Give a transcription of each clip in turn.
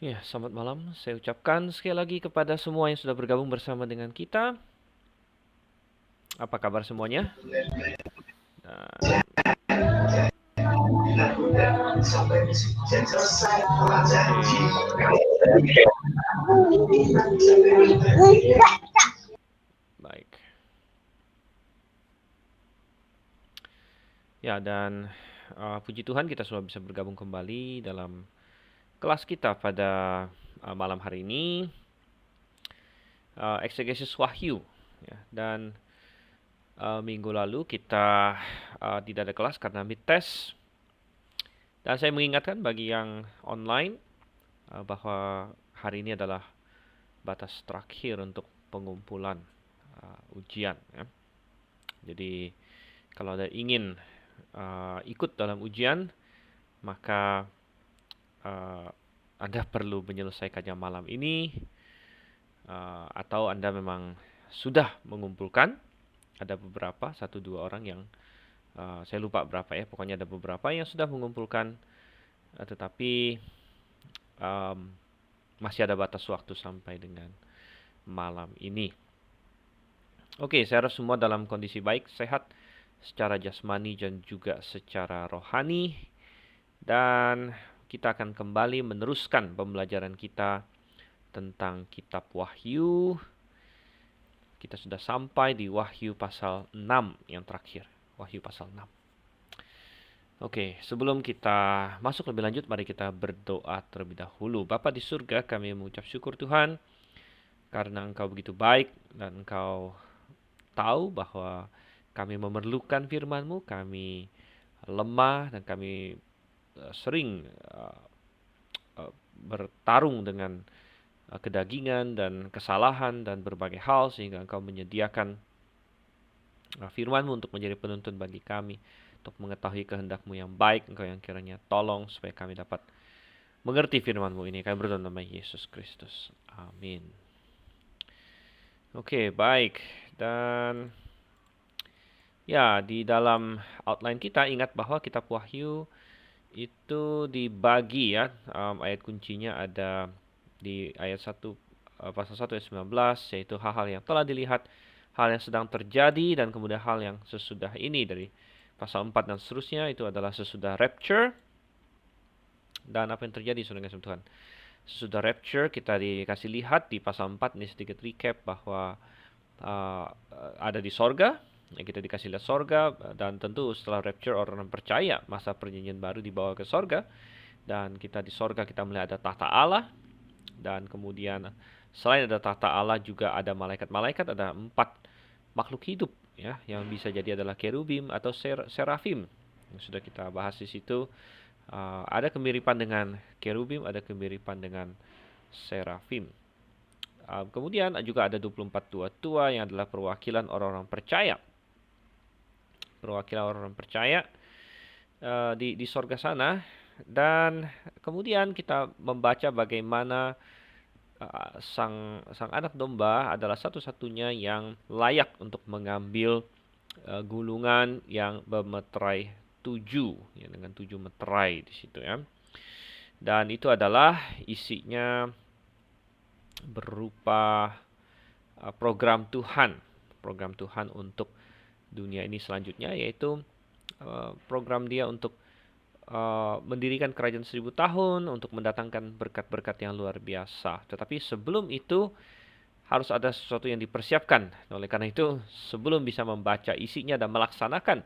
Ya, selamat malam. Saya ucapkan sekali lagi kepada semua yang sudah bergabung bersama dengan kita. Apa kabar semuanya? Dan oke, baik. Ya, dan puji Tuhan kita sudah bisa bergabung kembali dalam kelas kita pada malam hari ini, Eksegesis Wahyu. Ya, dan minggu lalu kita tidak ada kelas karena mid-test. Dan saya mengingatkan bagi yang online bahwa hari ini adalah batas terakhir untuk pengumpulan ujian. Ya. Jadi kalau Anda ingin ikut dalam ujian, maka uh, Anda perlu menyelesaikannya malam ini, atau Anda memang sudah mengumpulkan. Ada beberapa, satu dua orang yang saya lupa berapa ya, pokoknya ada beberapa yang sudah mengumpulkan, tetapi um, masih ada batas waktu sampai dengan malam ini. Oke, saya harap semua dalam kondisi baik, sehat, secara jasmani dan juga secara rohani. Dan kita akan kembali meneruskan pembelajaran kita tentang kitab Wahyu. Kita sudah sampai di Wahyu pasal 6 yang terakhir. Wahyu pasal 6. Oke, sebelum kita masuk lebih lanjut, mari kita berdoa terlebih dahulu. Bapa di surga, kami mengucap syukur Tuhan, karena Engkau begitu baik dan Engkau tahu bahwa kami memerlukan firman-Mu, kami lemah dan kami sering bertarung dengan kedagingan dan kesalahan dan berbagai hal, sehingga Engkau menyediakan firman-Mu untuk menjadi penuntun bagi kami, untuk mengetahui kehendak-Mu yang baik. Engkau yang kiranya tolong supaya kami dapat mengerti firman-Mu ini. Kami berdoa nama Yesus Kristus. Amin. Oke, baik. Dan ya, di dalam outline kita ingat bahwa kitab Wahyu itu dibagi ya, ayat kuncinya ada di ayat 1, pasal 1 ayat 19, yaitu hal-hal yang telah dilihat, hal yang sedang terjadi, dan kemudian hal yang sesudah ini. Dari pasal 4 dan seterusnya itu adalah sesudah rapture. Dan apa yang terjadi saudara kasih Tuhan? Sesudah rapture kita dikasih lihat di pasal 4, ini sedikit recap bahwa ada di sorga. Kita dikasih lihat sorga, dan tentu setelah rapture orang percaya masa perjanjian baru dibawa ke sorga, dan kita di sorga kita melihat ada tahta Allah, dan kemudian selain ada tahta Allah juga ada malaikat-malaikat, ada 4 makhluk hidup ya, yang bisa jadi adalah kerubim atau serafim yang sudah kita bahas di situ. Ada kemiripan dengan kerubim, ada kemiripan dengan serafim. Kemudian juga ada 24 tua-tua yang adalah perwakilan orang-orang percaya. Perwakilan orang-orang percaya di sorga sana. Dan kemudian kita membaca bagaimana sang anak domba adalah satu-satunya yang layak untuk mengambil gulungan yang bermeterai 7, ya, dengan 7 meterai di situ ya. Dan itu adalah isinya berupa program Tuhan untuk dunia ini selanjutnya, yaitu program Dia untuk mendirikan kerajaan 1000 tahun, untuk mendatangkan berkat-berkat yang luar biasa. Tetapi sebelum itu harus ada sesuatu yang dipersiapkan. Oleh karena itu, sebelum bisa membaca isinya dan melaksanakan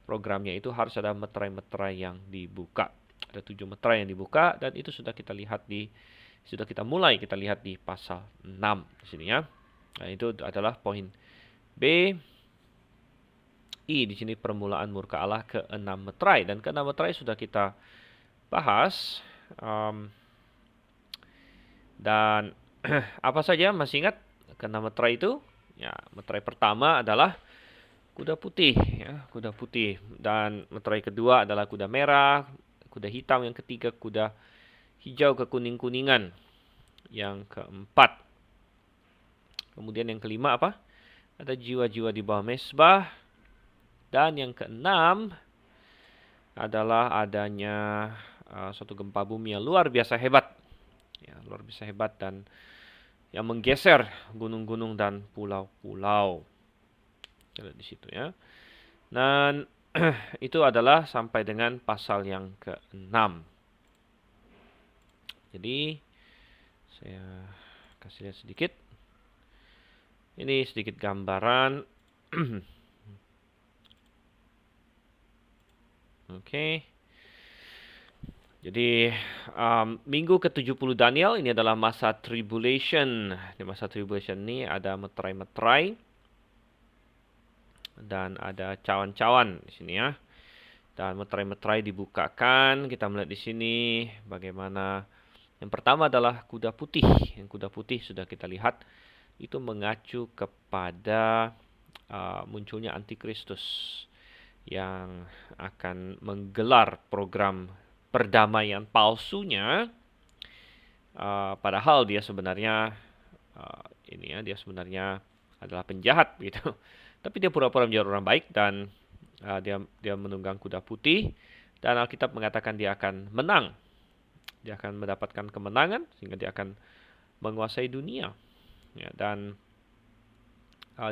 programnya, itu harus ada meterai-meterai yang dibuka. Ada 7 meterai yang dibuka, dan itu sudah kita mulai di pasal 6 di sini ya. Nah, itu adalah poin B. I di sini permulaan murka Allah ke-6 meterai, dan ke-6 meterai sudah kita bahas. Dan apa saja masih ingat ke-6 meterai itu? Ya, meterai pertama adalah kuda putih ya, kuda putih, dan meterai kedua adalah kuda merah, kuda hitam, yang ketiga kuda hijau kekuning-kuningan, yang keempat. Kemudian yang kelima apa? Ada jiwa-jiwa di bawah mesbah. Dan yang keenam adalah adanya suatu gempa bumi yang luar biasa hebat. Ya, luar biasa hebat dan yang menggeser gunung-gunung dan pulau-pulau. Kita lihat di situ ya. Dan itu adalah sampai dengan pasal yang ke-6. Jadi saya kasih lihat sedikit. Ini sedikit gambaran. Oke. Jadi minggu ke-70 Daniel ini adalah masa tribulation. Di masa tribulation ini ada meterai-meterai dan ada cawan-cawan di sini ya. Dan meterai-meterai dibukakan. Kita melihat di sini bagaimana yang pertama adalah kuda putih. Yang kuda putih sudah kita lihat itu mengacu kepada munculnya antikristus yang akan menggelar program perdamaian palsunya, padahal dia sebenarnya dia sebenarnya adalah penjahat gitu. Tapi dia pura-pura menjadi orang baik dan dia menunggang kuda putih dan Alkitab mengatakan dia akan menang. Dia akan mendapatkan kemenangan sehingga dia akan menguasai dunia. Ya, dan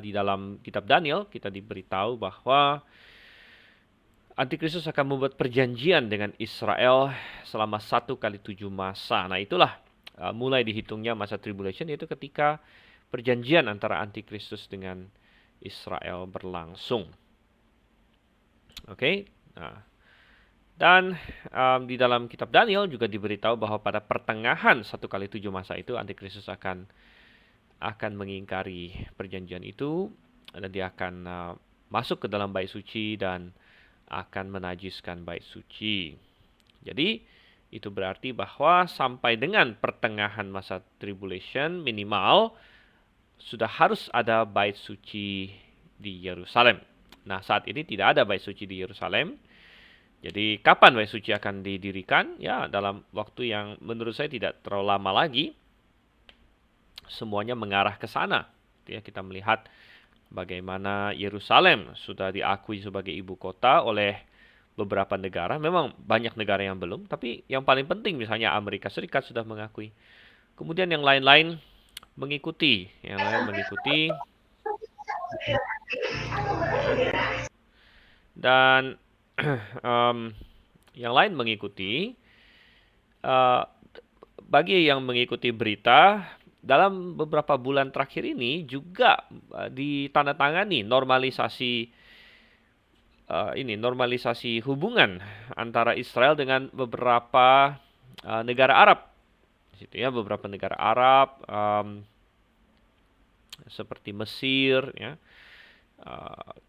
di dalam kitab Daniel kita diberitahu bahwa Antikristus akan membuat perjanjian dengan Israel selama 1x7 masa. Nah itulah mulai dihitungnya masa tribulation, yaitu ketika perjanjian antara Antikristus dengan Israel berlangsung. Oke, nah, dan di dalam kitab Daniel juga diberitahu bahwa pada pertengahan 1x7 masa itu Antikristus akan mengingkari perjanjian itu dan dia akan masuk ke dalam bait suci dan akan menajiskan bait suci. Jadi itu berarti bahwa sampai dengan pertengahan masa tribulation minimal sudah harus ada bait suci di Yerusalem. Nah, saat ini tidak ada bait suci di Yerusalem. Jadi kapan bait suci akan didirikan? Ya, dalam waktu yang menurut saya tidak terlalu lama lagi. Semuanya mengarah ke sana. Ya, kita melihat bagaimana Yerusalem sudah diakui sebagai ibu kota oleh beberapa negara. Memang banyak negara yang belum, tapi yang paling penting misalnya Amerika Serikat sudah mengakui. Kemudian yang lain-lain mengikuti, Ya. Dan yang lain mengikuti. Bagi yang mengikuti berita, dalam beberapa bulan terakhir ini juga ditandatangani normalisasi hubungan antara Israel dengan beberapa negara Arab. Di situ ya, beberapa negara Arab seperti Mesir ya.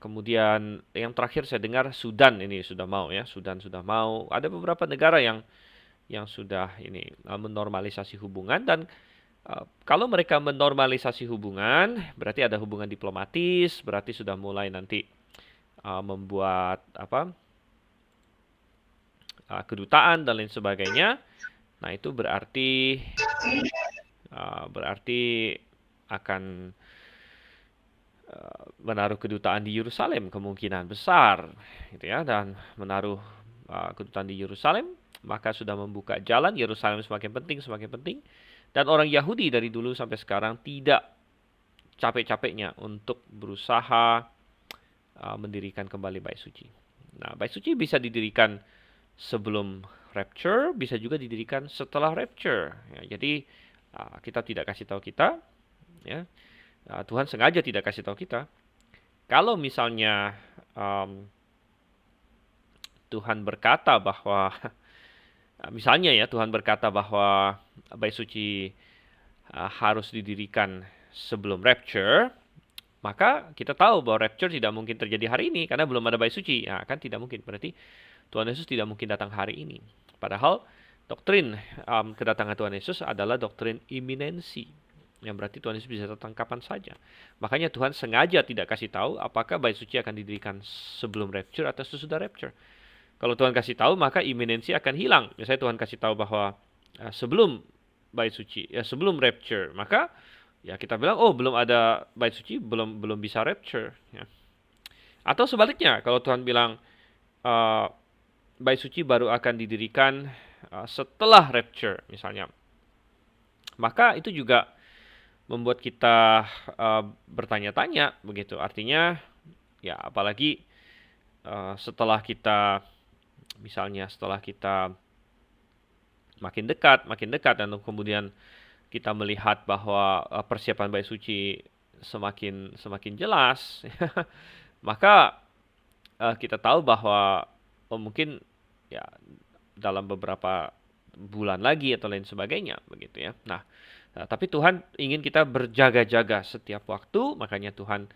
Kemudian yang terakhir saya dengar Sudan ini sudah mau ya, Sudan sudah mau. Ada beberapa negara yang sudah menormalisasi hubungan dan kalau mereka menormalisasi hubungan berarti ada hubungan diplomatis, berarti sudah mulai nanti membuat kedutaan dan lain sebagainya. Nah, itu berarti akan menaruh kedutaan di Yerusalem kemungkinan besar gitu ya, dan menaruh kedutaan di Yerusalem maka sudah membuka jalan Yerusalem semakin penting dan orang Yahudi dari dulu sampai sekarang tidak capek-capeknya untuk berusaha mendirikan kembali bait suci. Nah, bait suci bisa didirikan sebelum rapture, bisa juga didirikan setelah rapture. Ya, jadi kita tidak kasih tahu kita, ya. Tuhan sengaja tidak kasih tahu kita. Kalau misalnya Tuhan berkata bahwa misalnya ya Tuhan berkata bahwa bait suci harus didirikan sebelum rapture, maka kita tahu bahwa rapture tidak mungkin terjadi hari ini karena belum ada bait suci. Ya, kan tidak mungkin. Berarti Tuhan Yesus tidak mungkin datang hari ini. Padahal doktrin kedatangan Tuhan Yesus adalah doktrin iminensi. Yang berarti Tuhan Yesus bisa datang kapan saja. Makanya Tuhan sengaja tidak kasih tahu apakah bait suci akan didirikan sebelum rapture atau sesudah rapture. Kalau Tuhan kasih tahu maka iminensi akan hilang. Misalnya Tuhan kasih tahu bahwa sebelum bait suci, sebelum rapture, maka ya kita bilang belum ada bait suci, belum bisa rapture. Ya. Atau sebaliknya, kalau Tuhan bilang bait suci baru akan didirikan setelah rapture, misalnya. Maka itu juga membuat kita bertanya-tanya begitu. Artinya ya apalagi setelah kita misalnya setelah kita makin dekat dan kemudian kita melihat bahwa persiapan bait suci semakin semakin jelas, maka kita tahu bahwa mungkin ya dalam beberapa bulan lagi atau lain sebagainya begitu ya. Nah, tapi Tuhan ingin kita berjaga-jaga setiap waktu, makanya Tuhan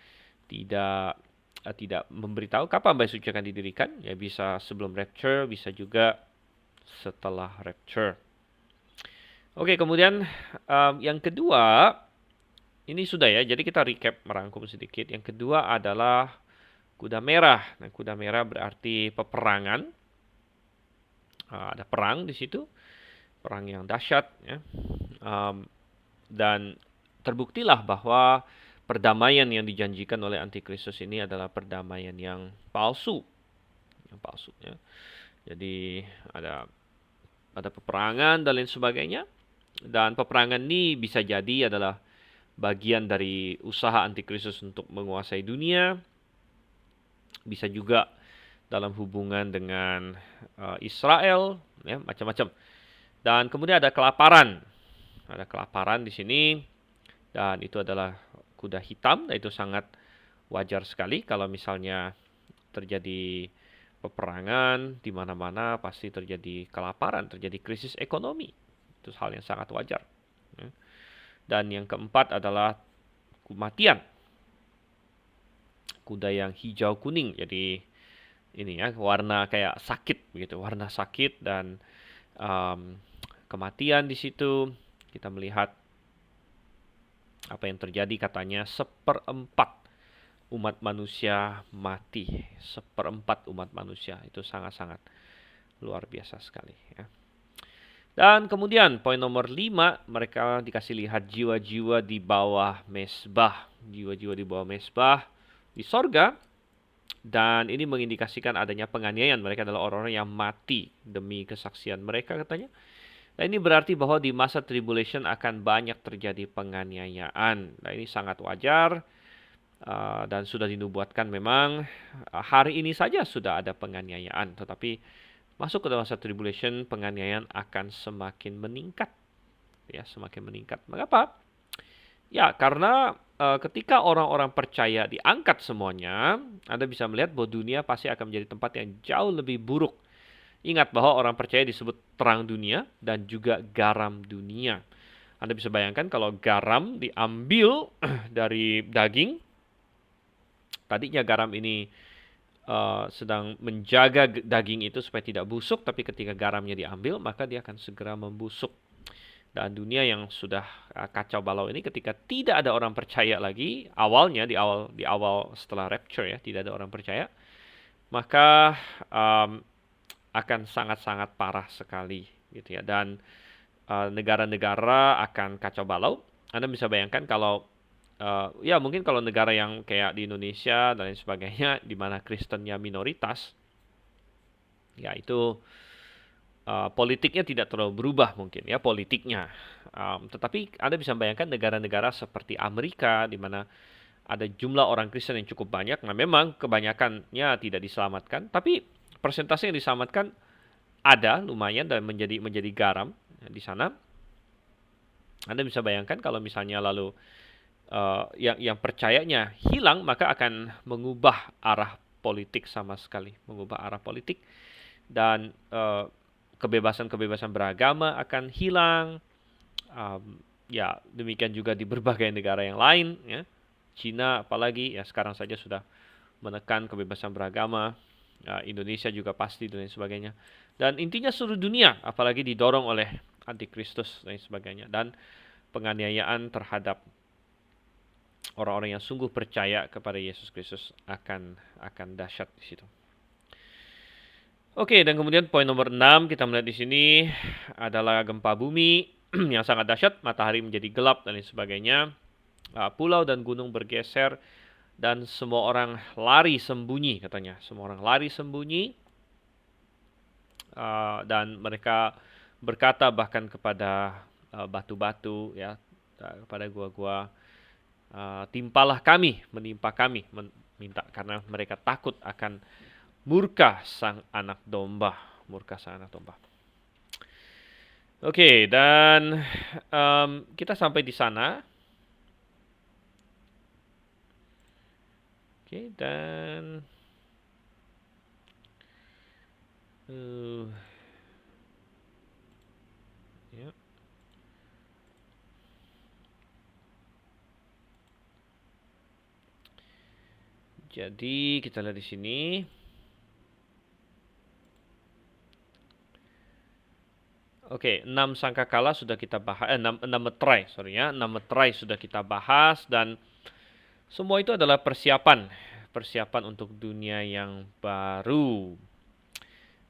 tidak memberitahu kapan bait suci akan didirikan. Ya bisa sebelum rapture, bisa juga setelah rapture. Oke, kemudian yang kedua, ini sudah ya. Jadi kita recap merangkum sedikit. Yang kedua adalah kuda merah. Nah, kuda merah berarti peperangan. Ada perang di situ, perang yang dahsyat ya. Dan terbuktilah bahwa perdamaian yang dijanjikan oleh antikristus ini adalah perdamaian yang palsu, ya. Jadi ada peperangan dan lain sebagainya. Dan peperangan ini bisa jadi adalah bagian dari usaha antikristus untuk menguasai dunia. Bisa juga dalam hubungan dengan Israel, ya, macam-macam. Dan kemudian ada kelaparan. Ada kelaparan di sini, dan itu adalah kuda hitam, dan itu sangat wajar sekali kalau misalnya terjadi peperangan di mana-mana pasti terjadi kelaparan, terjadi krisis ekonomi. Itu hal yang sangat wajar. Dan yang keempat adalah kematian. Kuda yang hijau kuning, jadi ini ya warna kayak sakit begitu, warna sakit dan kematian di situ. Kita melihat apa yang terjadi, katanya 1/4 umat manusia mati. 1/4 umat manusia, itu sangat-sangat luar biasa sekali ya. Dan kemudian poin nomor 5, mereka dikasih lihat jiwa-jiwa di bawah mezbah. Jiwa-jiwa di bawah mezbah di sorga. Dan ini mengindikasikan adanya penganiayaan. Mereka adalah orang-orang yang mati demi kesaksian mereka, katanya. Nah, ini berarti bahwa di masa tribulation akan banyak terjadi penganiayaan. Nah, ini sangat wajar dan sudah dinubuatkan memang hari ini saja sudah ada penganiayaan. Tetapi masuk ke dalam masa tribulation, penganiayaan akan semakin meningkat. Ya, semakin meningkat. Mengapa? Ya, karena ketika orang-orang percaya diangkat semuanya, Anda bisa melihat bahwa dunia pasti akan menjadi tempat yang jauh lebih buruk. Ingat bahwa orang percaya disebut terang dunia dan juga garam dunia. Anda bisa bayangkan kalau garam diambil dari daging, tadinya garam ini sedang menjaga daging itu supaya tidak busuk, tapi ketika garamnya diambil, maka dia akan segera membusuk. Dan dunia yang sudah kacau balau ini, ketika tidak ada orang percaya lagi, awalnya di awal setelah rapture ya, tidak ada orang percaya, maka akan sangat-sangat parah sekali gitu ya. Dan negara-negara akan kacau balau. Anda bisa bayangkan kalau ya mungkin kalau negara yang kayak di Indonesia dan lain sebagainya, di mana Kristennya minoritas, ya itu politiknya tidak terlalu berubah mungkin ya politiknya. Tetapi Anda bisa bayangkan negara-negara seperti Amerika, di mana ada jumlah orang Kristen yang cukup banyak. Nah, memang kebanyakannya tidak diselamatkan, tapi persentase yang diselamatkan ada lumayan dan menjadi garam di sana. Anda bisa bayangkan kalau misalnya lalu yang percayanya hilang, maka akan mengubah arah politik sama sekali, mengubah arah politik, dan kebebasan-kebebasan beragama akan hilang. Ya, demikian juga di berbagai negara yang lain ya. Cina apalagi ya sekarang saja sudah menekan kebebasan beragama. Indonesia juga pasti dan lain sebagainya. Dan intinya seluruh dunia apalagi didorong oleh antikristus dan lain sebagainya, dan penganiayaan terhadap orang-orang yang sungguh percaya kepada Yesus Kristus akan dahsyat di situ. Oke, dan kemudian poin nomor 6 kita melihat di sini adalah gempa bumi yang sangat dahsyat, matahari menjadi gelap dan lain sebagainya. Pulau dan gunung bergeser dan semua orang lari sembunyi, katanya. Semua orang lari sembunyi dan mereka berkata bahkan kepada batu-batu ya, kepada gua-gua, timpalah kami, menimpa kami, minta karena mereka takut akan murka sang anak domba, murka sang anak domba. Oke, dan kita sampai di sana. Oke, dan ya. Jadi kita lihat di sini. Oke, 6 sangkakala sudah kita bahas, 6 meterai, sorry ya, 6 meterai sudah kita bahas, dan semua itu adalah persiapan untuk dunia yang baru.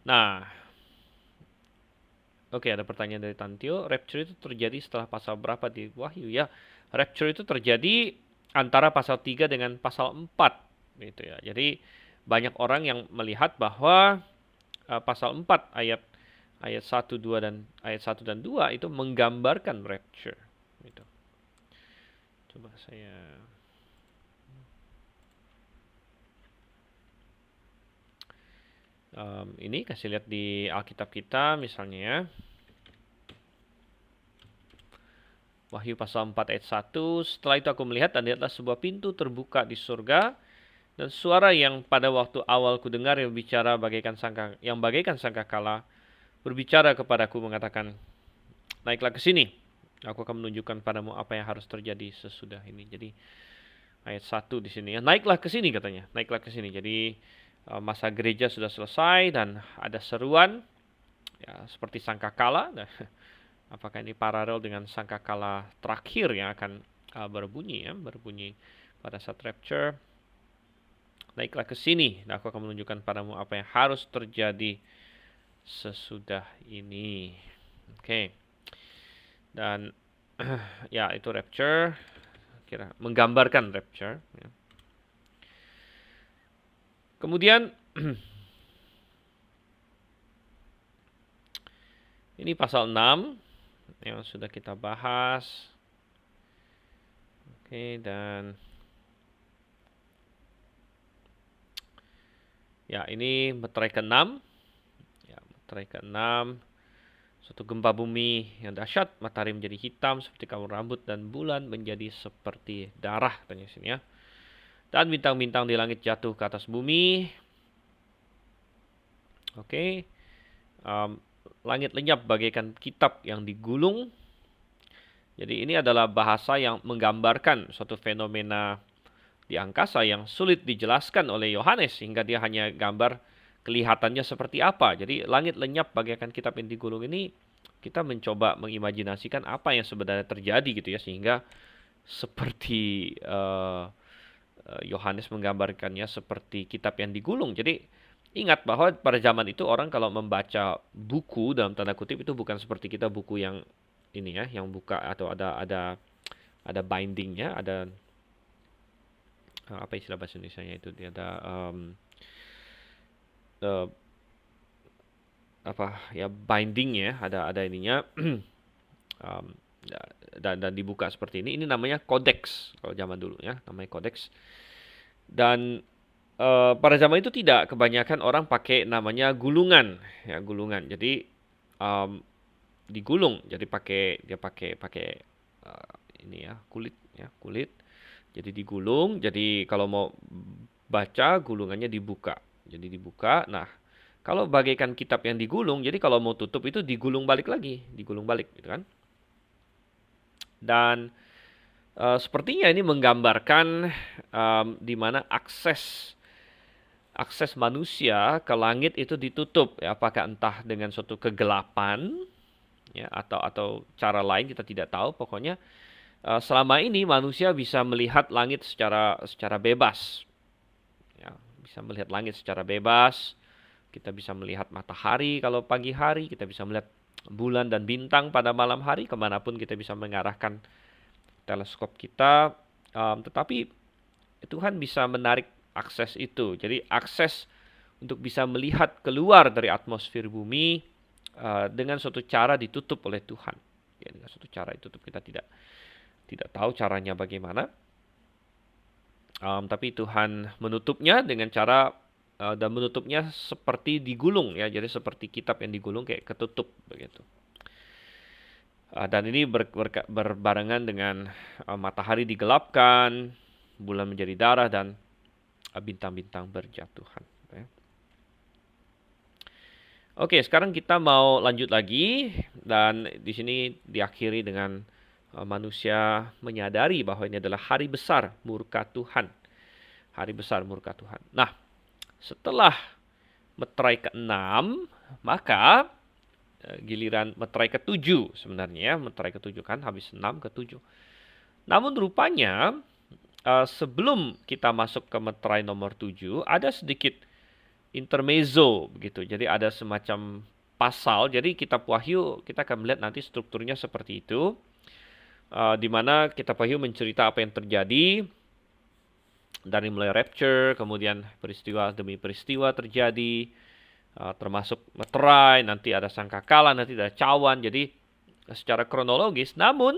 Nah, oke, ada pertanyaan dari Tantio, rapture itu terjadi setelah pasal berapa di Wahyu ya? Rapture itu terjadi antara pasal 3 dengan pasal 4 gitu ya. Jadi banyak orang yang melihat bahwa pasal 4 ayat 1, 2 dan ayat 1 dan 2 itu menggambarkan rapture gitu. Coba saya ini kasih lihat di Alkitab kita misalnya ya. Wahyu pasal 4 ayat 1, setelah itu aku melihat dan lihatlah sebuah pintu terbuka di surga, dan suara yang pada waktu awal ku dengar yang bagaikan sangkakala berbicara kepadaku mengatakan, naiklah ke sini, aku akan menunjukkan padamu apa yang harus terjadi sesudah ini. Jadi ayat 1 di sini ya, naiklah ke sini katanya, naiklah ke sini. Jadi masa gereja sudah selesai dan ada seruan ya seperti sangkakala. Nah, apakah ini paralel dengan sangkakala terakhir yang akan berbunyi pada saat rapture? Naiklah ke sini, dan aku akan menunjukkan padamu apa yang harus terjadi sesudah ini. Oke. Dan ya itu rapture, kira menggambarkan rapture. Ya. Kemudian ini pasal 6 yang sudah kita bahas. Oke, dan ya ini meterai ke-6. Ya, meterai ke-6. Suatu gempa bumi yang dahsyat, matahari menjadi hitam seperti kalung rambut dan bulan menjadi seperti darah, katanya sini ya. Dan bintang-bintang di langit jatuh ke atas bumi. Oke. Langit lenyap bagaikan kitab yang digulung. Jadi ini adalah bahasa yang menggambarkan suatu fenomena di angkasa yang sulit dijelaskan oleh Yohanes sehingga dia hanya gambar kelihatannya seperti apa. Jadi langit lenyap bagaikan kitab yang digulung ini, kita mencoba mengimajinasikan apa yang sebenarnya terjadi gitu ya, sehingga seperti Yohanes menggambarkannya seperti kitab yang digulung. Jadi ingat bahwa pada zaman itu orang kalau membaca buku dalam tanda kutip itu bukan seperti kita buku yang ini ya, yang buka atau ada bindingnya, ada apa istilah bahasa Indonesianya itu, dia ada apa ya, binding ya, ada ininya dan dibuka seperti ini. Ini namanya kodeks kalau zaman dulu ya, namanya kodeks. Dan pada zaman itu tidak, kebanyakan orang pakai namanya gulungan ya, gulungan. Jadi digulung, jadi dia pakai ini ya, kulit. Jadi digulung, jadi kalau mau baca gulungannya dibuka. Jadi dibuka. Nah, kalau bagaikan kitab yang digulung, jadi kalau mau tutup itu digulung balik lagi, digulung balik gitu kan. Dan sepertinya ini menggambarkan di mana akses manusia ke langit itu ditutup ya, apakah entah dengan suatu kegelapan ya atau cara lain kita tidak tahu. Pokoknya selama ini manusia bisa melihat langit secara bebas. Ya, bisa melihat langit secara bebas. Kita bisa melihat matahari kalau pagi hari, kita bisa melihat bulan dan bintang pada malam hari, kemanapun kita bisa mengarahkan teleskop kita. Tetapi Tuhan bisa menarik akses itu. Jadi akses untuk bisa melihat keluar dari atmosfer bumi dengan suatu cara ditutup oleh Tuhan. Ya, dengan suatu cara itu kita tidak tahu caranya bagaimana. Tapi Tuhan menutupnya dengan cara dan menutupnya seperti digulung ya, jadi seperti kitab yang digulung kayak ketutup begitu. Dan ini berbarengan dengan matahari digelapkan, bulan menjadi darah dan bintang-bintang berjatuhan. Ya. Oke, sekarang kita mau lanjut lagi dan di sini diakhiri dengan manusia menyadari bahwa ini adalah hari besar murka Tuhan. Hari besar murka Tuhan. Nah, setelah meterai ke-6, maka giliran meterai ke-7 sebenarnya. Meterai ke-7 kan habis 6 ke-7. Namun rupanya sebelum kita masuk ke meterai nomor 7, ada sedikit intermezzo begitu. Jadi ada semacam pasal. Jadi kitab Wahyu kita akan melihat nanti strukturnya seperti itu. Di mana kitab Wahyu mencerita apa yang terjadi dari mulai rapture, kemudian peristiwa demi peristiwa terjadi, termasuk meterai, nanti ada sangkakala, nanti ada cawan. Jadi secara kronologis, namun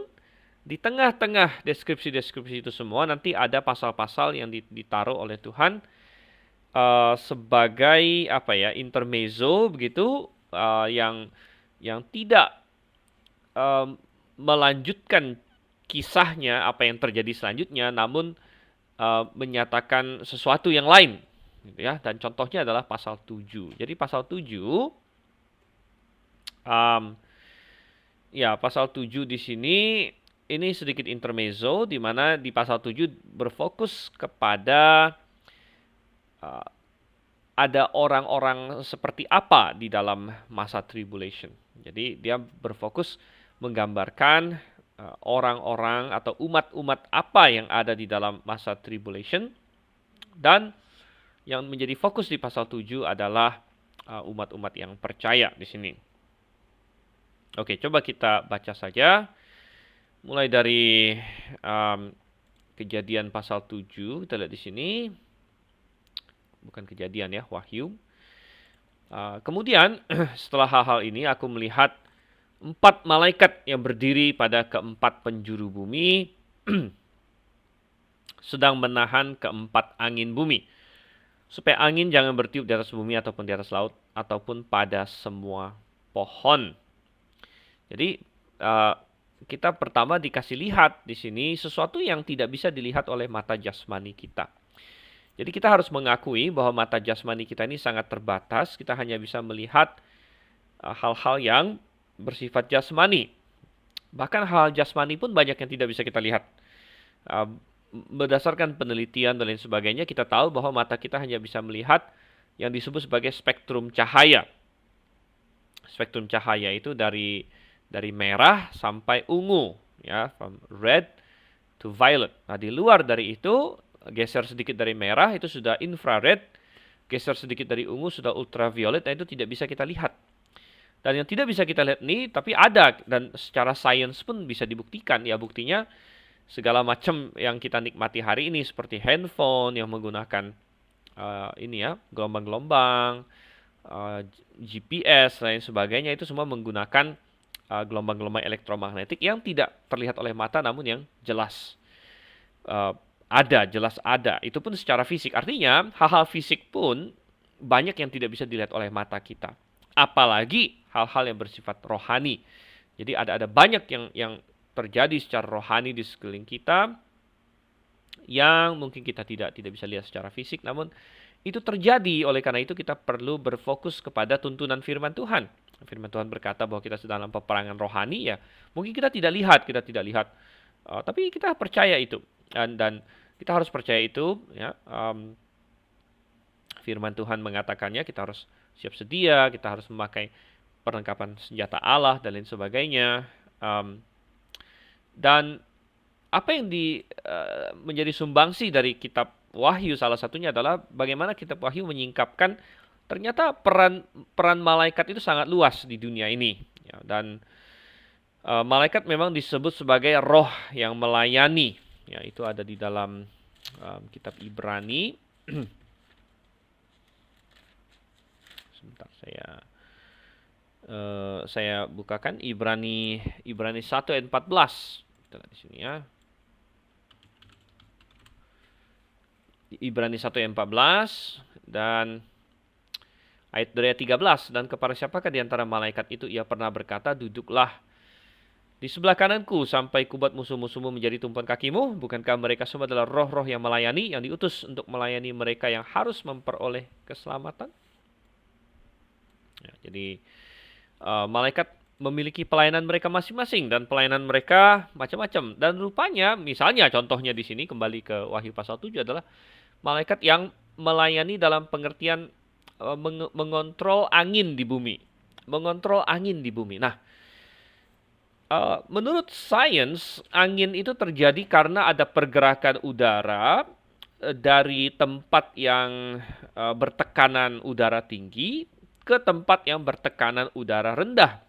di tengah-tengah deskripsi-deskripsi itu semua nanti ada pasal-pasal yang ditaruh oleh Tuhan sebagai apa ya, intermezzo begitu, yang tidak melanjutkan kisahnya apa yang terjadi selanjutnya, namun menyatakan sesuatu yang lain gitu ya. Dan contohnya adalah pasal 7. Jadi pasal 7 ya, pasal 7 di sini ini sedikit intermezzo di mana di pasal 7 berfokus kepada ada orang-orang seperti apa di dalam masa tribulation. Jadi dia berfokus menggambarkan orang-orang atau umat-umat apa yang ada di dalam masa tribulation, dan yang menjadi fokus di pasal 7 adalah umat-umat yang percaya di sini. Oke, coba kita baca saja. Mulai dari Kejadian pasal 7, kita lihat di sini. Bukan Kejadian ya, Wahyu. Kemudian setelah hal-hal ini aku melihat 4 malaikat yang berdiri pada keempat penjuru bumi sedang menahan keempat angin bumi, supaya angin jangan bertiup di atas bumi ataupun di atas laut ataupun pada semua pohon. Jadi kita pertama dikasih lihat di sini sesuatu yang tidak bisa dilihat oleh mata jasmani kita. Jadi kita harus mengakui bahwa mata jasmani kita ini sangat terbatas. Kita hanya bisa melihat hal-hal yang bersifat jasmani. Bahkan hal jasmani pun banyak yang tidak bisa kita lihat. Berdasarkan penelitian dan lain sebagainya, kita tahu bahwa mata kita hanya bisa melihat yang disebut sebagai spektrum cahaya. Spektrum cahaya itu dari merah sampai ungu, ya, from red to violet. Nah, di luar dari itu, geser sedikit dari merah itu sudah infrared, geser sedikit dari ungu sudah ultraviolet, dan itu tidak bisa kita lihat. Dan yang tidak bisa kita lihat ini tapi ada, dan secara sains pun bisa dibuktikan. Ya, buktinya segala macam yang kita nikmati hari ini seperti handphone yang menggunakan ini ya, gelombang-gelombang, GPS lain sebagainya, itu semua menggunakan gelombang-gelombang elektromagnetik yang tidak terlihat oleh mata namun yang jelas jelas ada. Itu pun secara fisik. Artinya hal-hal fisik pun banyak yang tidak bisa dilihat oleh mata kita. Apalagi hal-hal yang bersifat rohani. Jadi ada banyak yang terjadi secara rohani di sekeliling kita yang mungkin kita tidak bisa lihat secara fisik, namun itu terjadi. Oleh karena itu kita perlu berfokus kepada tuntunan firman Tuhan. Firman Tuhan berkata bahwa kita sedang dalam peperangan rohani, ya. Mungkin kita tidak lihat, tapi kita percaya itu. Dan kita harus percaya itu, ya. Firman Tuhan mengatakannya, kita harus siap sedia, kita harus memakai perlengkapan senjata Allah dan lain sebagainya. Dan apa yang menjadi sumbangsi dari kitab Wahyu, salah satunya adalah bagaimana kitab Wahyu menyingkapkan ternyata peran malaikat itu sangat luas di dunia ini. Ya, dan malaikat memang disebut sebagai roh yang melayani. Ya, itu ada di dalam kitab Ibrani. Sebentar, saya Saya bukakan Ibrani 1 ayat 14. Kita lihat di sini ya. Ibrani 1 ayat 14 dan ayat 2 ayat 13. Dan kepada siapakah di antara malaikat itu ia pernah berkata, duduklah di sebelah kananku sampai kubuat musuh-musuhmu menjadi tumpuan kakimu. Bukankah mereka semua adalah roh-roh yang melayani, yang diutus untuk melayani mereka yang harus memperoleh keselamatan? Ya, jadi malaikat memiliki pelayanan mereka masing-masing dan pelayanan mereka macam-macam. Dan rupanya, misalnya contohnya di sini kembali ke Wahyu pasal 7 adalah malaikat yang melayani dalam pengertian mengontrol angin di bumi. Mengontrol angin di bumi. Nah, menurut sains, angin itu terjadi karena ada pergerakan udara dari tempat yang bertekanan udara tinggi ke tempat yang bertekanan udara rendah.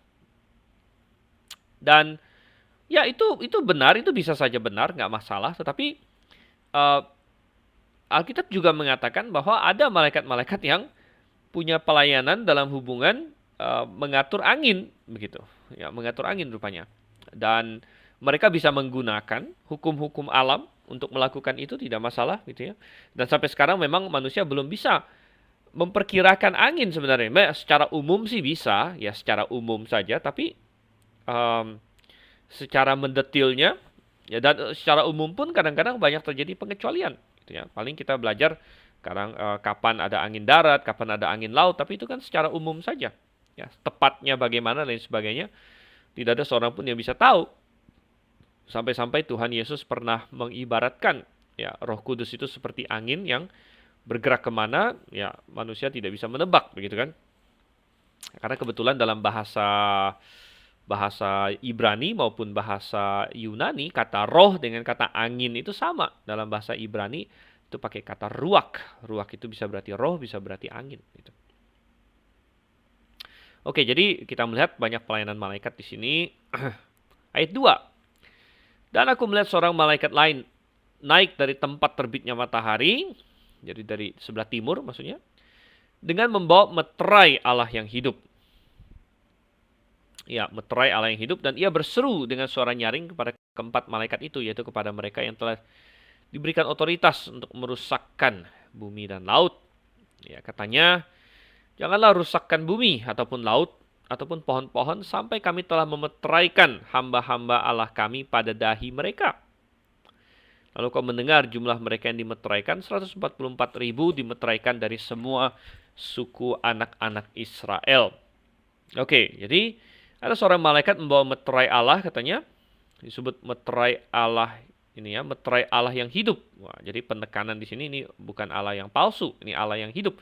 Dan ya itu benar, itu bisa saja benar, nggak masalah. Tetapi Alkitab juga mengatakan bahwa ada malaikat-malaikat yang punya pelayanan dalam hubungan mengatur angin, begitu. Ya, mengatur angin rupanya. Dan mereka bisa menggunakan hukum-hukum alam untuk melakukan itu, tidak masalah, gitu ya. Dan sampai sekarang memang manusia belum bisa memperkirakan angin sebenarnya. Secara umum sih bisa, ya secara umum saja. Tapi secara mendetilnya, ya dan secara umum pun kadang-kadang banyak terjadi pengecualian. Gitu ya. Paling kita belajar sekarang kapan ada angin darat, kapan ada angin laut, tapi itu kan secara umum saja. Ya, tepatnya bagaimana dan sebagainya, tidak ada seorang pun yang bisa tahu. Sampai-sampai Tuhan Yesus pernah mengibaratkan ya Roh Kudus itu seperti angin yang bergerak kemana, ya manusia tidak bisa menebak, begitu kan? Karena kebetulan dalam bahasa Ibrani maupun bahasa Yunani, kata roh dengan kata angin itu sama. Dalam bahasa Ibrani itu pakai kata ruach. Ruach itu bisa berarti roh, bisa berarti angin. Gitu. Oke, jadi kita melihat banyak pelayanan malaikat di sini. Ayat 2. Dan aku melihat seorang malaikat lain naik dari tempat terbitnya matahari, jadi dari sebelah timur maksudnya, dengan membawa meterai Allah yang hidup. Ya, meterai Allah yang hidup, dan ia berseru dengan suara nyaring kepada keempat malaikat itu, yaitu kepada mereka yang telah diberikan otoritas untuk merusakkan bumi dan laut. Ya, katanya, janganlah rusakkan bumi ataupun laut ataupun pohon-pohon sampai kami telah memeteraikan hamba-hamba Allah kami pada dahi mereka. Lalu kau mendengar jumlah mereka yang dimeteraikan, 144.000 dimeteraikan dari semua suku anak-anak Israel. Oke, jadi ada seorang malaikat membawa meterai Allah, katanya. Disebut meterai Allah ini ya, meterai Allah yang hidup. Wah, jadi penekanan di sini ini bukan Allah yang palsu, ini Allah yang hidup.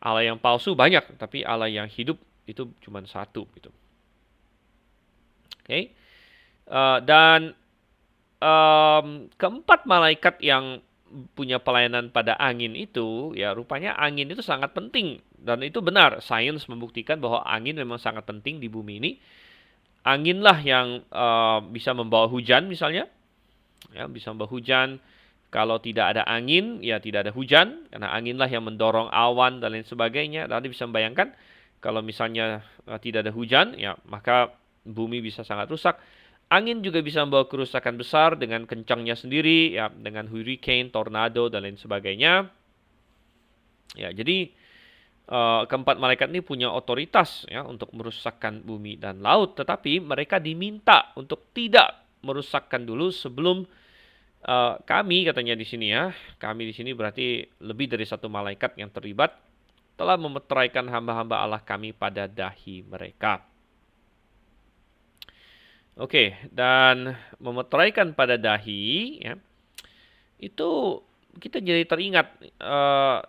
Allah yang palsu banyak, tapi Allah yang hidup itu cuma satu gitu. Oke. Dan keempat malaikat yang punya pelayanan pada angin itu, ya rupanya angin itu sangat penting. Dan itu benar, sains membuktikan bahwa angin memang sangat penting di bumi ini. Anginlah yang bisa membawa hujan misalnya. Ya, bisa membawa hujan. Kalau tidak ada angin, ya tidak ada hujan. Karena anginlah yang mendorong awan dan lain sebagainya. Dan Anda bisa membayangkan, kalau misalnya tidak ada hujan, ya maka bumi bisa sangat rusak. Angin juga bisa membawa kerusakan besar dengan kencangnya sendiri, ya dengan hurricane, tornado, dan lain sebagainya. Ya, jadi keempat malaikat ini punya otoritas ya untuk merusakkan bumi dan laut, tetapi mereka diminta untuk tidak merusakkan dulu sebelum kami, katanya di sini ya. Kami di sini berarti lebih dari satu malaikat yang terlibat telah memeteraikan hamba-hamba Allah kami pada dahi mereka. Oke, dan memeteraikan pada dahi ya, itu kita jadi teringat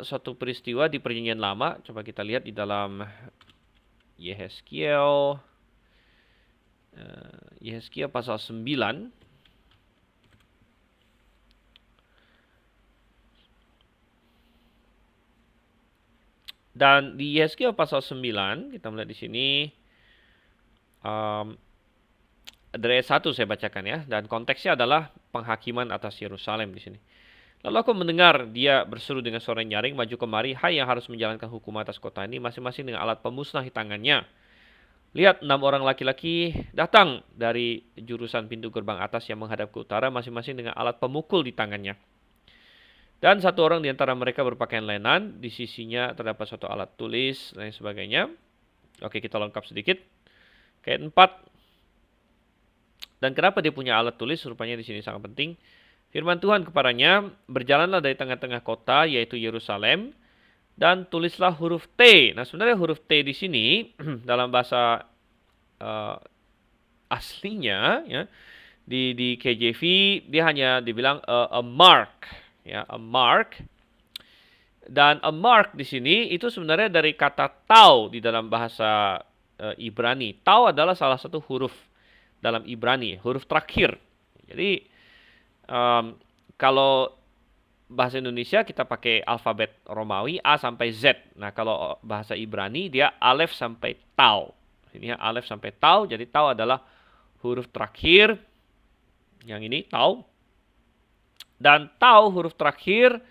suatu peristiwa di Perjanjian Lama. Coba kita lihat di dalam Yehezkiel pasal 9. Dan di Yehezkiel pasal 9, kita melihat di sini dari ayat 1 saya bacakan ya, dan konteksnya adalah penghakiman atas Yerusalem di sini. Lalu aku mendengar dia berseru dengan suara nyaring, maju kemari, hai yang harus menjalankan hukum atas kota ini, masing-masing dengan alat pemusnah di tangannya. Lihat 6 orang laki-laki datang dari jurusan pintu gerbang atas yang menghadap ke utara, masing-masing dengan alat pemukul di tangannya. Dan 1 orang di antara mereka berpakaian lenan, di sisinya terdapat suatu alat tulis, dan sebagainya. Oke, kita lengkap sedikit. Ayat 4. Dan kenapa dia punya alat tulis? Rupanya di sini sangat penting. Firman Tuhan kepadanya, berjalanlah dari tengah-tengah kota, yaitu Yerusalem, dan tulislah huruf T. Nah, sebenarnya huruf T di sini dalam bahasa uh, aslinya, ya, di KJV dia hanya dibilang a mark, ya, a mark. Dan a mark di sini itu sebenarnya dari kata tau di dalam bahasa Ibrani. Tau adalah salah satu huruf dalam Ibrani, huruf terakhir. Jadi kalau bahasa Indonesia kita pakai alfabet Romawi A sampai Z. Nah, kalau bahasa Ibrani dia alef sampai tau. Ini alef sampai tau, jadi tau adalah huruf terakhir. Yang ini tau. Dan tau huruf terakhir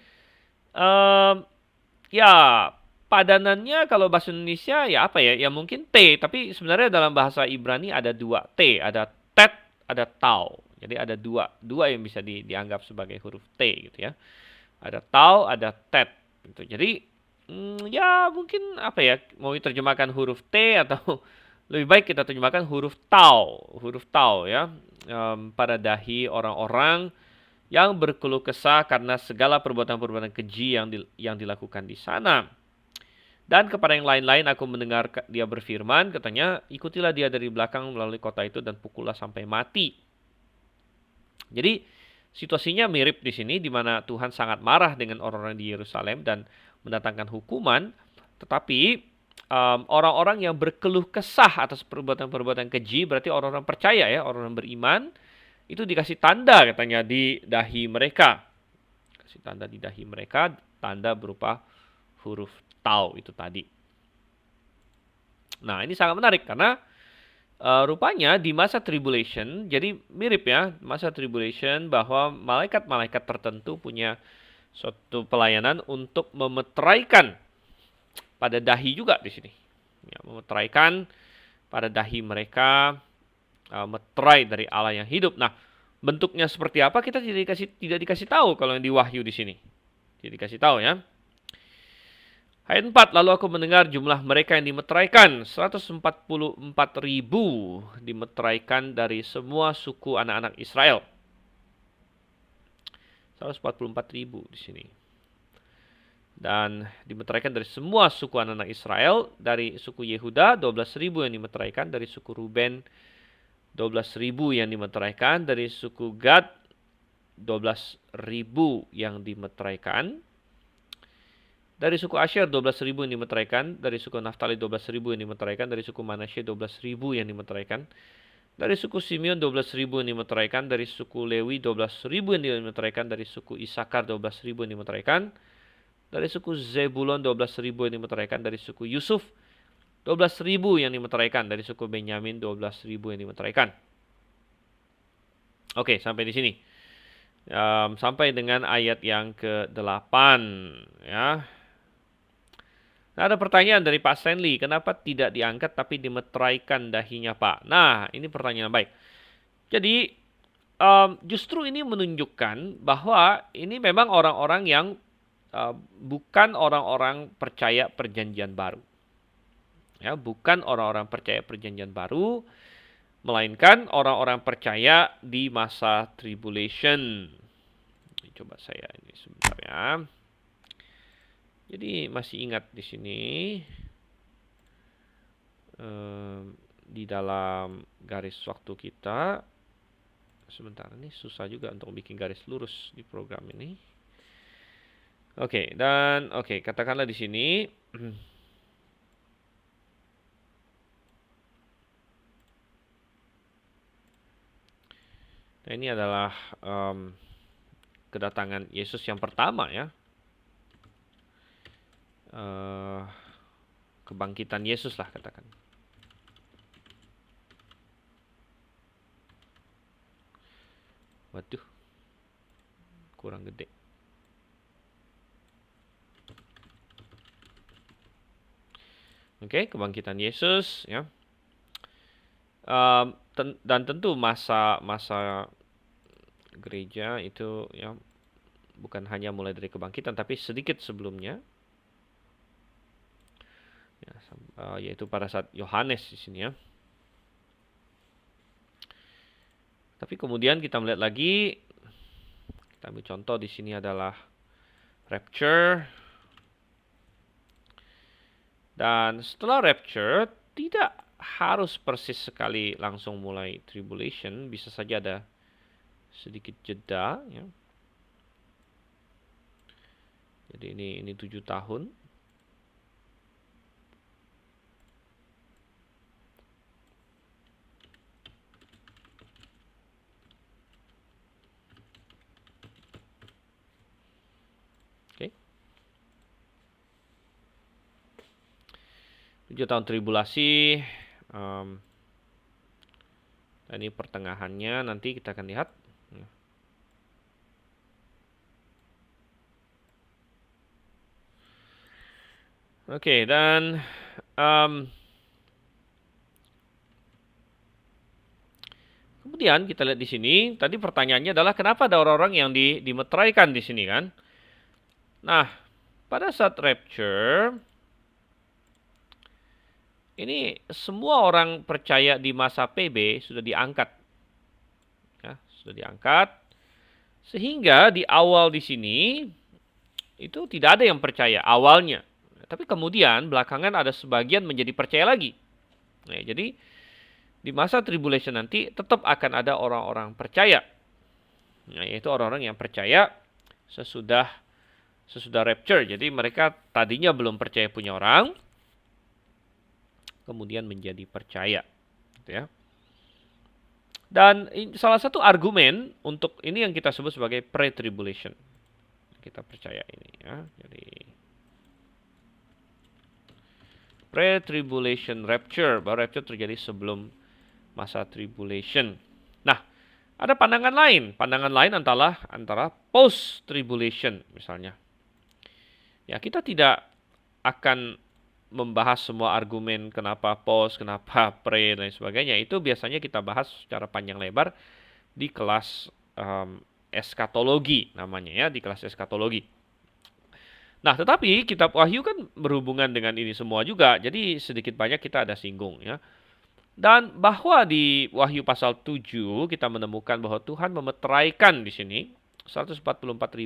ya padanannya kalau bahasa Indonesia ya apa ya? Ya mungkin T, tapi sebenarnya dalam bahasa Ibrani ada 2 T, ada tet, ada tau. Jadi ada dua yang bisa dianggap sebagai huruf T gitu ya. Ada tau, ada tet gitu. Jadi ya mungkin apa ya? Mau diterjemahkan huruf T atau lebih baik kita terjemahkan huruf tau ya. Pada dahi orang-orang yang berkeluh kesah karena segala perbuatan-perbuatan keji yang dilakukan di sana. Dan kepada yang lain-lain aku mendengar dia berfirman, katanya, ikutilah dia dari belakang melalui kota itu dan pukullah sampai mati. Jadi situasinya mirip di sini, di mana Tuhan sangat marah dengan orang-orang di Yerusalem dan mendatangkan hukuman. Tetapi orang-orang yang berkeluh kesah atas perbuatan-perbuatan keji, berarti orang-orang percaya ya, orang-orang beriman, itu dikasih tanda katanya di dahi mereka. Kasih tanda di dahi mereka, tanda berupa huruf tau itu tadi. Nah, ini sangat menarik karena rupanya di masa tribulation, jadi mirip ya, masa tribulation bahwa malaikat-malaikat tertentu punya suatu pelayanan untuk memeteraikan pada dahi juga di sini. Ya, memeteraikan pada dahi mereka, meterai dari Allah yang hidup. Nah, bentuknya seperti apa kita tidak dikasih tahu kalau yang di Wahyu di sini. Tidak dikasih tahu ya. Ayat 4, lalu aku mendengar jumlah mereka yang dimeteraikan, 144.000 dimeteraikan dari semua suku anak-anak Israel. 144.000 di sini. Dan dimeteraikan dari semua suku anak-anak Israel, dari suku Yehuda 12.000 yang dimeteraikan, dari suku Ruben 12.000 yang dimeteraikan, dari suku Gad 12.000 yang dimeteraikan. Dari suku Asher 12.000 yang dimeteraikan, dari suku Naftali 12.000 yang dimeteraikan, dari suku Manasye 12.000 yang dimeteraikan, dari suku Simeon 12.000 yang dimeteraikan, dari suku Lewi 12.000 yang dimeteraikan, dari suku Isakar 12.000 yang dimeteraikan, dari suku Zebulon 12.000 yang dimeteraikan, dari suku Yusuf 12.000 yang dimeteraikan, dari suku Benyamin 12.000 yang dimeteraikan. Oke, sampai di sini. Sampai dengan ayat yang ke-8 ya. Nah, ada pertanyaan dari Pak Stanley, kenapa tidak diangkat tapi dimeteraikan dahinya Pak? Nah, ini pertanyaan baik. Jadi, justru ini menunjukkan bahwa ini memang orang-orang yang bukan orang-orang percaya perjanjian baru. Ya, bukan orang-orang percaya perjanjian baru, melainkan orang-orang percaya di masa tribulation. Coba saya ini sebentar ya. Jadi masih ingat di sini di dalam garis waktu kita, sebentar, ini susah juga untuk bikin garis lurus di program ini. Oke, dan oke, katakanlah di sini nah, ini adalah kedatangan Yesus yang pertama ya. Kebangkitan Yesus lah katakan. Waduh, kurang gede. Oke, kebangkitan Yesus ya. Dan tentu masa gereja itu ya bukan hanya mulai dari kebangkitan, tapi sedikit sebelumnya, ya, yaitu pada saat Yohanes di sini ya. Tapi kemudian kita melihat lagi, kita ambil contoh di sini adalah rapture. Dan setelah rapture, tidak harus persis sekali langsung mulai tribulation, bisa saja ada sedikit jeda ya. Jadi ini 7 tahun. Oke. 7 tahun tribulasi. Ini pertengahannya nanti kita akan lihat. Oke, dan kemudian kita lihat di sini. Tadi pertanyaannya adalah kenapa ada orang-orang yang dimeteraikan di sini kan? Nah, pada saat rapture, ini semua orang percaya di masa PB sudah diangkat, ya, sudah diangkat, sehingga di awal di sini itu tidak ada yang percaya awalnya, tapi kemudian belakangan ada sebagian menjadi percaya lagi. Nah, jadi di masa tribulation nanti tetap akan ada orang-orang percaya, nah, yaitu orang-orang yang percaya sesudah rapture. Jadi mereka tadinya belum percaya punya orang, kemudian menjadi percaya, gitu ya. Dan salah satu argumen untuk ini yang kita sebut sebagai pre-tribulation. Kita percaya ini ya. Jadi pre-tribulation rapture, baru rapture terjadi sebelum masa tribulation. Nah, ada pandangan lain. Pandangan lain antara post-tribulation misalnya. Ya, kita tidak akan membahas semua argumen kenapa post, kenapa pre, dan sebagainya. Itu biasanya kita bahas secara panjang lebar di kelas eskatologi namanya ya, di kelas eskatologi. Nah, tetapi kitab Wahyu kan berhubungan dengan ini semua juga. Jadi sedikit banyak kita ada singgung ya. Dan bahwa di Wahyu pasal 7 kita menemukan bahwa Tuhan memeteraikan di sini 144.000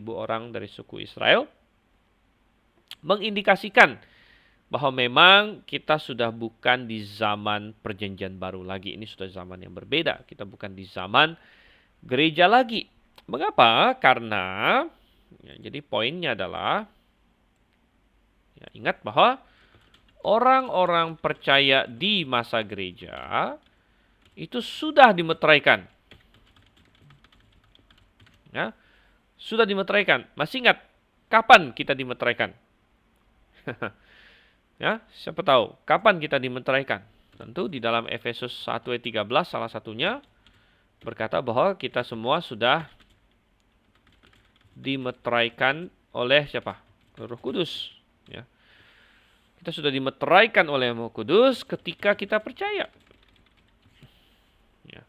orang dari suku Israel, mengindikasikan bahwa memang kita sudah bukan di zaman perjanjian baru lagi. Ini sudah zaman yang berbeda. Kita bukan di zaman gereja lagi. Mengapa? Karena ya, jadi poinnya adalah ya, ingat bahwa orang-orang percaya di masa gereja itu sudah dimeteraikan. Ya, sudah dimeteraikan. Masih ingat kapan kita dimeteraikan? Ya, siapa tahu kapan kita dimeteraikan? Tentu di dalam Efesus 1 ayat 13 salah satunya berkata bahwa kita semua sudah dimeteraikan oleh siapa? Roh Kudus, ya. Kita sudah dimeteraikan oleh Roh Kudus ketika kita percaya. Ya.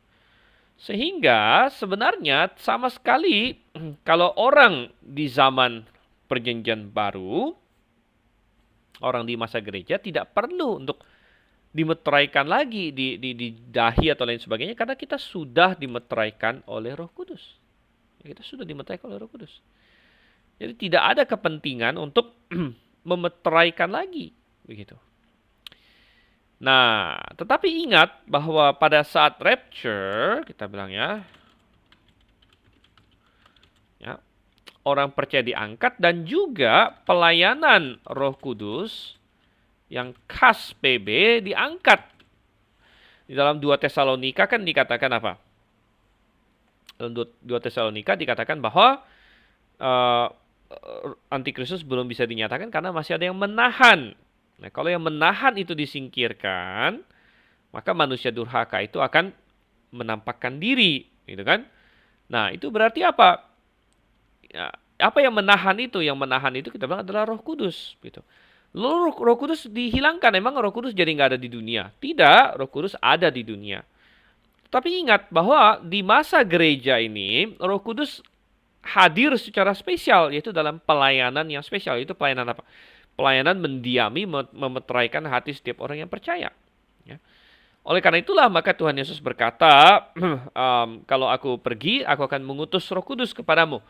Sehingga sebenarnya sama sekali kalau orang di zaman perjanjian baru, orang di masa gereja tidak perlu untuk dimeteraikan lagi di dahi atau lain sebagainya karena kita sudah dimeteraikan oleh Roh Kudus. Kita sudah dimeteraikan oleh Roh Kudus. Jadi tidak ada kepentingan untuk memeteraikan lagi, begitu. Nah, tetapi ingat bahwa pada saat rapture kita bilang ya, orang percaya diangkat dan juga pelayanan Roh Kudus yang khas PB diangkat. Di dalam 2 Tesalonika kan dikatakan apa? Dalam 2 Tesalonika dikatakan bahwa Antikristus belum bisa dinyatakan karena masih ada yang menahan. Nah, kalau yang menahan itu disingkirkan, maka manusia durhaka itu akan menampakkan diri, gitu kan? Nah, itu berarti apa? Ya, apa yang menahan itu? Yang menahan itu kita bilang adalah Roh Kudus, gitu. Lalu Roh Kudus dihilangkan, emang Roh Kudus jadi nggak ada di dunia? Tidak, Roh Kudus ada di dunia. Tapi ingat bahwa di masa gereja ini, Roh Kudus hadir secara spesial, yaitu dalam pelayanan yang spesial. Itu pelayanan apa? Pelayanan mendiami, memeteraikan hati setiap orang yang percaya. Ya. Oleh karena itulah maka Tuhan Yesus berkata, kalau aku pergi, aku akan mengutus Roh Kudus kepadamu.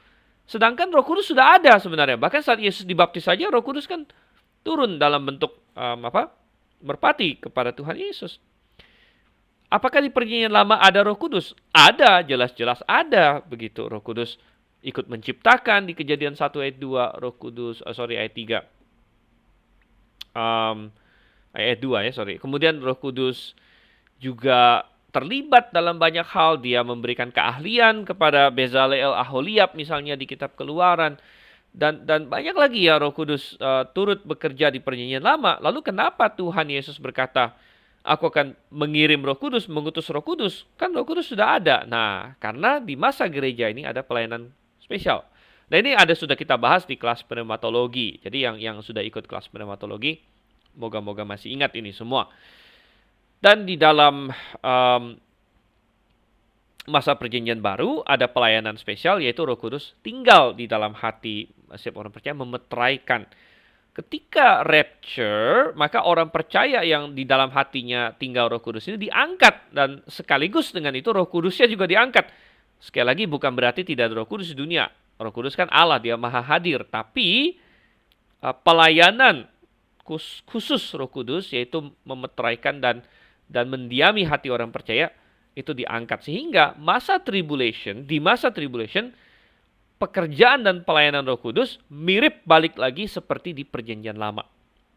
Sedangkan Roh Kudus sudah ada sebenarnya. Bahkan saat Yesus dibaptis saja, Roh Kudus kan turun dalam bentuk merpati kepada Tuhan Yesus. Apakah di Perjanjian Lama ada Roh Kudus? Ada, jelas-jelas ada begitu. Roh Kudus ikut menciptakan di Kejadian 1 ayat 2, Roh Kudus, ayat 3. Ayat 2 ya, Kemudian Roh Kudus juga terlibat dalam banyak hal. Dia memberikan keahlian kepada Bezaleel, Aholiab misalnya di kitab Keluaran. Dan banyak lagi ya Roh Kudus turut bekerja di Perjanjian Lama. Lalu kenapa Tuhan Yesus berkata, aku akan mengirim Roh Kudus, mengutus Roh Kudus? Kan Roh Kudus sudah ada. Nah, karena di masa gereja ini ada pelayanan spesial. Nah, ini sudah kita bahas di kelas pneumatologi. Jadi yang sudah ikut kelas pneumatologi, moga-moga masih ingat ini semua. Dan di dalam masa perjanjian baru ada pelayanan spesial, yaitu Roh Kudus tinggal di dalam hati setiap orang percaya, memeteraikan. Ketika rapture, maka orang percaya yang di dalam hatinya tinggal Roh Kudus ini diangkat. Dan sekaligus dengan itu Roh Kudusnya juga diangkat. Sekali lagi bukan berarti tidak ada Roh Kudus di dunia. Roh Kudus kan Allah, dia maha hadir. Tapi pelayanan khusus Roh Kudus, yaitu memeteraikan dan mendiami hati orang percaya, itu diangkat. Sehingga di masa tribulation, pekerjaan dan pelayanan Roh Kudus mirip balik lagi seperti di Perjanjian Lama.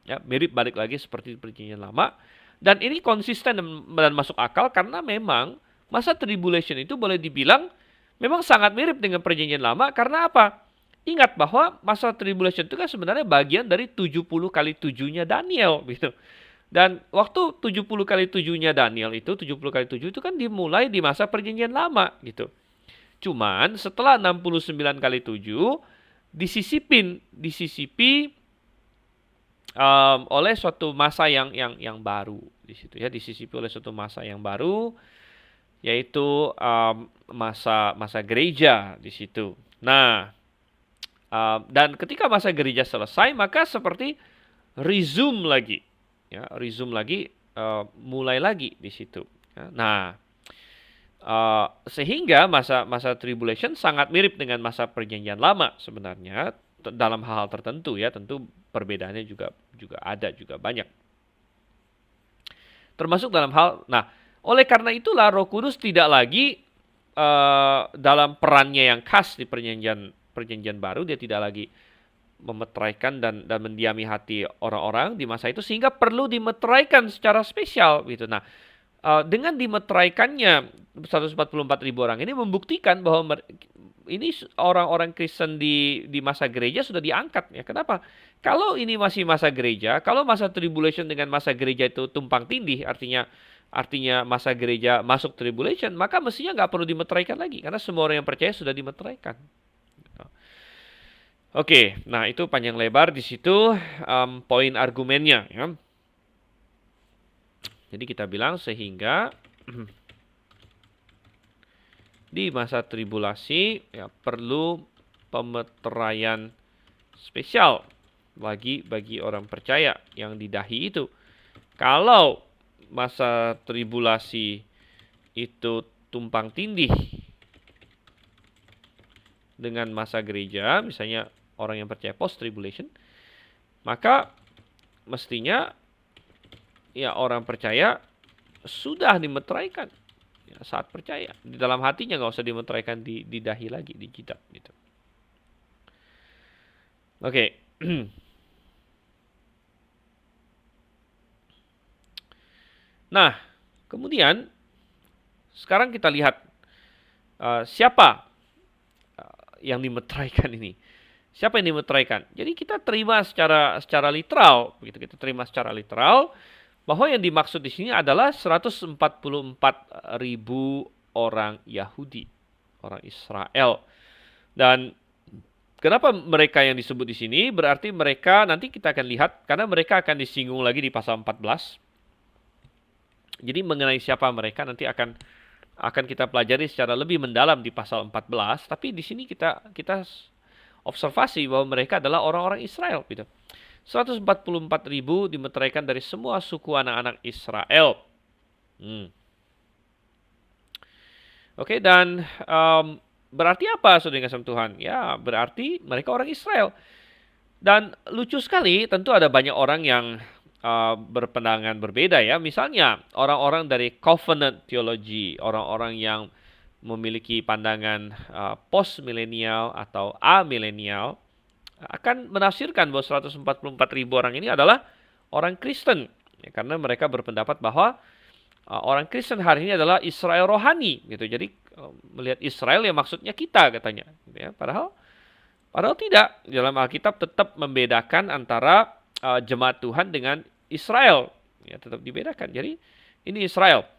Ya, mirip balik lagi seperti di Perjanjian Lama. Dan ini konsisten dan masuk akal karena memang masa tribulation itu boleh dibilang memang sangat mirip dengan Perjanjian Lama. Karena apa? Ingat bahwa masa tribulation itu kan sebenarnya bagian dari 70 kali 7-nya Daniel gitu. Dan waktu 70 kali 7-nya Daniel itu, 70 kali 7 itu kan dimulai di masa Perjanjian Lama gitu. Cuman setelah 69 kali 7 disisipi oleh suatu masa yang baru di situ ya, disisipi oleh suatu masa yang baru, yaitu masa gereja di situ. Nah, dan ketika masa gereja selesai, maka seperti resume lagi, mulai lagi di situ. Nah, sehingga masa tribulation sangat mirip dengan masa perjanjian lama sebenarnya dalam hal-hal tertentu ya, tentu perbedaannya juga ada juga banyak. Termasuk dalam hal, oleh karena itulah Roh Kudus tidak lagi dalam perannya yang khas di perjanjian baru, dia tidak lagi memeteraikan dan mendiami hati orang-orang di masa itu, sehingga perlu dimeteraikan secara spesial gitu. Nah, dengan dimeteraikannya 144.000 orang ini membuktikan bahwa ini orang-orang Kristen di masa gereja sudah diangkat ya. Kenapa? Kalau ini masih masa gereja, kalau masa tribulation dengan masa gereja itu tumpang tindih, artinya masa gereja masuk tribulation, maka mestinya nggak perlu dimeteraikan lagi karena semua orang yang percaya sudah dimeteraikan. Oke, nah itu panjang lebar di situ poin argumennya ya. Jadi kita bilang sehingga di masa tribulasi ya perlu pemeteraian spesial bagi orang percaya yang di dahi itu. Kalau masa tribulasi itu tumpang tindih dengan masa gereja, misalnya orang yang percaya post tribulation, maka mestinya ya orang percaya sudah dimeteraikan ya, saat percaya. Di dalam hatinya nggak usah dimeteraikan di dahi lagi, di jidat gitu. Oke. Nah, kemudian sekarang kita lihat siapa yang dimeteraikan ini. Siapa yang dimeteraikan? Jadi kita terima secara literal, begitu, kita terima secara literal bahwa yang dimaksud di sini adalah 144.000 orang Yahudi, orang Israel. Dan kenapa mereka yang disebut di sini? Berarti mereka, nanti kita akan lihat, karena mereka akan disinggung lagi di pasal 14. Jadi mengenai siapa mereka nanti akan akan kita pelajari secara lebih mendalam di pasal 14, tapi di sini kita observasi bahwa mereka adalah orang-orang Israel gitu. 144.000 dimeteraikan dari semua suku anak-anak Israel. Oke, dan berarti apa saudara kasih Tuhan? Ya, berarti mereka orang Israel. Dan lucu sekali, tentu ada banyak orang yang berpandangan berbeda ya. Misalnya, orang-orang dari covenant theology, orang-orang yang memiliki pandangan post milenial atau amilenial akan menafsirkan bahwa 144.000 orang ini adalah orang Kristen. Ya, karena mereka berpendapat bahwa orang Kristen hari ini adalah Israel rohani gitu. Jadi melihat Israel ya maksudnya kita katanya. Ya, padahal tidak. Dalam Alkitab tetap membedakan antara jemaat Tuhan dengan Israel. Ya, tetap dibedakan. Jadi ini Israel.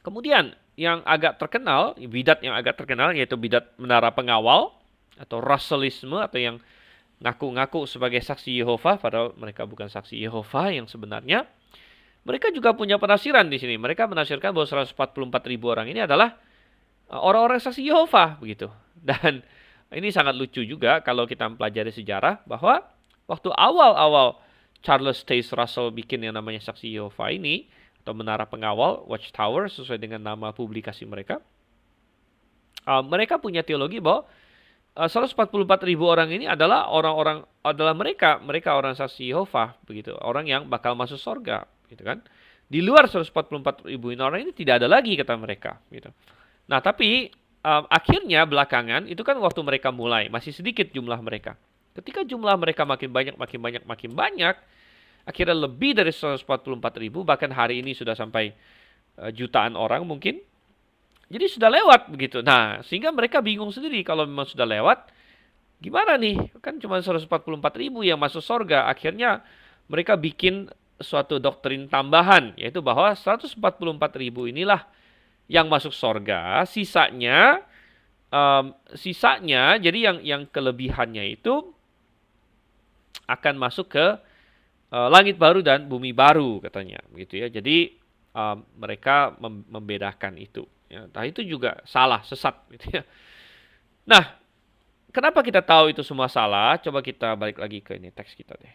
Kemudian yang agak terkenal, bidat yang agak terkenal yaitu bidat menara pengawal atau Russellisme atau yang ngaku-ngaku sebagai saksi Yehova padahal mereka bukan saksi Yehova yang sebenarnya. Mereka juga punya penafsiran di sini. Mereka menafsirkan bahwa 144.000 orang ini adalah orang-orang saksi Yehova begitu. Dan ini sangat lucu juga kalau kita mempelajari sejarah bahwa waktu awal-awal Charles Taze Russell bikin yang namanya saksi Yehova ini atau menara pengawal Watchtower sesuai dengan nama publikasi mereka. Mereka punya teologi bahwa 144.000 orang ini adalah mereka orang saksi Yehova begitu, orang yang bakal masuk surga gitu kan. Di luar 144.000 orang ini tidak ada lagi kata mereka gitu. Nah, tapi akhirnya belakangan itu kan waktu mereka mulai masih sedikit jumlah mereka. Ketika jumlah mereka makin banyak, akhirnya lebih dari 144.000, bahkan hari ini sudah sampai jutaan orang mungkin. Jadi sudah lewat begitu. Nah, sehingga mereka bingung sendiri kalau memang sudah lewat, gimana nih? Kan cuma 144.000 yang masuk surga. Akhirnya mereka bikin suatu doktrin tambahan, yaitu bahwa 144.000 inilah yang masuk surga. Sisanya, jadi yang kelebihannya itu akan masuk ke langit baru dan bumi baru katanya, gitu ya. Jadi mereka membedakan itu. Ya, nah itu juga salah, sesat gitu ya. Nah, kenapa kita tahu itu semua salah? Coba kita balik lagi ke ini teks kita deh.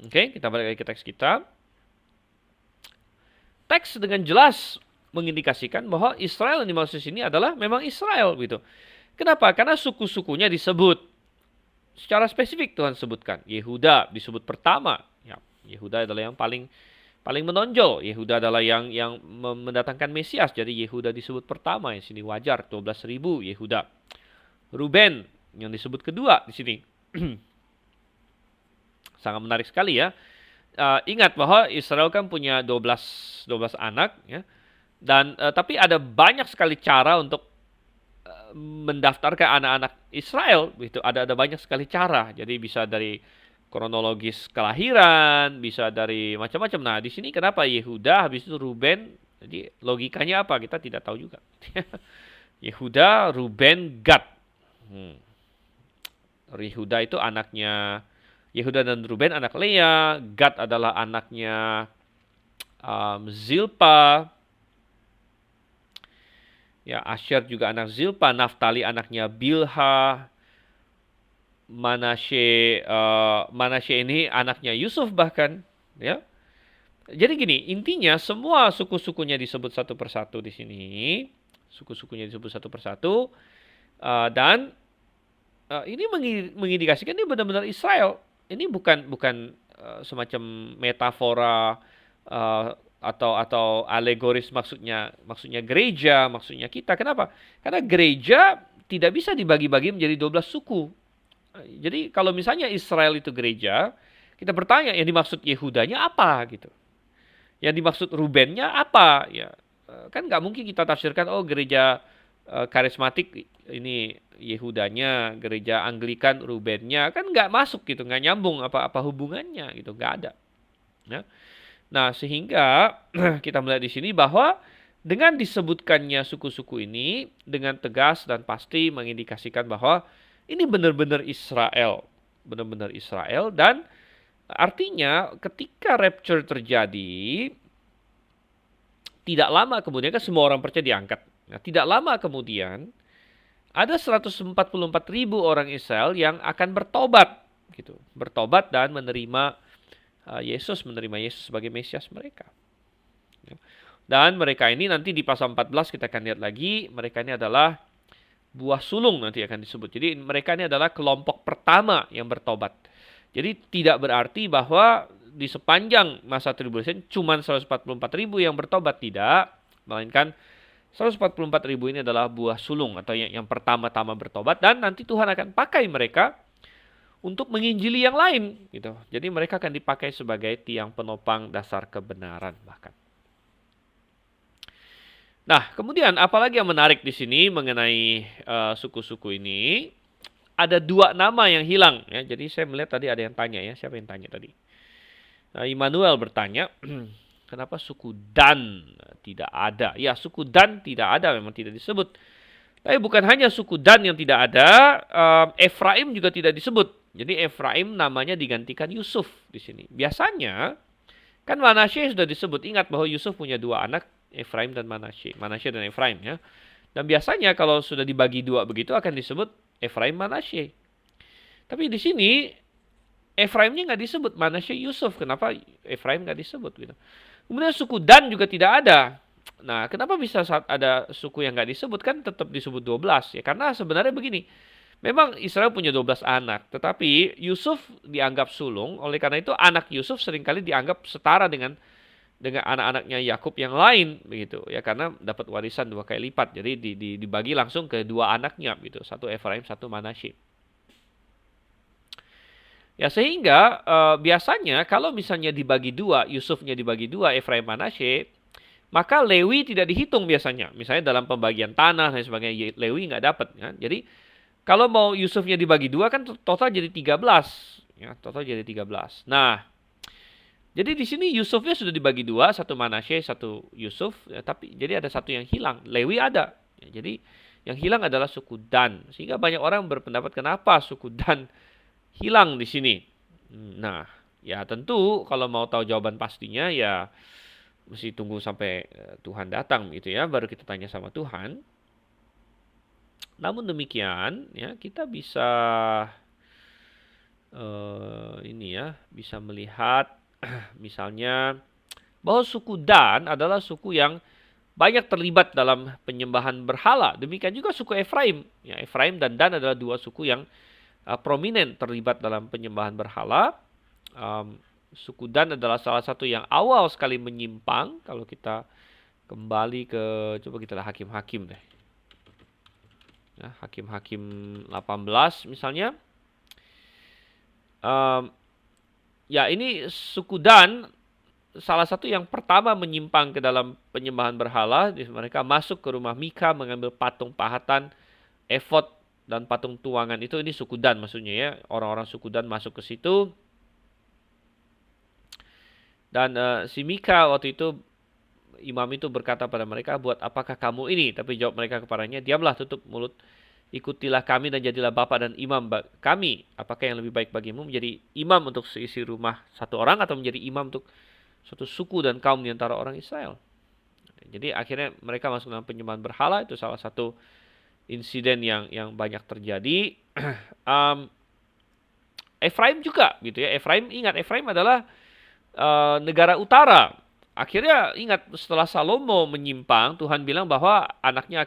Oke, kita balik lagi ke teks kita. Teks dengan jelas mengindikasikan bahwa Israel yang dimaksud sini adalah memang Israel gitu. Kenapa? Karena suku-sukunya disebut. Secara spesifik Tuhan sebutkan. Yehuda disebut pertama. Ya, Yehuda adalah yang paling menonjol. Yehuda adalah yang mendatangkan Mesias. Jadi Yehuda disebut pertama. Yang sini wajar 12.000 Yehuda. Ruben yang disebut kedua di sini. Sangat menarik sekali ya. Ingat bahwa Israel kan punya 12 anak ya. Dan tapi ada banyak sekali cara untuk mendaftarkan anak-anak Israel gitu. Ada banyak sekali cara. Jadi bisa dari kronologis kelahiran, bisa dari macam-macam. Nah, di sini kenapa Yehuda habis itu Ruben? Jadi logikanya apa? Kita tidak tahu juga. Yehuda, Ruben, Gad. Yehuda itu anaknya Yehuda dan Ruben anak Lea, Gad adalah anaknya Zilpa. Ya, Asher juga anak Zilpa, Naftali anaknya Bilha, Manasye ini anaknya Yusuf bahkan, ya. Jadi gini, intinya semua suku-sukunya disebut satu persatu di sini. Suku-sukunya disebut satu persatu dan ini mengindikasikan ini benar-benar Israel. Ini bukan semacam metafora atau alegoris maksudnya gereja, maksudnya kita. Kenapa? Karena gereja tidak bisa dibagi-bagi menjadi 12 suku. Jadi kalau misalnya Israel itu gereja, kita bertanya yang dimaksud Yehudanya apa gitu. Yang dimaksud Rubennya apa? Ya, kan nggak mungkin kita tafsirkan gereja karismatik ini Yehudanya, gereja Anglikan Rubennya, kan nggak masuk gitu, nggak nyambung apa hubungannya gitu, nggak ada. Ya. Nah, sehingga kita melihat di sini bahwa dengan disebutkannya suku-suku ini dengan tegas dan pasti mengindikasikan bahwa Ini benar-benar Israel, benar-benar Israel, dan artinya ketika rapture terjadi, tidak lama kemudian kan semua orang percaya diangkat. Nah, tidak lama kemudian ada 144.000 orang Israel yang akan bertobat gitu. Bertobat dan menerima menerima Yesus sebagai Mesias mereka. Ya. Dan mereka ini nanti di pasal 14 kita akan lihat lagi, mereka ini adalah buah sulung nanti akan disebut. Jadi mereka ini adalah kelompok pertama yang bertobat. Jadi tidak berarti bahwa di sepanjang masa tribulation cuma 144.000 yang bertobat, tidak. Melainkan 144.000 ini adalah buah sulung atau yang pertama-tama bertobat, dan nanti Tuhan akan pakai mereka untuk menginjili yang lain gitu. Jadi mereka akan dipakai sebagai tiang penopang dasar kebenaran bahkan. Nah, kemudian apalagi yang menarik di sini mengenai suku-suku ini? Ada 2 nama yang hilang ya. Jadi saya melihat tadi ada yang tanya ya. Siapa yang tanya tadi? Nah, Immanuel bertanya, kenapa suku Dan tidak ada? Ya, suku Dan tidak ada, memang tidak disebut. Tapi bukan hanya suku Dan yang tidak ada, Efraim juga tidak disebut. Jadi Efraim namanya digantikan Yusuf di sini. Biasanya kan Manasye sudah disebut. Ingat bahwa Yusuf punya 2 anak, Efraim dan Manasye. Manasye dan Efraim ya. Dan biasanya kalau sudah dibagi 2 begitu akan disebut Efraim Manasye. Tapi di sini Efraimnya nggak disebut, Manasye Yusuf. Kenapa Efraim nggak disebut gitu? Kemudian suku Dan juga tidak ada. Nah, kenapa bisa saat ada suku yang nggak disebut? Kan tetap disebut 12 ya. Karena sebenarnya begini, memang Israel punya 12 anak, tetapi Yusuf dianggap sulung. Oleh karena itu anak Yusuf seringkali dianggap setara dengan anak-anaknya Yakub yang lain begitu ya, karena dapat warisan 2 kali lipat. Jadi dibagi langsung ke 2 anaknya gitu, satu Efraim, satu Manasye. Ya sehingga biasanya kalau misalnya dibagi 2, Yusufnya dibagi 2, Efraim Manasye, maka Lewi tidak dihitung biasanya. Misalnya dalam pembagian tanah dan sebagainya, Lewi nggak dapat kan. Jadi kalau mau Yusufnya dibagi 2 kan total jadi 13 ya, total jadi 13. Nah, jadi di sini Yusufnya sudah dibagi 2, satu Manasye, satu Yusuf, ya, tapi jadi ada satu yang hilang. Lewi ada. Ya, jadi yang hilang adalah suku Dan. Sehingga banyak orang berpendapat kenapa suku Dan hilang di sini. Nah, ya tentu kalau mau tahu jawaban pastinya ya mesti tunggu sampai Tuhan datang gitu ya, baru kita tanya sama Tuhan. Namun demikian ya kita bisa ini ya, bisa melihat misalnya bahwa suku Dan adalah suku yang banyak terlibat dalam penyembahan berhala. Demikian juga suku Efraim. Ya, Efraim dan Dan adalah 2 suku yang prominent terlibat dalam penyembahan berhala. Suku Dan adalah salah satu yang awal sekali menyimpang. Kalau kita kembali ke, coba kita lihat Hakim-Hakim deh. Ya, Hakim-Hakim 18 misalnya. Ya ini suku Dan salah satu yang pertama menyimpang ke dalam penyembahan berhala. Mereka masuk ke rumah Mika mengambil patung pahatan, efod, dan patung tuangan itu. Ini suku Dan maksudnya ya. Orang-orang suku Dan masuk ke situ. Dan si Mika waktu itu, imam itu berkata pada mereka, buat apakah kamu ini? Tapi jawab mereka kepadanya, diamlah, tutup mulut. Ikutilah kami dan jadilah bapa dan imam kami. Apakah yang lebih baik bagimu, menjadi imam untuk seisi rumah satu orang, atau menjadi imam untuk suatu suku dan kaum di antara orang Israel? Jadi akhirnya mereka masuk dalam penyembahan berhala. Itu salah satu insiden yang banyak terjadi. Efraim juga gitu ya. Ingat Efraim adalah negara utara. Akhirnya ingat setelah Salomo menyimpang, Tuhan bilang bahwa anaknya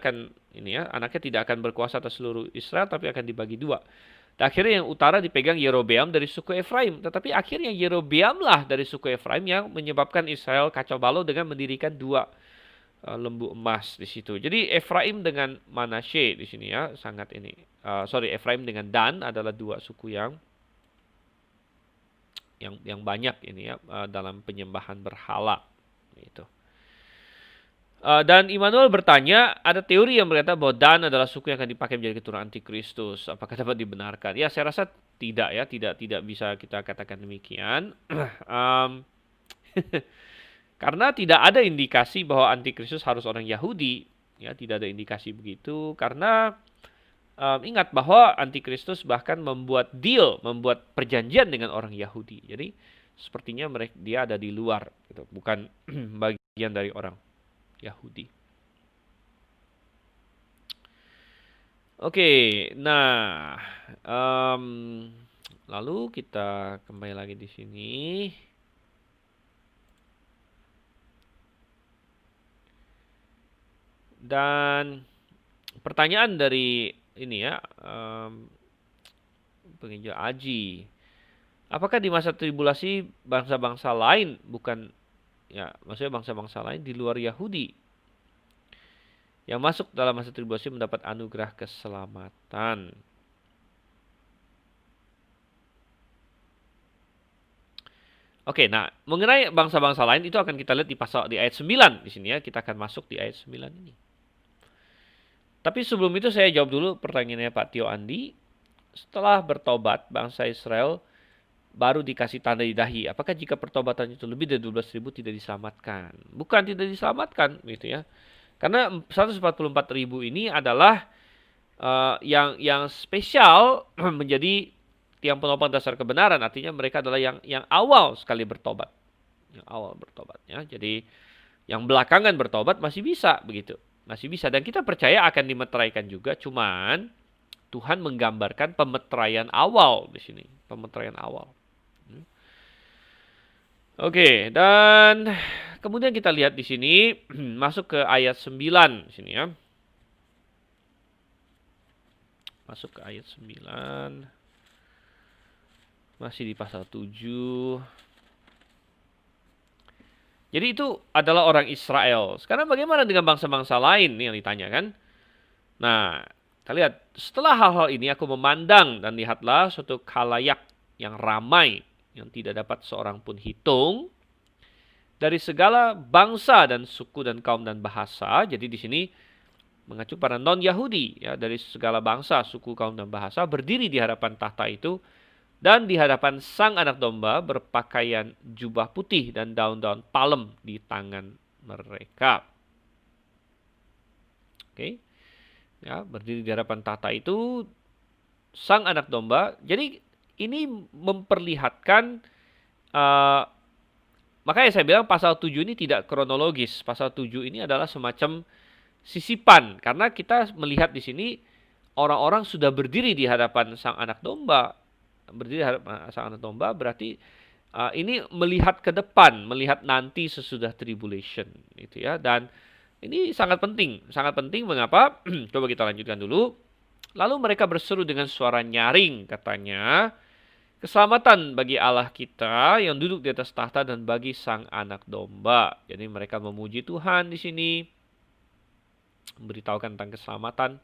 tidak akan berkuasa atas seluruh Israel, tapi akan dibagi 2. Dan akhirnya yang utara dipegang Yerobeam dari suku Efraim. Tetapi akhirnya Yerobeamlah dari suku Efraim yang menyebabkan Israel kacau balau dengan mendirikan 2 lembu emas di situ. Jadi Efraim dengan Manasye di sini ya sangat ini. Efraim dengan Dan adalah 2 suku yang banyak ini ya dalam penyembahan berhala itu. Dan Immanuel bertanya, ada teori yang berkata bahwa Dan adalah suku yang akan dipakai menjadi keturunan antikristus. Apakah dapat dibenarkan? Ya, saya rasa tidak ya, tidak bisa kita katakan demikian. Karena tidak ada indikasi bahwa antikristus harus orang Yahudi, ya, tidak ada indikasi begitu. Karena ingat bahwa Antikristus bahkan membuat deal, membuat perjanjian dengan orang Yahudi. Jadi sepertinya dia ada di luar, gitu, bukan bagian dari orang Yahudi. Oke, nah, lalu kita kembali lagi di sini. Dan pertanyaan dari ini ya, penginjil Aji, apakah di masa tribulasi bangsa-bangsa lain, bukan ya, maksudnya bangsa-bangsa lain di luar Yahudi yang masuk dalam masa tribulasi mendapat anugerah keselamatan? Oke, nah mengenai bangsa-bangsa lain itu akan kita lihat di ayat 9 di sini ya. Kita akan masuk di ayat 9 ini. Tapi sebelum itu saya jawab dulu pertanyaannya Pak Tio Andi. Setelah bertobat, bangsa Israel baru dikasih tanda di dahi. Apakah jika pertobatan itu lebih dari 12.000 tidak diselamatkan? Bukan tidak diselamatkan, gitu ya. Karena 144.000 ini adalah yang spesial menjadi tiang penopang dasar kebenaran. Artinya mereka adalah yang awal sekali bertobat. Yang awal bertobat, ya. Jadi yang belakangan bertobat masih bisa begitu. Masih bisa, dan kita percaya akan dimeteraikan juga, cuman Tuhan menggambarkan pemeteraian awal di sini, pemeteraian awal. Oke, dan kemudian kita lihat di sini masuk ke ayat 9 di sini ya. Masuk ke ayat 9. Masih di pasal 7. Jadi itu adalah orang Israel. Sekarang bagaimana dengan bangsa-bangsa lain yang ditanyakan? Nah, kita lihat, setelah hal-hal ini aku memandang dan lihatlah suatu khalayak yang ramai, yang tidak dapat seorang pun hitung, dari segala bangsa dan suku dan kaum dan bahasa. Jadi di sini mengacu pada non-Yahudi, ya, dari segala bangsa, suku, kaum dan bahasa berdiri di hadapan tahta itu dan di hadapan Sang Anak Domba berpakaian jubah putih dan daun-daun palem di tangan mereka. Oke. Ya, berdiri di hadapan tahta itu Sang Anak Domba. Jadi ini memperlihatkan, makanya saya bilang pasal 7 ini tidak kronologis. Pasal 7 ini adalah semacam sisipan, karena kita melihat di sini orang-orang sudah berdiri di hadapan Sang Anak Domba. Berdiri di hadapan Sang Anak Domba berarti ini melihat ke depan, melihat nanti sesudah tribulation, gitu ya. Dan ini sangat penting, sangat penting. Mengapa? Coba kita lanjutkan dulu. Lalu mereka berseru dengan suara nyaring, katanya, keselamatan bagi Allah kita yang duduk di atas tahta dan bagi Sang Anak Domba. Jadi mereka memuji Tuhan di sini, memberitahukan tentang keselamatan.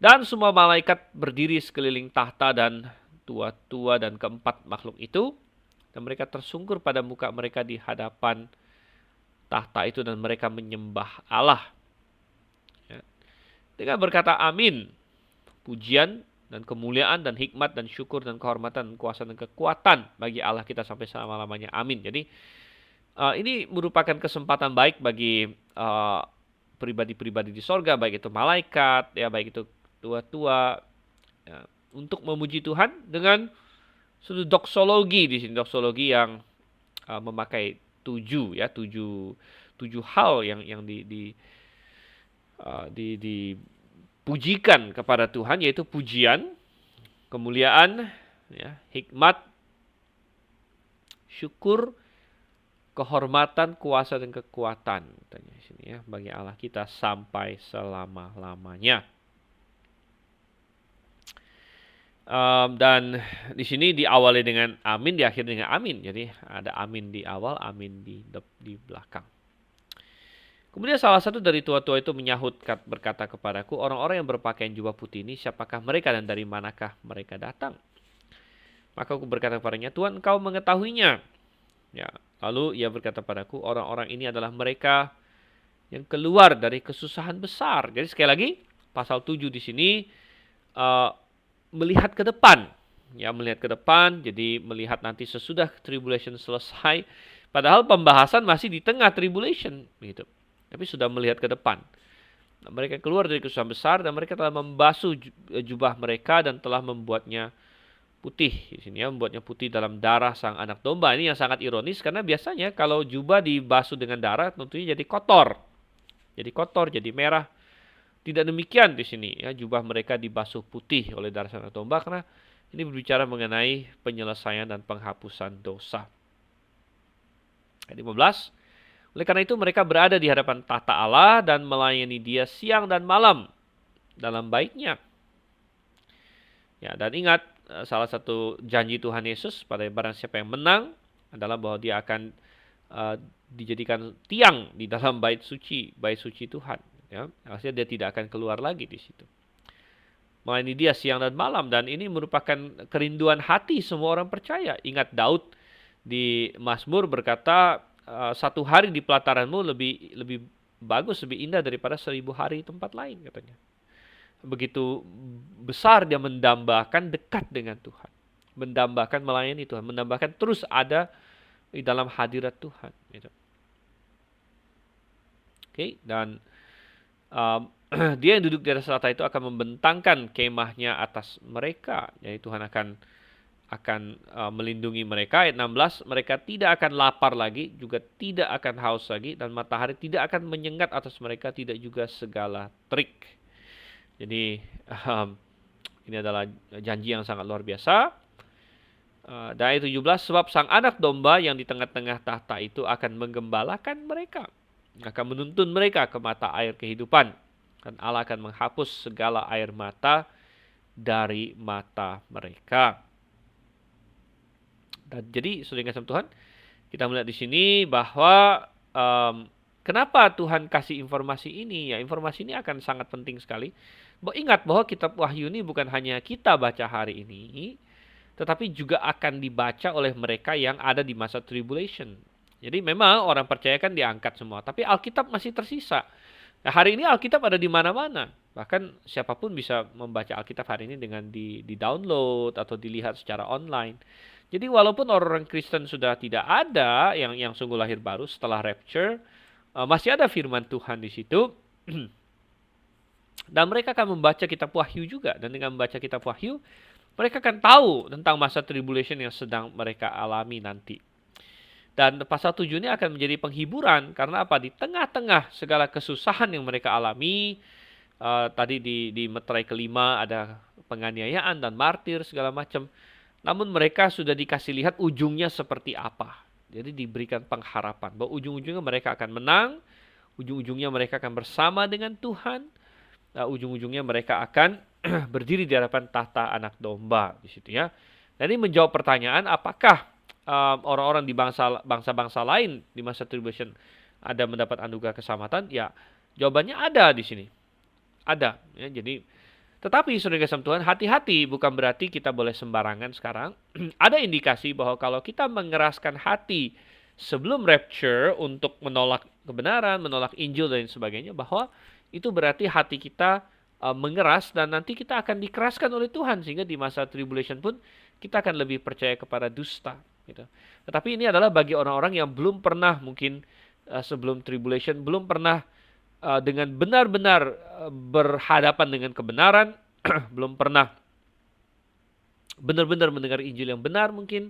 Dan semua malaikat berdiri sekeliling tahta dan tua-tua dan keempat makhluk itu, dan mereka tersungkur pada muka mereka di hadapan tahta itu dan mereka menyembah Allah, ya, dengan berkata amin. Pujian dan kemuliaan dan hikmat dan syukur dan kehormatan dan kuasa dan kekuatan bagi Allah kita sampai selama-lamanya. Amin. Jadi ini merupakan kesempatan baik bagi pribadi-pribadi di sorga, baik itu malaikat, ya, baik itu tua-tua, ya, untuk memuji Tuhan dengan sudut doksologi di sini, doksologi yang memakai tujuh hal yang dipujikan kepada Tuhan, yaitu pujian, kemuliaan, ya, hikmat, syukur, kehormatan, kuasa dan kekuatan, katanya di sini ya, bagi Allah kita sampai selama-lamanya. Dan di sini diawali dengan amin, diakhiri dengan amin. Jadi ada amin di awal, amin di belakang. Kemudian salah satu dari tua-tua itu menyahut berkata kepadaku, orang-orang yang berpakaian jubah putih ini siapakah mereka dan dari manakah mereka datang? Maka aku berkata kepadanya, Tuhan, engkau mengetahuinya. Ya, lalu ia berkata padaku, orang-orang ini adalah mereka yang keluar dari kesusahan besar. Jadi sekali lagi, pasal 7 di sini melihat ke depan, ya, melihat ke depan. Jadi melihat nanti sesudah tribulation selesai, padahal pembahasan masih di tengah tribulation, gitu. Tapi sudah melihat ke depan. Mereka keluar dari kesusahan besar dan mereka telah membasuh jubah mereka dan telah membuatnya putih. Di sini ya, membuatnya putih dalam darah sang anak domba. Ini yang sangat ironis karena biasanya kalau jubah dibasuh dengan darah tentunya jadi kotor. Jadi kotor, jadi merah. Tidak demikian di sini ya, jubah mereka dibasuh putih oleh darah sang anak domba karena ini berbicara mengenai penyelesaian dan penghapusan dosa. Ayat 15. Oleh karena itu mereka berada di hadapan tahta Allah dan melayani Dia siang dan malam dalam baiknya. Ya, dan ingat salah satu janji Tuhan Yesus pada barang siapa yang menang adalah bahwa dia akan dijadikan tiang di dalam bait suci Tuhan. Ya, artinya dia tidak akan keluar lagi di situ. Melayani Dia siang dan malam, dan ini merupakan kerinduan hati semua orang percaya. Ingat Daud di Mazmur berkata, satu hari di pelataranmu lebih bagus, lebih indah daripada 1000 hari tempat lain, katanya. Begitu besar dia mendambakan dekat dengan Tuhan, mendambakan melayani Tuhan, mendambakan terus ada di dalam hadirat Tuhan. Gitu. Oke, dan dia yang duduk di atas tahta itu akan membentangkan kemahnya atas mereka. Jadi Tuhan akan melindungi mereka. Ayat 16, mereka tidak akan lapar lagi, juga tidak akan haus lagi, dan matahari tidak akan menyengat atas mereka, tidak juga segala terik. Jadi ini adalah janji yang sangat luar biasa. Dan ayat 17, sebab sang anak domba yang di tengah-tengah tahta itu akan menggembalakan mereka, akan menuntun mereka ke mata air kehidupan, dan Allah akan menghapus segala air mata dari mata mereka. Dan jadi, saudara kasih Tuhan, kita melihat di sini bahwa kenapa Tuhan kasih informasi ini? Ya, informasi ini akan sangat penting sekali. Ingat bahwa kitab Wahyu ini bukan hanya kita baca hari ini, tetapi juga akan dibaca oleh mereka yang ada di masa tribulation. Jadi memang orang percaya kan diangkat semua, tapi Alkitab masih tersisa. Nah, hari ini Alkitab ada di mana-mana. Bahkan siapapun bisa membaca Alkitab hari ini dengan di-download atau dilihat secara online. Jadi walaupun orang Kristen sudah tidak ada yang sungguh lahir baru setelah rapture, masih ada firman Tuhan di situ. Dan mereka akan membaca kitab Wahyu juga. Dan dengan membaca kitab Wahyu, mereka akan tahu tentang masa tribulation yang sedang mereka alami nanti. Dan pasal 7 ini akan menjadi penghiburan. Karena apa? Di tengah-tengah segala kesusahan yang mereka alami, tadi di meterai kelima ada penganiayaan dan martir segala macam. Namun mereka sudah dikasih lihat ujungnya seperti apa. Jadi diberikan pengharapan bahwa ujung-ujungnya mereka akan menang, ujung-ujungnya mereka akan bersama dengan Tuhan, ujung-ujungnya mereka akan berdiri di hadapan tahta anak domba di situ ya. Dan ini menjawab pertanyaan, apakah orang-orang di bangsa-bangsa lain di masa tribulation ada mendapat anugerah keselamatan? Ya, jawabannya ada di sini. Ada ya. Jadi tetapi saudara kasih Tuhan, hati-hati, bukan berarti kita boleh sembarangan sekarang. Ada indikasi bahwa kalau kita mengeraskan hati sebelum rapture untuk menolak kebenaran, menolak Injil dan sebagainya, bahwa itu berarti hati kita mengeras dan nanti kita akan dikeraskan oleh Tuhan, sehingga di masa tribulation pun kita akan lebih percaya kepada dusta. Gitu. Tetapi ini adalah bagi orang-orang yang belum pernah mungkin sebelum tribulation, belum pernah dengan benar-benar berhadapan dengan kebenaran, belum pernah benar-benar mendengar Injil yang benar mungkin,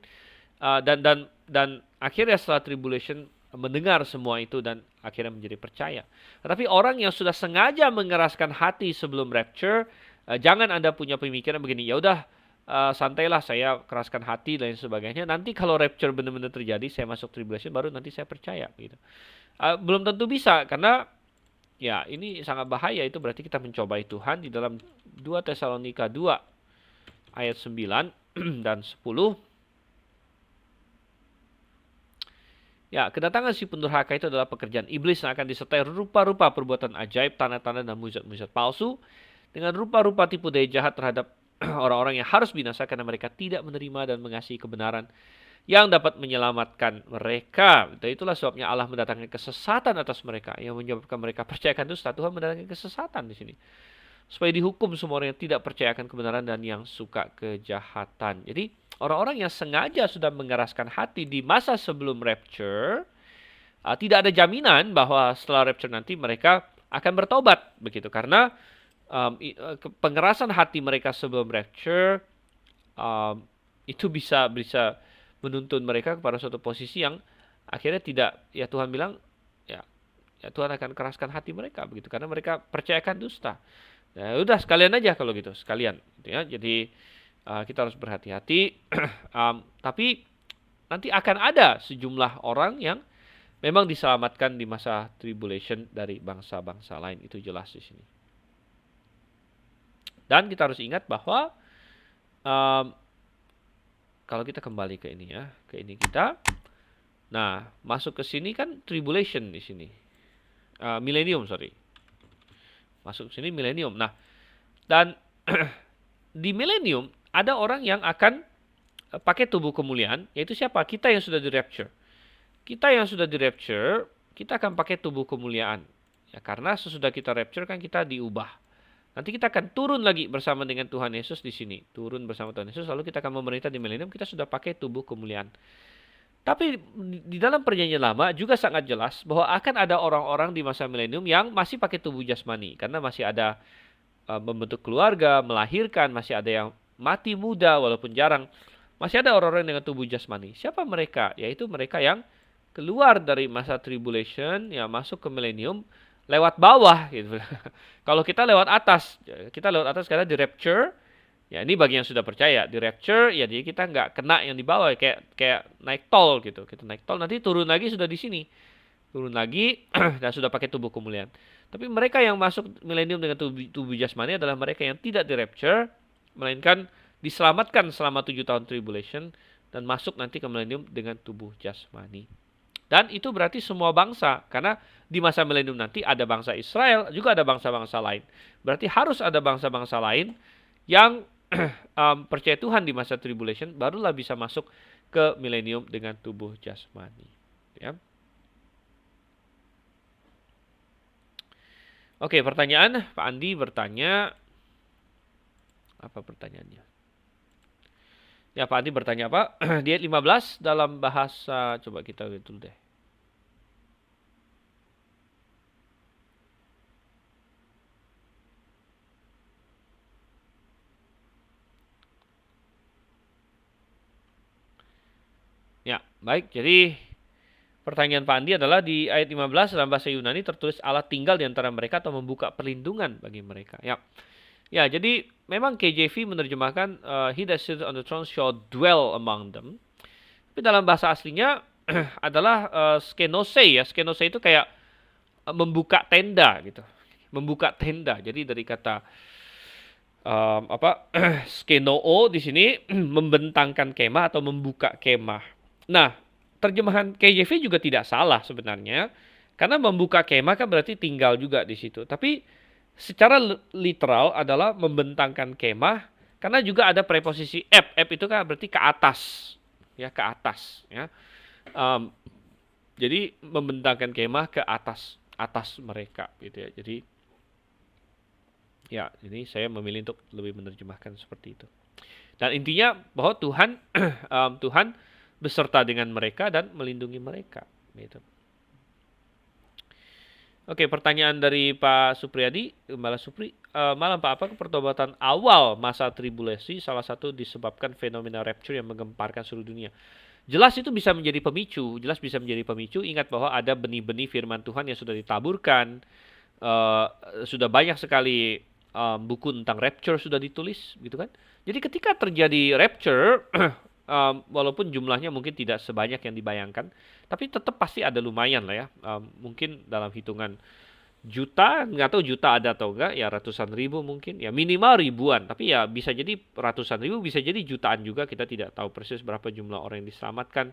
dan akhirnya setelah tribulation mendengar semua itu dan akhirnya menjadi percaya. Tetapi orang yang sudah sengaja mengeraskan hati sebelum rapture, jangan Anda punya pemikiran begini, ya udah santailah saya keraskan hati dan sebagainya. Nanti kalau rapture benar-benar terjadi, saya masuk tribulation, baru nanti saya percaya. Gitu. Belum tentu bisa, karena ya ini sangat bahaya. Itu berarti kita mencobai Tuhan. Di dalam 2 Tesalonika 2 ayat 9 dan 10. Ya, kedatangan si pendurhaka itu adalah pekerjaan iblis yang akan disertai rupa-rupa perbuatan ajaib, tanda-tanda dan mujizat-mujizat palsu, dengan rupa-rupa tipu daya jahat terhadap orang-orang yang harus binasa karena mereka tidak menerima dan mengasihi kebenaran yang dapat menyelamatkan mereka. Dan itulah sebabnya Allah mendatangkan kesesatan atas mereka, yang menyebabkan mereka percayakan dusta. Tuhan mendatangkan kesesatan di sini, supaya dihukum semua orang yang tidak percayakan kebenaran dan yang suka kejahatan. Jadi orang-orang yang sengaja sudah mengeraskan hati di masa sebelum rapture, tidak ada jaminan bahwa setelah rapture nanti mereka akan bertobat begitu, karena pengerasan hati mereka sebelum rapture um, itu bisa bisa menuntun mereka kepada suatu posisi yang akhirnya tidak, ya Tuhan bilang, ya, ya Tuhan akan keraskan hati mereka begitu, karena mereka percayakan dusta. Ya udah sekalian aja kalau gitu, sekalian gitu ya. Jadi kita harus berhati-hati. Tapi nanti akan ada sejumlah orang yang memang diselamatkan di masa tribulation dari bangsa-bangsa lain, itu jelas di sini. Dan kita harus ingat bahwa um, kalau kita kembali ke ini ya, ke ini kita. Nah, masuk ke sini kan tribulation di sini. Millennium, sorry. Masuk ke sini millennium. Nah, dan di millennium ada orang yang akan pakai tubuh kemuliaan, yaitu siapa? Kita yang sudah di rapture. Kita yang sudah di rapture, kita akan pakai tubuh kemuliaan. Ya, karena sesudah kita rapture kan kita diubah. Nanti kita akan turun lagi bersama dengan Tuhan Yesus di sini. Turun bersama Tuhan Yesus, lalu kita akan memerintah di milenium, kita sudah pakai tubuh kemuliaan. Tapi di dalam perjanjian lama juga sangat jelas bahwa akan ada orang-orang di masa milenium yang masih pakai tubuh jasmani. Karena masih ada membentuk keluarga, melahirkan, masih ada yang mati muda walaupun jarang. Masih ada orang-orang dengan tubuh jasmani. Siapa mereka? Yaitu mereka yang keluar dari masa tribulation, ya masuk ke milenium lewat bawah gitu. Kalau kita lewat atas karena di rapture. Ya ini bagi yang sudah percaya, di rapture ya jadi kita nggak kena yang di bawah, kayak naik tol gitu. Kita naik tol nanti turun lagi sudah di sini. Turun lagi dan sudah pakai tubuh kemuliaan. Tapi mereka yang masuk milenium dengan tubuh jasmani adalah mereka yang tidak di rapture, melainkan diselamatkan selama 7 tahun tribulation dan masuk nanti ke milenium dengan tubuh jasmani. Dan itu berarti semua bangsa, karena di masa milenium nanti ada bangsa Israel, juga ada bangsa-bangsa lain. Berarti harus ada bangsa-bangsa lain yang percaya Tuhan di masa tribulation, barulah bisa masuk ke milenium dengan tubuh jasmani. Ya. Oke, pertanyaan Pak Andi bertanya, apa pertanyaannya? Ya, Pak Andi bertanya apa? Di ayat 15 dalam bahasa, coba kita lihat dulu deh. Ya, baik. Jadi pertanyaan Pak Andi adalah di ayat 15 dalam bahasa Yunani tertulis Allah tinggal di antara mereka atau membuka perlindungan bagi mereka. Ya. Ya, jadi memang KJV menerjemahkan He that sits on the throne shall dwell among them. Tapi dalam bahasa aslinya adalah skenose ya. Skenose itu kayak membuka tenda gitu. Membuka tenda. Jadi dari kata skenoo di sini membentangkan kemah atau membuka kemah. Nah, terjemahan KJV juga tidak salah sebenarnya. Karena membuka kemah kan berarti tinggal juga di situ. Tapi secara literal adalah membentangkan kemah, karena juga ada preposisi ep. Ep itu kan berarti ke atas, ya ke atas, ya. Jadi membentangkan kemah ke atas mereka, gitu ya. Jadi, ya ini saya memilih untuk lebih menerjemahkan seperti itu. Dan intinya bahwa Tuhan Tuhan beserta dengan mereka dan melindungi mereka, gitu. Oke, pertanyaan dari Pak Supriyadi, Gembala Supri. Malam Pak, apakah pertobatan awal masa tribulasi salah satu disebabkan fenomena rapture yang menggemparkan seluruh dunia? Jelas itu bisa menjadi pemicu, jelas bisa menjadi pemicu. Ingat bahwa ada benih-benih firman Tuhan yang sudah ditaburkan. Sudah banyak sekali buku tentang rapture sudah ditulis, gitu kan. Jadi ketika terjadi rapture, walaupun jumlahnya mungkin tidak sebanyak yang dibayangkan, tapi tetap pasti ada lumayan lah ya. Mungkin dalam hitungan juta, nggak tahu juta ada atau enggak, ya ratusan ribu mungkin, ya minimal ribuan. Tapi ya bisa jadi ratusan ribu, bisa jadi jutaan juga. Kita tidak tahu persis berapa jumlah orang yang diselamatkan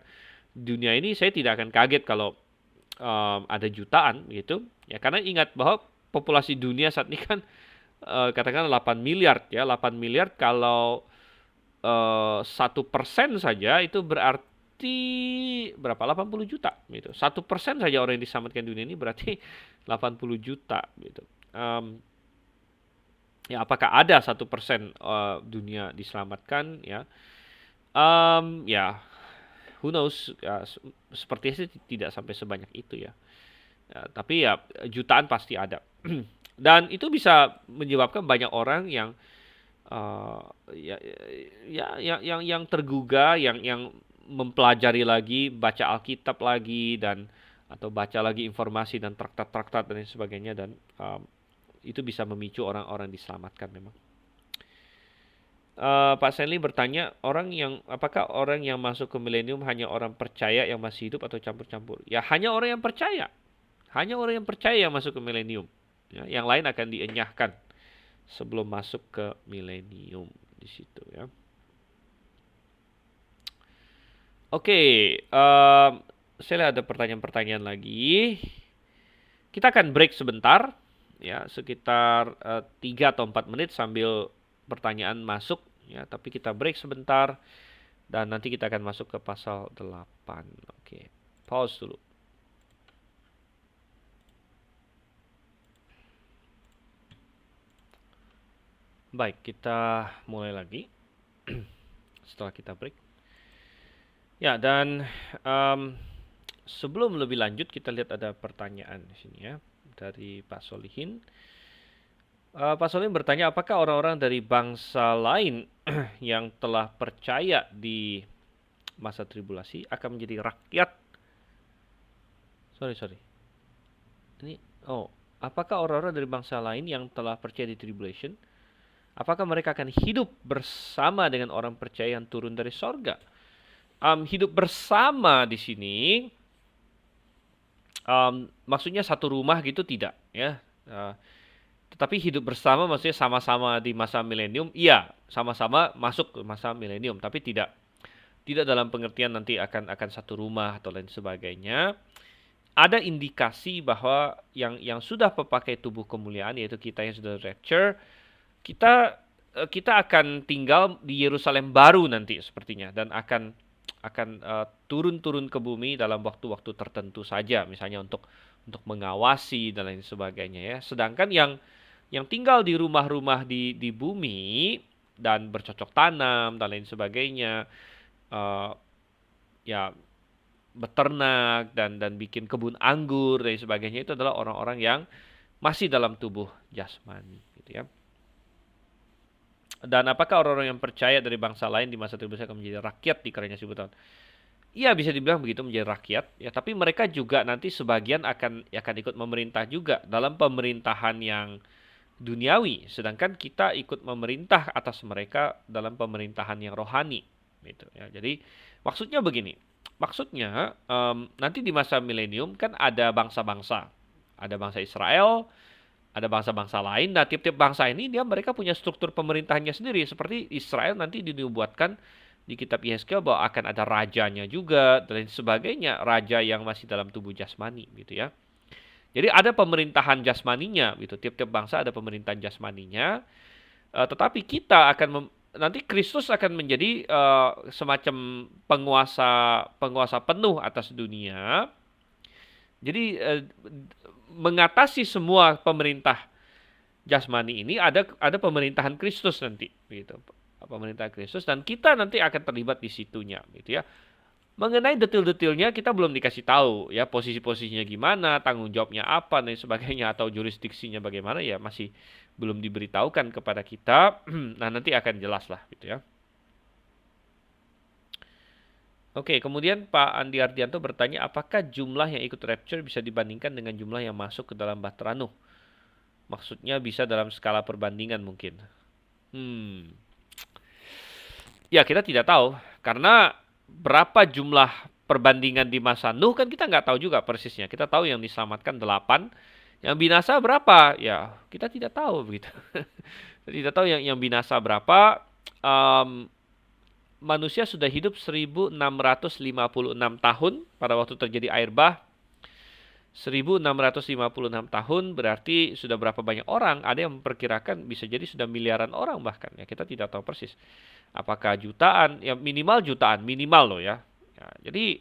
dunia ini. Saya tidak akan kaget kalau ada jutaan gitu. Ya karena ingat bahwa populasi dunia saat ini kan katakanlah 8 miliar ya, 8 miliar kalau 1% saja itu berarti berapa? 80 juta gitu. 1% saja orang yang diselamatkan dunia ini berarti 80 juta gitu. Ya apakah ada 1% dunia diselamatkan ya? Ya who knows? Ya, sepertinya sih tidak sampai sebanyak itu ya. Ya, tapi ya jutaan pasti ada. Dan itu bisa menyebabkan banyak orang yang uh, ya, yang tergugah, yang mempelajari lagi, baca Alkitab lagi dan atau baca lagi informasi dan traktat-traktat dan lain sebagainya dan itu bisa memicu orang-orang diselamatkan memang. Pak Stanley bertanya, apakah orang yang masuk ke milenium hanya orang percaya yang masih hidup atau campur-campur? Ya, hanya orang yang percaya. Hanya orang yang percaya yang masuk ke milenium. Ya, yang lain akan dienyahkan sebelum masuk ke milenium di situ ya. Oke, saya lihat ada pertanyaan-pertanyaan lagi. Kita akan break sebentar, ya sekitar 3 atau 4 menit sambil pertanyaan masuk, ya. Tapi kita break sebentar dan nanti kita akan masuk ke pasal 8. Oke, pause dulu. Baik, kita mulai lagi setelah kita break. Ya, dan sebelum lebih lanjut kita lihat ada pertanyaan di sini ya dari Pak Solihin. Pak Solihin bertanya, apakah orang-orang dari bangsa lain yang telah percaya di masa tribulasi akan menjadi rakyat? Sorry. Ini, apakah orang-orang dari bangsa lain yang telah percaya di tribulation, apakah mereka akan hidup bersama dengan orang percaya yang turun dari sorga? Hidup bersama di sini, maksudnya satu rumah gitu tidak, ya. Tetapi hidup bersama maksudnya sama-sama di masa milenium, iya, sama-sama masuk ke masa milenium, tapi tidak dalam pengertian nanti akan satu rumah atau lain sebagainya. Ada indikasi bahwa yang sudah memakai tubuh kemuliaan, yaitu kita yang sudah rapture, kita akan tinggal di Yerusalem baru nanti sepertinya, dan akan turun-turun ke bumi dalam waktu-waktu tertentu saja, misalnya untuk mengawasi dan lain sebagainya ya. Sedangkan yang tinggal di rumah-rumah di bumi dan bercocok tanam dan lain sebagainya, ya beternak dan bikin kebun anggur dan sebagainya, itu adalah orang-orang yang masih dalam tubuh jasmani gitu ya. Dan apakah orang-orang yang percaya dari bangsa lain di masa tribulasi akan menjadi rakyat di kerajaan 1000 tahun? Iya, bisa dibilang begitu, menjadi rakyat ya, tapi mereka juga nanti sebagian akan ikut memerintah juga dalam pemerintahan yang duniawi, sedangkan kita ikut memerintah atas mereka dalam pemerintahan yang rohani gitu ya. Jadi maksudnya begini. Maksudnya nanti di masa milenium kan ada bangsa-bangsa. Ada bangsa Israel, ada bangsa-bangsa lain. Nah, tiap-tiap bangsa ini mereka punya struktur pemerintahannya sendiri. Seperti Israel nanti dinubuatkan di kitab Yehezkiel bahwa akan ada rajanya juga dan lain sebagainya, raja yang masih dalam tubuh jasmani gitu ya. Jadi ada pemerintahan jasmaninya gitu. Tiap-tiap bangsa ada pemerintahan jasmaninya. Tetapi kita akan nanti Kristus akan menjadi semacam penguasa penuh atas dunia. Jadi mengatasi semua pemerintah jasmani ini ada pemerintahan Kristus nanti gitu. Pemerintahan Kristus, dan kita nanti akan terlibat di situnya gitu ya. Mengenai detail-detailnya kita belum dikasih tahu ya, posisi-posisinya gimana, tanggung jawabnya apa dan sebagainya, atau jurisdiksinya bagaimana, ya masih belum diberitahukan kepada kita. Nah, nanti akan jelas lah gitu ya. Oke, kemudian Pak Andi Ardianto bertanya, apakah jumlah yang ikut rapture bisa dibandingkan dengan jumlah yang masuk ke dalam Bahtera Nuh? Maksudnya bisa dalam skala perbandingan mungkin. Ya, kita tidak tahu. Karena berapa jumlah perbandingan di masa Nuh kan kita nggak tahu juga persisnya. Kita tahu yang diselamatkan 8, yang binasa berapa? Ya, kita tidak tahu begitu. Tidak tahu yang binasa berapa. Manusia sudah hidup 1656 tahun pada waktu terjadi air bah. 1656 tahun berarti sudah berapa banyak orang? Ada yang memperkirakan bisa jadi sudah miliaran orang bahkan ya, kita tidak tahu persis. Apakah jutaan? Ya minimal jutaan, minimal loh ya. Jadi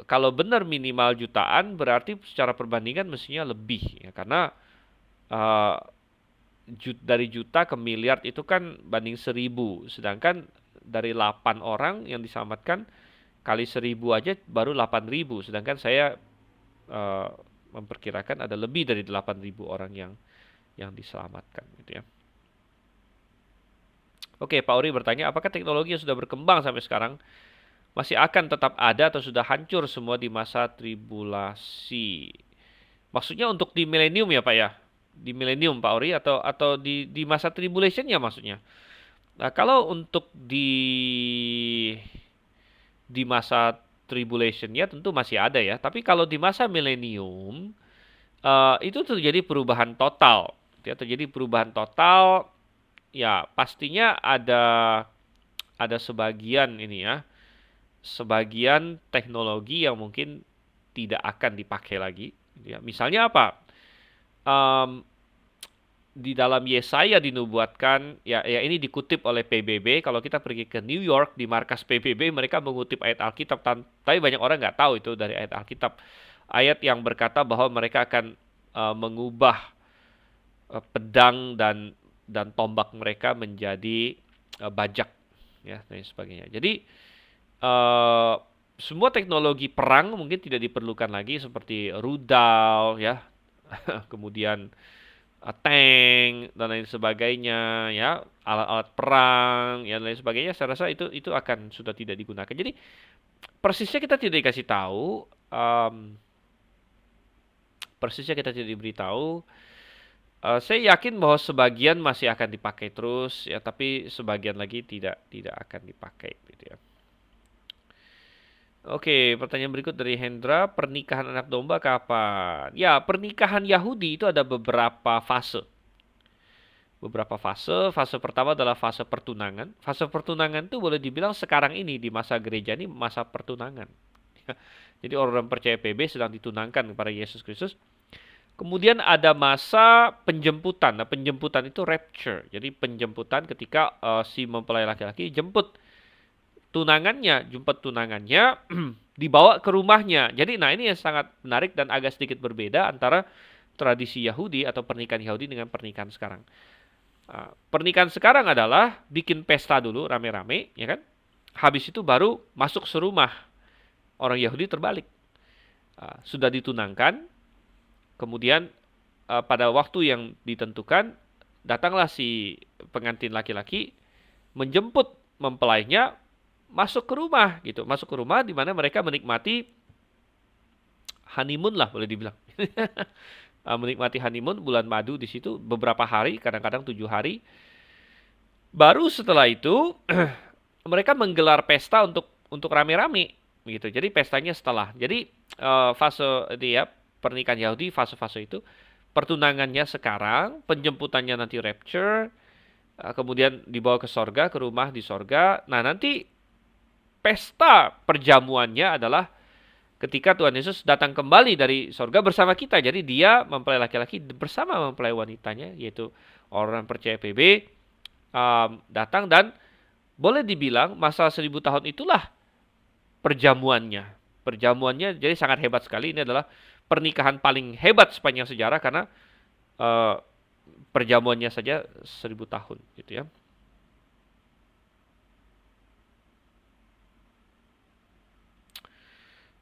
kalau benar minimal jutaan berarti secara perbandingan mestinya lebih ya, karena dari juta ke miliar itu kan banding 1000, sedangkan dari 8 orang yang diselamatkan kali 1000 aja baru 8000, sedangkan saya memperkirakan ada lebih dari 8.000 orang yang diselamatkan gitu ya. Oke, Pak Ori bertanya, apakah teknologi yang sudah berkembang sampai sekarang masih akan tetap ada atau sudah hancur semua di masa tribulasi? Maksudnya untuk di milenium ya, Pak ya? Di milenium, Pak Ori, atau di masa tribulation ya maksudnya? Nah, kalau untuk di masa tribulation ya tentu masih ada ya. Tapi kalau di masa milenium itu terjadi perubahan total. Ya, terjadi perubahan total. Ya, pastinya ada sebagian ini ya, sebagian teknologi yang mungkin tidak akan dipakai lagi. Ya, misalnya apa? Em, di dalam Yesaya dinubuatkan, ya ini dikutip oleh PBB. Kalau kita pergi ke New York di markas PBB, mereka mengutip ayat Alkitab, tapi banyak orang nggak tahu itu dari ayat Alkitab. Ayat yang berkata bahwa mereka akan mengubah pedang dan tombak mereka menjadi bajak, ya dan sebagainya. Jadi eh, semua teknologi perang mungkin tidak diperlukan lagi seperti rudal, ya, kemudian tank dan lain sebagainya, ya, alat-alat perang ya dan lain sebagainya. Saya rasa itu akan sudah tidak digunakan. Jadi persisnya kita tidak dikasih tahu, persisnya kita tidak diberitahu. Saya yakin bahwa sebagian masih akan dipakai terus ya, tapi sebagian lagi tidak akan dipakai gitu ya. Oke, pertanyaan berikut dari Hendra, pernikahan anak domba kapan? Ya, pernikahan Yahudi itu ada beberapa fase. Beberapa fase. Fase pertama adalah fase pertunangan. Fase pertunangan itu boleh dibilang sekarang ini di masa gereja ini masa pertunangan. Jadi orang percaya PB sedang ditunangkan kepada Yesus Kristus. Kemudian ada masa penjemputan. Nah, penjemputan itu rapture. Jadi penjemputan ketika si mempelai laki-laki jemput jumpa tunangannya dibawa ke rumahnya. Jadi nah ini yang sangat menarik dan agak sedikit berbeda antara tradisi Yahudi atau pernikahan Yahudi dengan pernikahan sekarang. Pernikahan sekarang adalah bikin pesta dulu rame-rame, ya kan? Habis itu baru masuk serumah. Orang Yahudi terbalik. Sudah ditunangkan, kemudian pada waktu yang ditentukan datanglah si pengantin laki-laki menjemput mempelainya masuk ke rumah gitu, masuk ke rumah di mana mereka menikmati honeymoon lah boleh dibilang. Menikmati honeymoon bulan madu di situ beberapa hari, kadang-kadang 7 hari. Baru setelah itu mereka menggelar pesta untuk rame-rame gitu. Jadi pestanya setelah. Jadi fase dia pernikahan Yahudi fase-fase itu, pertunangannya sekarang, penjemputannya nanti rapture, kemudian dibawa ke sorga, ke rumah di sorga. Nah nanti pesta perjamuannya adalah ketika Tuhan Yesus datang kembali dari sorga bersama kita. Jadi dia mempelai laki-laki bersama mempelai wanitanya, yaitu orang percaya PB, datang dan boleh dibilang masa 1000 tahun itulah perjamuannya. Perjamuannya jadi sangat hebat sekali. Ini adalah pernikahan paling hebat sepanjang sejarah karena uh, perjamuannya saja 1000 tahun gitu ya.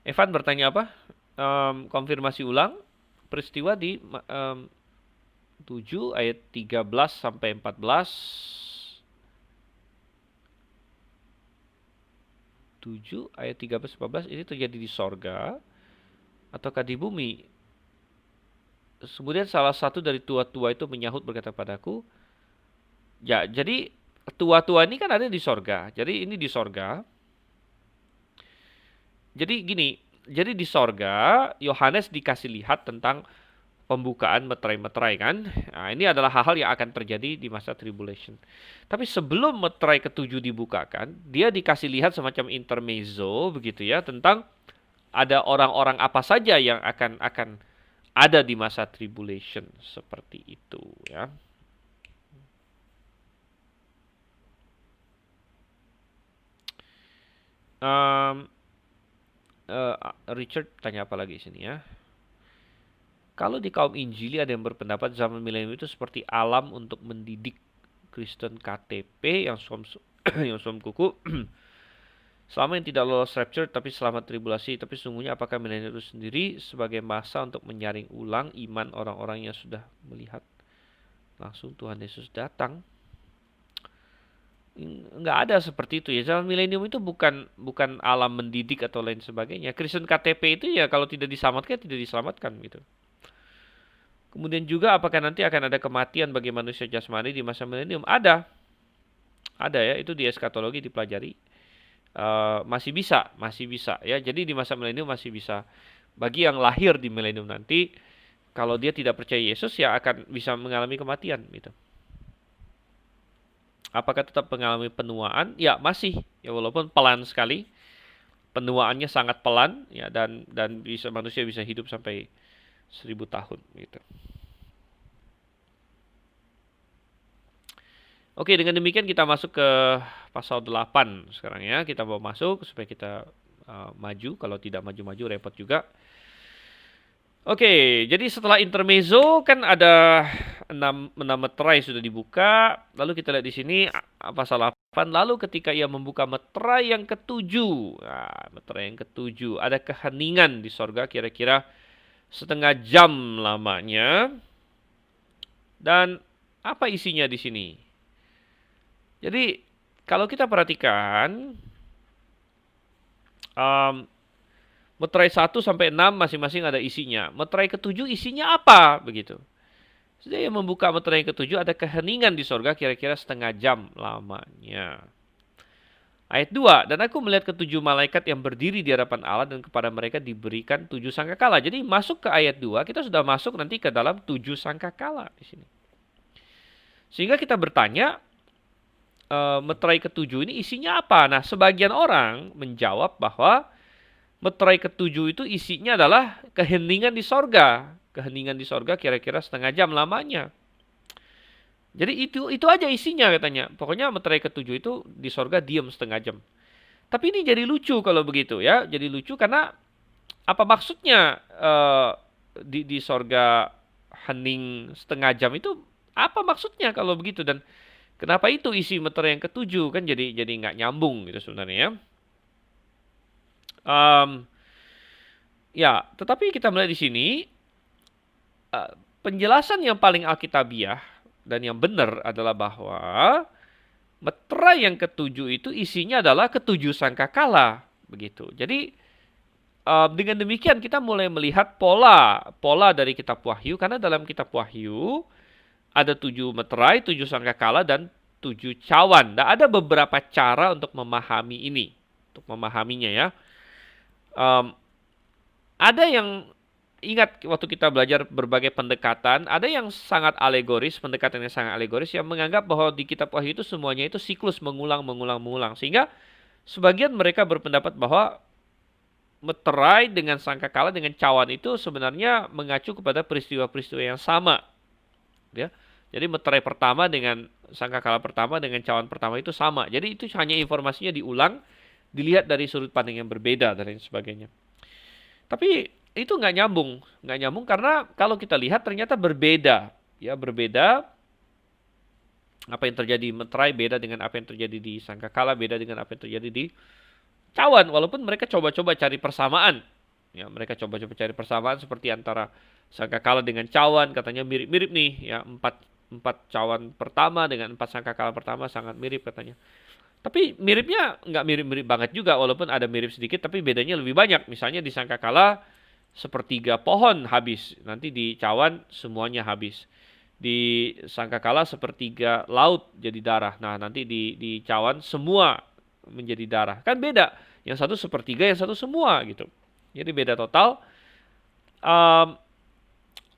Evan bertanya apa? Konfirmasi ulang peristiwa di 7 ayat 13 sampai 14. 7 ayat 13-14 ini terjadi di sorga ataukah di bumi? Kemudian salah satu dari tua-tua itu menyahut berkata padaku, ya jadi tua-tua ini kan ada di sorga. Jadi ini di sorga. Jadi gini, jadi di sorga Yohanes dikasih lihat tentang pembukaan meterai-meterai kan. Nah, ini adalah hal-hal yang akan terjadi di masa tribulation. Tapi sebelum meterai ketujuh dibukakan, dia dikasih lihat semacam intermezzo begitu ya tentang ada orang-orang apa saja yang akan ada di masa tribulation seperti itu ya. Richard tanya apa lagi sini ya? Kalau di kaum Injili ada yang berpendapat zaman milenium itu seperti alam untuk mendidik Kristen KTP yang suam kuku. Selama yang tidak lolos rapture tapi selamat tribulasi, tapi sungguhnya apakah milenium itu sendiri sebagai masa untuk menyaring ulang iman orang-orang yang sudah melihat langsung Tuhan Yesus datang? Nggak ada seperti itu ya. Zaman milenium itu bukan alam mendidik atau lain sebagainya. Kristen KTP itu ya kalau tidak diselamatkan tidak diselamatkan gitu. Kemudian juga apakah nanti akan ada kematian bagi manusia jasmani di masa milenium? Ada ya, itu di eskatologi dipelajari. Masih bisa ya. Jadi di masa milenium masih bisa. Bagi yang lahir di milenium nanti, kalau dia tidak percaya Yesus ya akan bisa mengalami kematian gitu. Apakah tetap mengalami penuaan? Ya masih, ya walaupun pelan sekali. Penuaannya sangat pelan ya dan manusia bisa hidup sampai 1000 tahun gitu. Oke, dengan demikian kita masuk ke pasal 8 sekarang ya. Kita mau masuk supaya kita maju. Kalau tidak maju-maju repot juga. Oke, jadi setelah intermezzo kan ada 6 meterai sudah dibuka. Lalu kita lihat di sini pasal 8. Lalu ketika ia membuka meterai yang ketujuh. Nah, meterai yang ketujuh. Ada keheningan di sorga kira-kira setengah jam lamanya. Dan apa isinya di sini? Jadi kalau kita perhatikan meterai 1 sampai 6 masing-masing ada isinya. Meterai ketujuh isinya apa begitu? Sudah yang membuka meterai yang ketujuh ada keheningan di sorga kira-kira setengah jam lamanya. Ayat 2, dan aku melihat ketujuh malaikat yang berdiri di hadapan Allah dan kepada mereka diberikan 7 sangkakala. Jadi masuk ke ayat 2, kita sudah masuk nanti ke dalam 7 sangkakala di sini. Sehingga kita bertanya, meterai ketujuh ini isinya apa? Nah, sebagian orang menjawab bahwa meterai ketujuh itu isinya adalah keheningan di sorga. Keheningan di sorga kira-kira setengah jam lamanya. Jadi itu aja isinya katanya. Pokoknya meterai ketujuh itu di sorga diam setengah jam. Tapi ini jadi lucu kalau begitu ya. Jadi lucu karena apa maksudnya di sorga hening setengah jam itu apa maksudnya kalau begitu, dan kenapa itu isi meterai yang ketujuh kan jadi nggak nyambung gitu sebenarnya. Ya, tetapi kita melihat di sini penjelasan yang paling alkitabiah dan yang benar adalah bahwa meterai yang ketujuh itu isinya adalah ketujuh sangkakala begitu. Jadi dengan demikian kita mulai melihat pola dari kitab Wahyu, karena dalam kitab Wahyu ada 7 meterai, 7 sangkakala dan 7 cawan. Nah, ada beberapa cara untuk memahami ini, untuk memahaminya ya. Ada yang ingat waktu kita belajar berbagai pendekatan, ada yang sangat alegoris, pendekatan yang sangat alegoris yang menganggap bahwa di kitab Wahyu itu semuanya itu siklus mengulang. Sehingga sebagian mereka berpendapat bahwa meterai dengan sangkakala dengan cawan itu sebenarnya mengacu kepada peristiwa-peristiwa yang sama. Ya. Jadi meterai pertama dengan sangkakala pertama dengan cawan pertama itu sama. Jadi itu hanya informasinya diulang, dilihat dari sudut pandang yang berbeda dan lain sebagainya. Tapi itu nggak nyambung karena kalau kita lihat ternyata berbeda, ya berbeda. Apa yang terjadi di meterai beda dengan apa yang terjadi di sangkakala, beda dengan apa yang terjadi di cawan. Walaupun mereka coba-coba cari persamaan, ya mereka coba-coba cari persamaan seperti antara sangkakala dengan cawan, katanya mirip-mirip nih, ya empat cawan pertama dengan 4 sangkakala pertama sangat mirip katanya. Tapi miripnya nggak mirip-mirip banget juga, walaupun ada mirip sedikit, tapi bedanya lebih banyak. Misalnya di sangkakala sepertiga pohon habis, nanti di cawan semuanya habis. Di sangkakala sepertiga laut jadi darah. Nah, nanti di cawan semua menjadi darah. Kan beda. Yang satu sepertiga, yang satu semua gitu. Jadi beda total.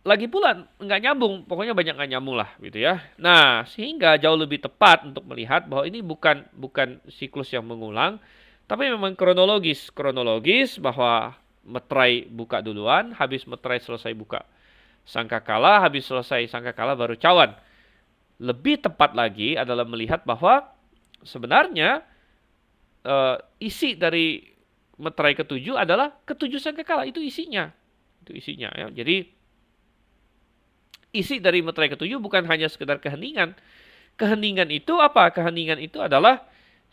Lagi pula nggak nyambung, pokoknya banyak nggak nyambung lah gitu ya. Nah, sehingga jauh lebih tepat untuk melihat bahwa ini bukan siklus yang mengulang, tapi memang kronologis bahwa meterai buka duluan, habis meterai selesai buka sangkakala, habis selesai sangkakala baru cawan. Lebih tepat lagi adalah melihat bahwa sebenarnya isi dari meterai ketujuh adalah ketujuh sangkakala, itu isinya ya. Jadi isi dari meterai ketujuh bukan hanya sekedar keheningan. Keheningan itu apa? Keheningan itu adalah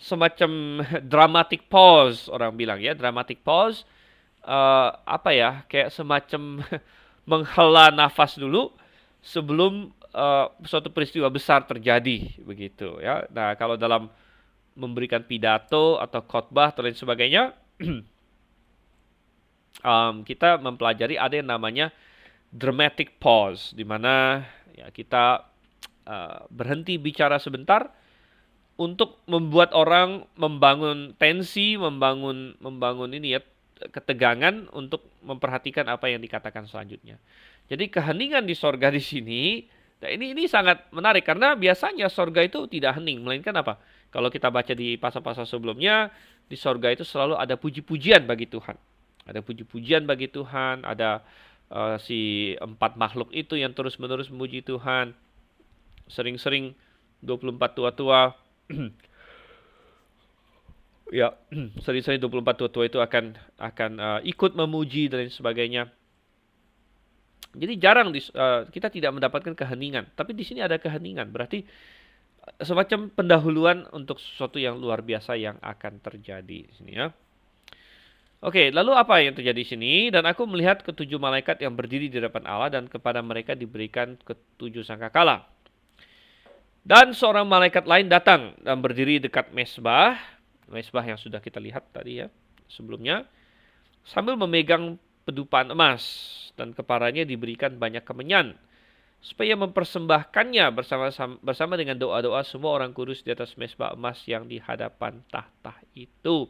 semacam dramatic pause orang bilang ya, dramatic pause. Apa ya, kayak semacam menghela nafas dulu sebelum suatu peristiwa besar terjadi begitu ya. Nah, kalau dalam memberikan pidato atau khotbah atau lain sebagainya, kita mempelajari ada yang namanya dramatic pause, di mana ya kita berhenti bicara sebentar untuk membuat orang membangun tensi, membangun ini ya, ketegangan untuk memperhatikan apa yang dikatakan selanjutnya. Jadi keheningan di sorga di sini, nah ini sangat menarik karena biasanya sorga itu tidak hening, melainkan apa? Kalau kita baca di pasal-pasal sebelumnya, di sorga itu selalu ada puji-pujian bagi Tuhan. Ada puji-pujian bagi Tuhan, ada si empat makhluk itu yang terus-menerus memuji Tuhan. Sering-sering 24 tua-tua ya, sering-sering 24 tua-tua itu akan ikut memuji dan lain sebagainya. Jadi jarang kita tidak mendapatkan keheningan, tapi di sini ada keheningan. Berarti semacam pendahuluan untuk sesuatu yang luar biasa yang akan terjadi di sini ya. Oke, lalu apa yang terjadi di sini? Dan aku melihat ketujuh malaikat yang berdiri di depan Allah dan kepada mereka diberikan ketujuh sangkakala. Dan seorang malaikat lain datang dan berdiri dekat mesbah yang sudah kita lihat tadi ya sebelumnya, sambil memegang pedupaan emas, dan kepadanya diberikan banyak kemenyan, supaya mempersembahkannya bersama dengan doa-doa semua orang kudus di atas mesbah emas yang di hadapan tahta itu.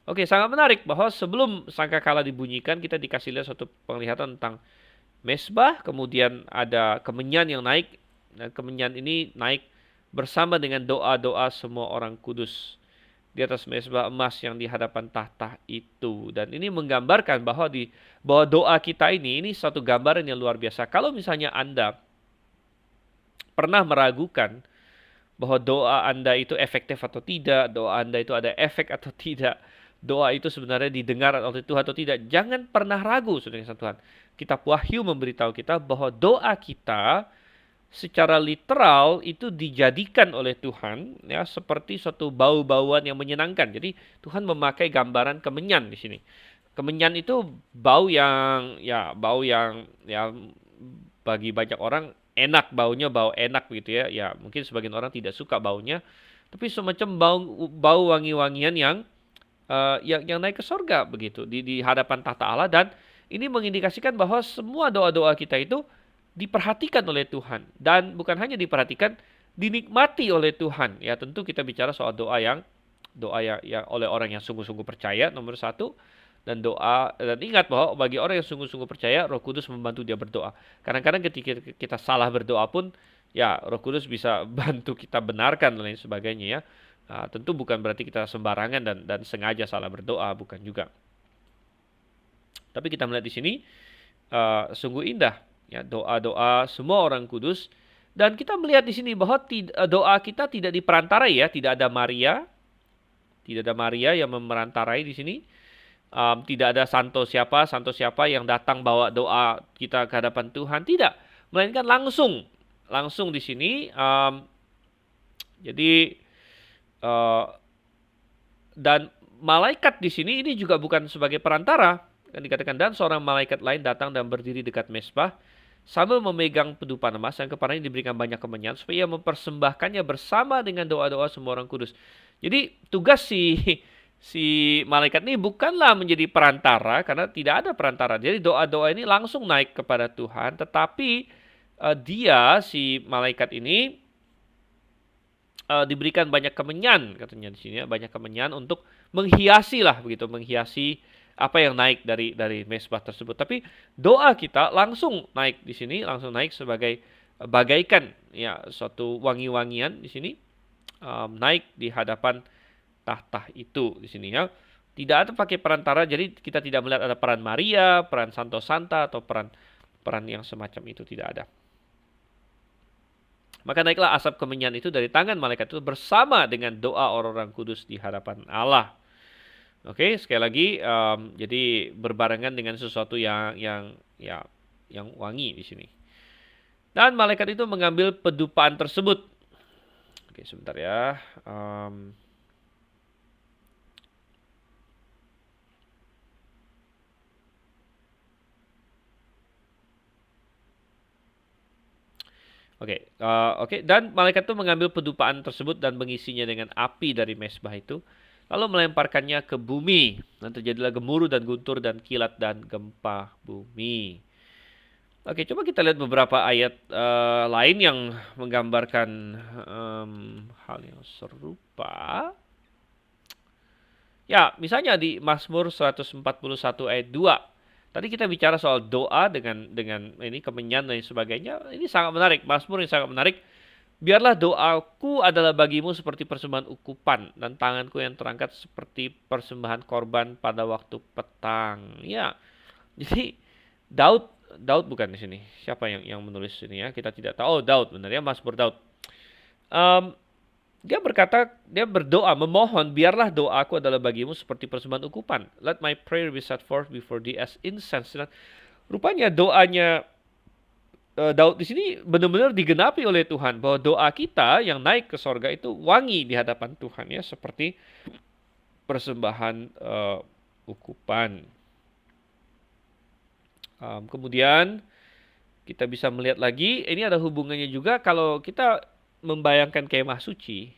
Oke, sangat menarik bahwa sebelum sangkakala dibunyikan, kita dikasih lihat suatu penglihatan tentang mesbah, kemudian ada kemenyan yang naik, dan kemenyan ini naik bersama dengan doa-doa semua orang kudus di atas mesbah emas yang di hadapan tahta itu. Dan ini menggambarkan bahwa doa kita ini satu gambaran yang luar biasa. Kalau misalnya Anda pernah meragukan bahwa doa Anda itu efektif atau tidak, doa Anda itu ada efek atau tidak, doa itu sebenarnya didengar oleh Tuhan atau tidak, jangan pernah ragu, saudara Tuhan. Kitab Wahyu memberitahu kita bahwa doa kita secara literal itu dijadikan oleh Tuhan ya seperti suatu bau-bauan yang menyenangkan. Jadi Tuhan memakai gambaran kemenyan di sini. Kemenyan itu bau yang bagi banyak orang enak, baunya bau enak gitu ya. Ya, mungkin sebagian orang tidak suka baunya, tapi semacam bau wangi-wangian yang naik ke sorga begitu di hadapan tahta Allah. Dan ini mengindikasikan bahwa semua doa-doa kita itu diperhatikan oleh Tuhan, dan bukan hanya diperhatikan, dinikmati oleh Tuhan. Ya, tentu kita bicara soal doa yang oleh orang yang sungguh-sungguh percaya, nomor satu. Dan ingat bahwa bagi orang yang sungguh-sungguh percaya, Roh Kudus membantu dia berdoa. Kadang-kadang ketika kita salah berdoa pun, ya Roh Kudus bisa bantu kita benarkan dan lain sebagainya ya. Nah, tentu bukan berarti kita sembarangan dan sengaja salah berdoa, bukan juga. Tapi kita melihat di sini sungguh indah ya doa-doa semua orang kudus, dan kita melihat di sini bahwa doa kita tidak diperantarai ya, tidak ada Maria yang memerantarai di sini. Tidak ada santo siapa yang datang bawa doa kita ke hadapan Tuhan, tidak, melainkan langsung di sini. Jadi dan malaikat di sini ini juga bukan sebagai perantara. Kan dikatakan, dan seorang malaikat lain datang dan berdiri dekat mesbah sambil memegang pedupaan emas yang kepadanya diberikan banyak kemenyan, supaya mempersembahkannya bersama dengan doa-doa semua orang kudus. Jadi tugas si malaikat ini bukanlah menjadi perantara, karena tidak ada perantara. Jadi doa-doa ini langsung naik kepada Tuhan, tetapi si malaikat ini diberikan banyak kemenyan, katanya di sini ya, banyak kemenyan untuk menghiasi apa yang naik dari mesbah tersebut. Tapi doa kita langsung naik di sini, langsung naik sebagai bagaikan ya suatu wangi-wangian di sini, naik di hadapan tahta itu di sini ya. Tidak ada pakai perantara, jadi kita tidak melihat ada peran Maria, peran Santo Santa, atau peran yang semacam itu, tidak ada. Maka naiklah asap kemenyan itu dari tangan malaikat itu bersama dengan doa orang-orang kudus di hadapan Allah. Oke, sekali lagi, jadi berbarengan dengan sesuatu yang wangi di sini. Dan malaikat itu mengambil pedupaan tersebut. Oke, sebentar ya. Oke. Dan malaikat itu mengambil pedupaan tersebut dan mengisinya dengan api dari mesbah itu, lalu melemparkannya ke bumi. Dan terjadilah gemuruh dan guntur dan kilat dan gempa bumi. Oke, coba kita lihat beberapa ayat lain yang menggambarkan hal yang serupa. Ya, misalnya di Mazmur 141 ayat 2. Tadi kita bicara soal doa dengan ini kemenyan dan sebagainya. Ini sangat menarik, Mazmur yang sangat menarik. Biarlah doaku adalah bagimu seperti persembahan ukupan dan tanganku yang terangkat seperti persembahan korban pada waktu petang. Ya. Jadi Daud Daud bukan di sini. Siapa yang menulis ini ya? Kita tidak tahu. Oh, Daud benar ya, Mazmur Daud. Um, Dia berkata, dia berdoa, memohon, biarlah doaku adalah bagimu seperti persembahan ukupan. Let my prayer be set forth before thee as incense. Dan rupanya doanya Daud di sini benar-benar digenapi oleh Tuhan. Bahwa doa kita yang naik ke sorga itu wangi di hadapan Tuhan ya. Seperti persembahan ukupan. Kemudian kita bisa melihat lagi, ini ada hubungannya juga kalau kita membayangkan kemah suci.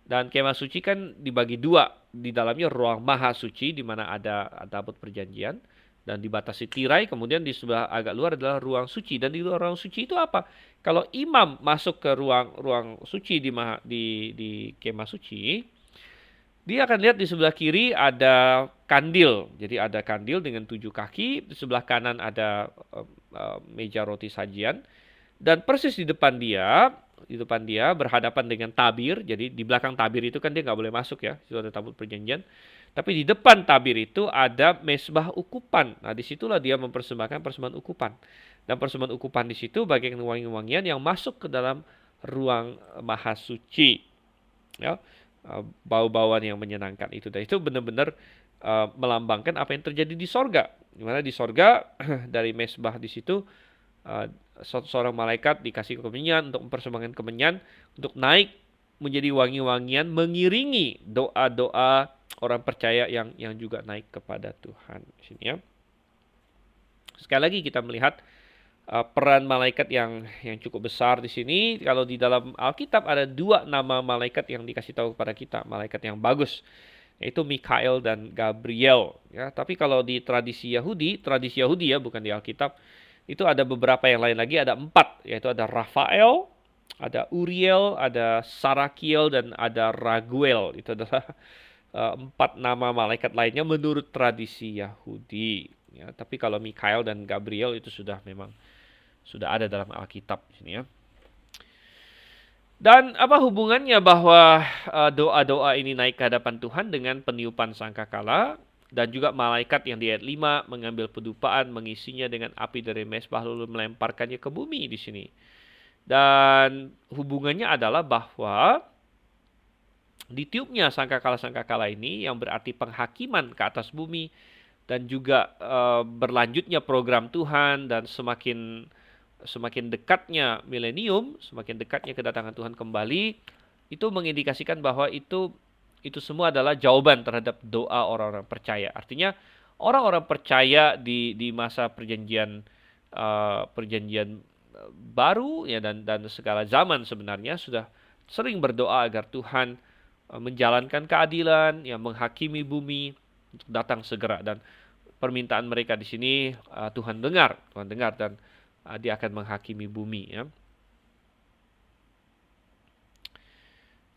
Dan kemah suci kan dibagi dua. Di dalamnya ruang maha suci di mana ada tabut perjanjian dan dibatasi tirai. Kemudian di sebelah agak luar adalah ruang suci. Dan di luar ruang suci itu apa? Kalau imam masuk ke ruang suci di kemah suci, dia akan lihat di sebelah kiri ada kandil. Jadi ada kandil dengan 7 kaki. Di sebelah kanan ada meja roti sajian. Dan persis di depan dia berhadapan dengan tabir. Jadi di belakang tabir itu kan dia nggak boleh masuk ya. Itu ada tabut perjanjian. Tapi di depan tabir itu ada mesbah ukupan. Nah, disitulah dia mempersembahkan persembahan ukupan. Dan persembahan ukupan di situ bagian wangi-wangian yang masuk ke dalam ruang maha suci. Ya, bau-bauan yang menyenangkan itu. Dan itu benar-benar melambangkan apa yang terjadi di sorga. Di mana di sorga dari mesbah di situ seorang malaikat dikasih kemenyan untuk mempersembahkan kemenyan untuk naik menjadi wangi-wangian mengiringi doa-doa orang percaya yang juga naik kepada Tuhan. Sini ya. Sekali lagi kita melihat peran malaikat yang cukup besar di sini. Kalau di dalam Alkitab ada 2 nama malaikat yang dikasih tahu kepada kita, malaikat yang bagus, yaitu Mikael dan Gabriel. Ya, tapi kalau di tradisi Yahudi ya, bukan di Alkitab, itu ada beberapa yang lain lagi, ada 4, yaitu ada Rafael, ada Uriel, ada Sarakiel, dan ada Raguel. Itu adalah 4 nama malaikat lainnya menurut tradisi Yahudi. Ya, tapi kalau Mikael dan Gabriel itu memang sudah ada dalam Alkitab sini ya. Dan apa hubungannya bahwa doa-doa ini naik ke hadapan Tuhan dengan peniupan sangkakala dan juga malaikat yang di ayat 5 mengambil pedupaan, mengisinya dengan api dari mesbah lalu melemparkannya ke bumi di sini. Dan hubungannya adalah bahwa ditiupnya sangkakala-sangkakala ini yang berarti penghakiman ke atas bumi dan juga berlanjutnya program Tuhan dan semakin dekatnya milenium, semakin dekatnya kedatangan Tuhan kembali, itu mengindikasikan bahwa itu semua adalah jawaban terhadap doa orang-orang percaya. Artinya orang-orang percaya di masa perjanjian baru ya dan segala zaman sebenarnya sudah sering berdoa agar Tuhan menjalankan keadilan, yang menghakimi bumi untuk datang segera, dan permintaan mereka di sini Tuhan dengar dan dia akan menghakimi bumi ya.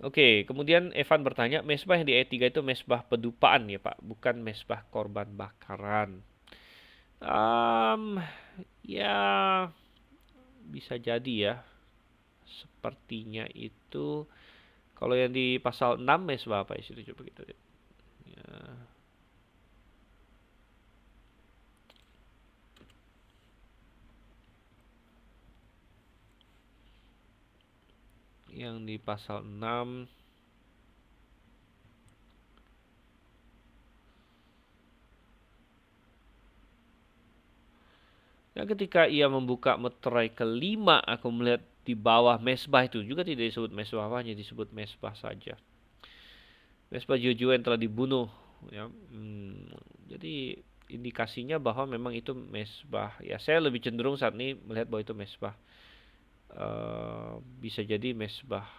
Oke, kemudian Evan bertanya, mesbah yang di ayat 3 itu mesbah pedupaan ya Pak, bukan mesbah korban bakaran. Ya bisa jadi ya. Sepertinya itu kalau yang di pasal 6 mesbah apa isi itu, coba kita lihat. Ya. Yang di pasal 6 dan ketika ia membuka meterai kelima, aku melihat di bawah mesbah itu juga tidak disebut mesbah, hanya disebut mesbah saja. Mesbah Joshua yang telah dibunuh ya. Jadi indikasinya bahwa memang itu mesbah. Ya, saya lebih cenderung saat ini melihat bahwa itu mesbah bisa jadi mesbah,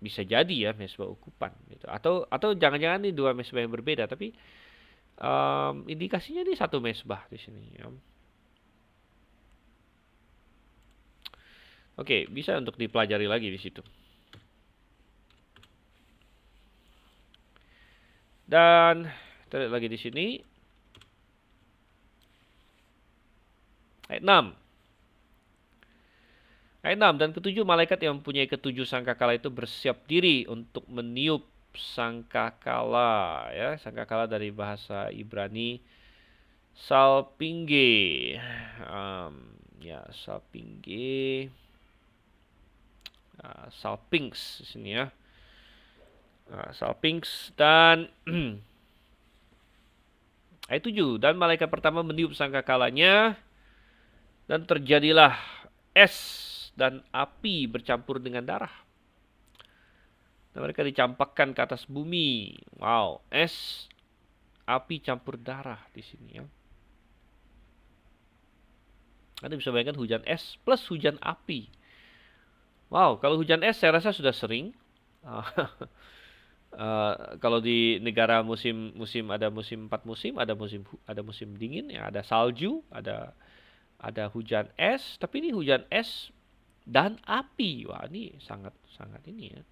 bisa jadi ya mesbah ukupan gitu. Atau jangan-jangan ini dua mesbah yang berbeda, tapi indikasinya ini satu mesbah di sini ya. Oke, bisa untuk dipelajari lagi di situ. Dan kita lihat lagi di sini ayat 6. Ayat 6, dan ketujuh malaikat yang mempunyai ketujuh sangkakala itu bersiap diri untuk meniup sangkakala ya. Sangkakala dari bahasa Ibrani salpinge. Ya, salpinge. Salpings di sini ya. Salpings dan ayat 7, dan malaikat pertama meniup sangkakalanya dan terjadilah es dan api bercampur dengan darah. Dan mereka dicampakkan ke atas bumi. Wow, es, api campur darah di sini ya. Anda bisa bayangkan hujan es plus hujan api. Wow, kalau hujan es saya rasa sudah sering. Kalau di negara musim ada musim 4 musim, ada musim dingin ya, ada salju, ada hujan es, tapi ini hujan es dan api. Wah, ini sangat sangat ini ya.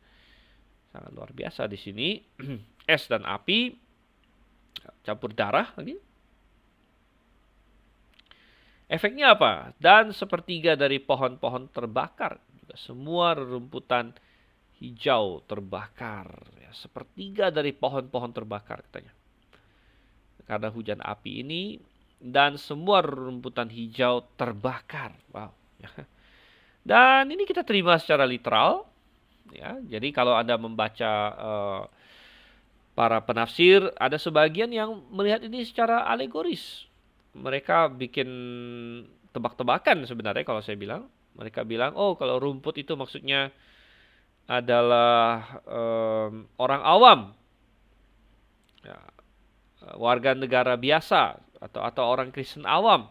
Sangat luar biasa di sini. Es dan api campur darah lagi. Efeknya apa? Dan sepertiga dari pohon-pohon terbakar, juga semua rerumputan hijau terbakar. Ya, sepertiga dari pohon-pohon terbakar katanya. Karena hujan api ini dan semua rerumputan hijau terbakar. Wow. Dan ini kita terima secara literal. Ya, jadi kalau Anda membaca para penafsir, ada sebagian yang melihat ini secara alegoris. Mereka bikin tebak-tebakan sebenarnya kalau saya bilang. Mereka bilang, oh kalau rumput itu maksudnya adalah orang awam, ya, warga negara biasa atau orang Kristen awam.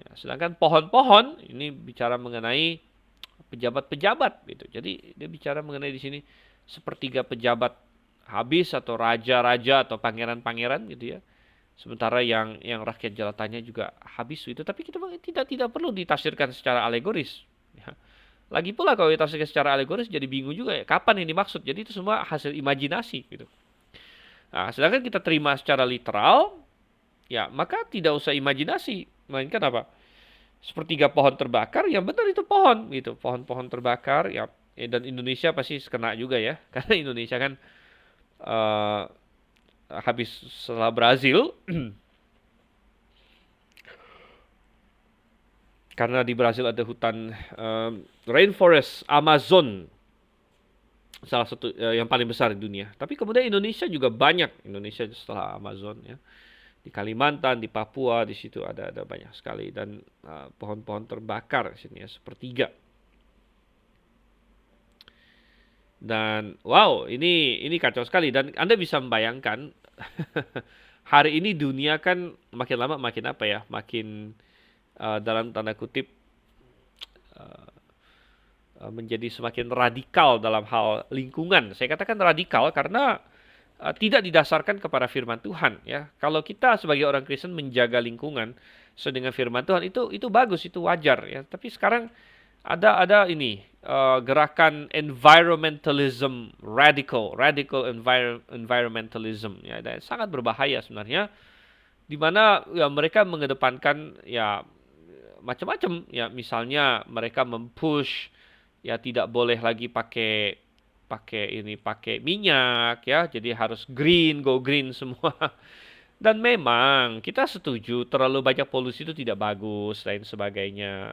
Ya, sedangkan pohon-pohon ini bicara mengenai pejabat-pejabat gitu. Jadi dia bicara mengenai di sini sepertiga pejabat habis atau raja-raja atau pangeran-pangeran gitu ya. Sementara yang rakyat jelatannya juga habis itu. Tapi kita tidak perlu ditafsirkan secara alegoris. Ya. Lagi pula kalau ditafsirkan secara alegoris jadi bingung juga ya. Kapan ini maksud? Jadi itu semua hasil imajinasi gitu. Nah, sedangkan kita terima secara literal, ya maka tidak usah imajinasi. Melainkan apa? Sepertiga pohon terbakar, yang benar itu pohon gitu. Pohon-pohon terbakar ya, dan Indonesia pasti kena juga ya. Karena Indonesia kan uh, habis setelah Brazil. Karena di Brazil ada hutan rainforest Amazon, salah satu yang paling besar di dunia. Tapi kemudian Indonesia juga banyak. Indonesia setelah Amazon ya. Di Kalimantan, di Papua, di situ ada banyak sekali, dan pohon-pohon terbakar di sini ya, sepertiga. Dan wow, ini kacau sekali, dan Anda bisa membayangkan hari ini dunia kan makin lama makin apa ya? Makin dalam tanda kutip menjadi semakin radikal dalam hal lingkungan. Saya katakan radikal karena tidak didasarkan kepada firman Tuhan ya. Kalau kita sebagai orang Kristen menjaga lingkungan sesuai dengan firman Tuhan, itu bagus, itu wajar ya. Tapi sekarang ada ini gerakan environmentalism, radical environmentalism ya, dan sangat berbahaya sebenarnya, di mana ya mereka mengedepankan ya macam-macam ya. Misalnya mereka mempush ya tidak boleh lagi pakai pakai minyak ya, jadi harus go green semua. Dan memang kita setuju terlalu banyak polusi itu tidak bagus lain sebagainya.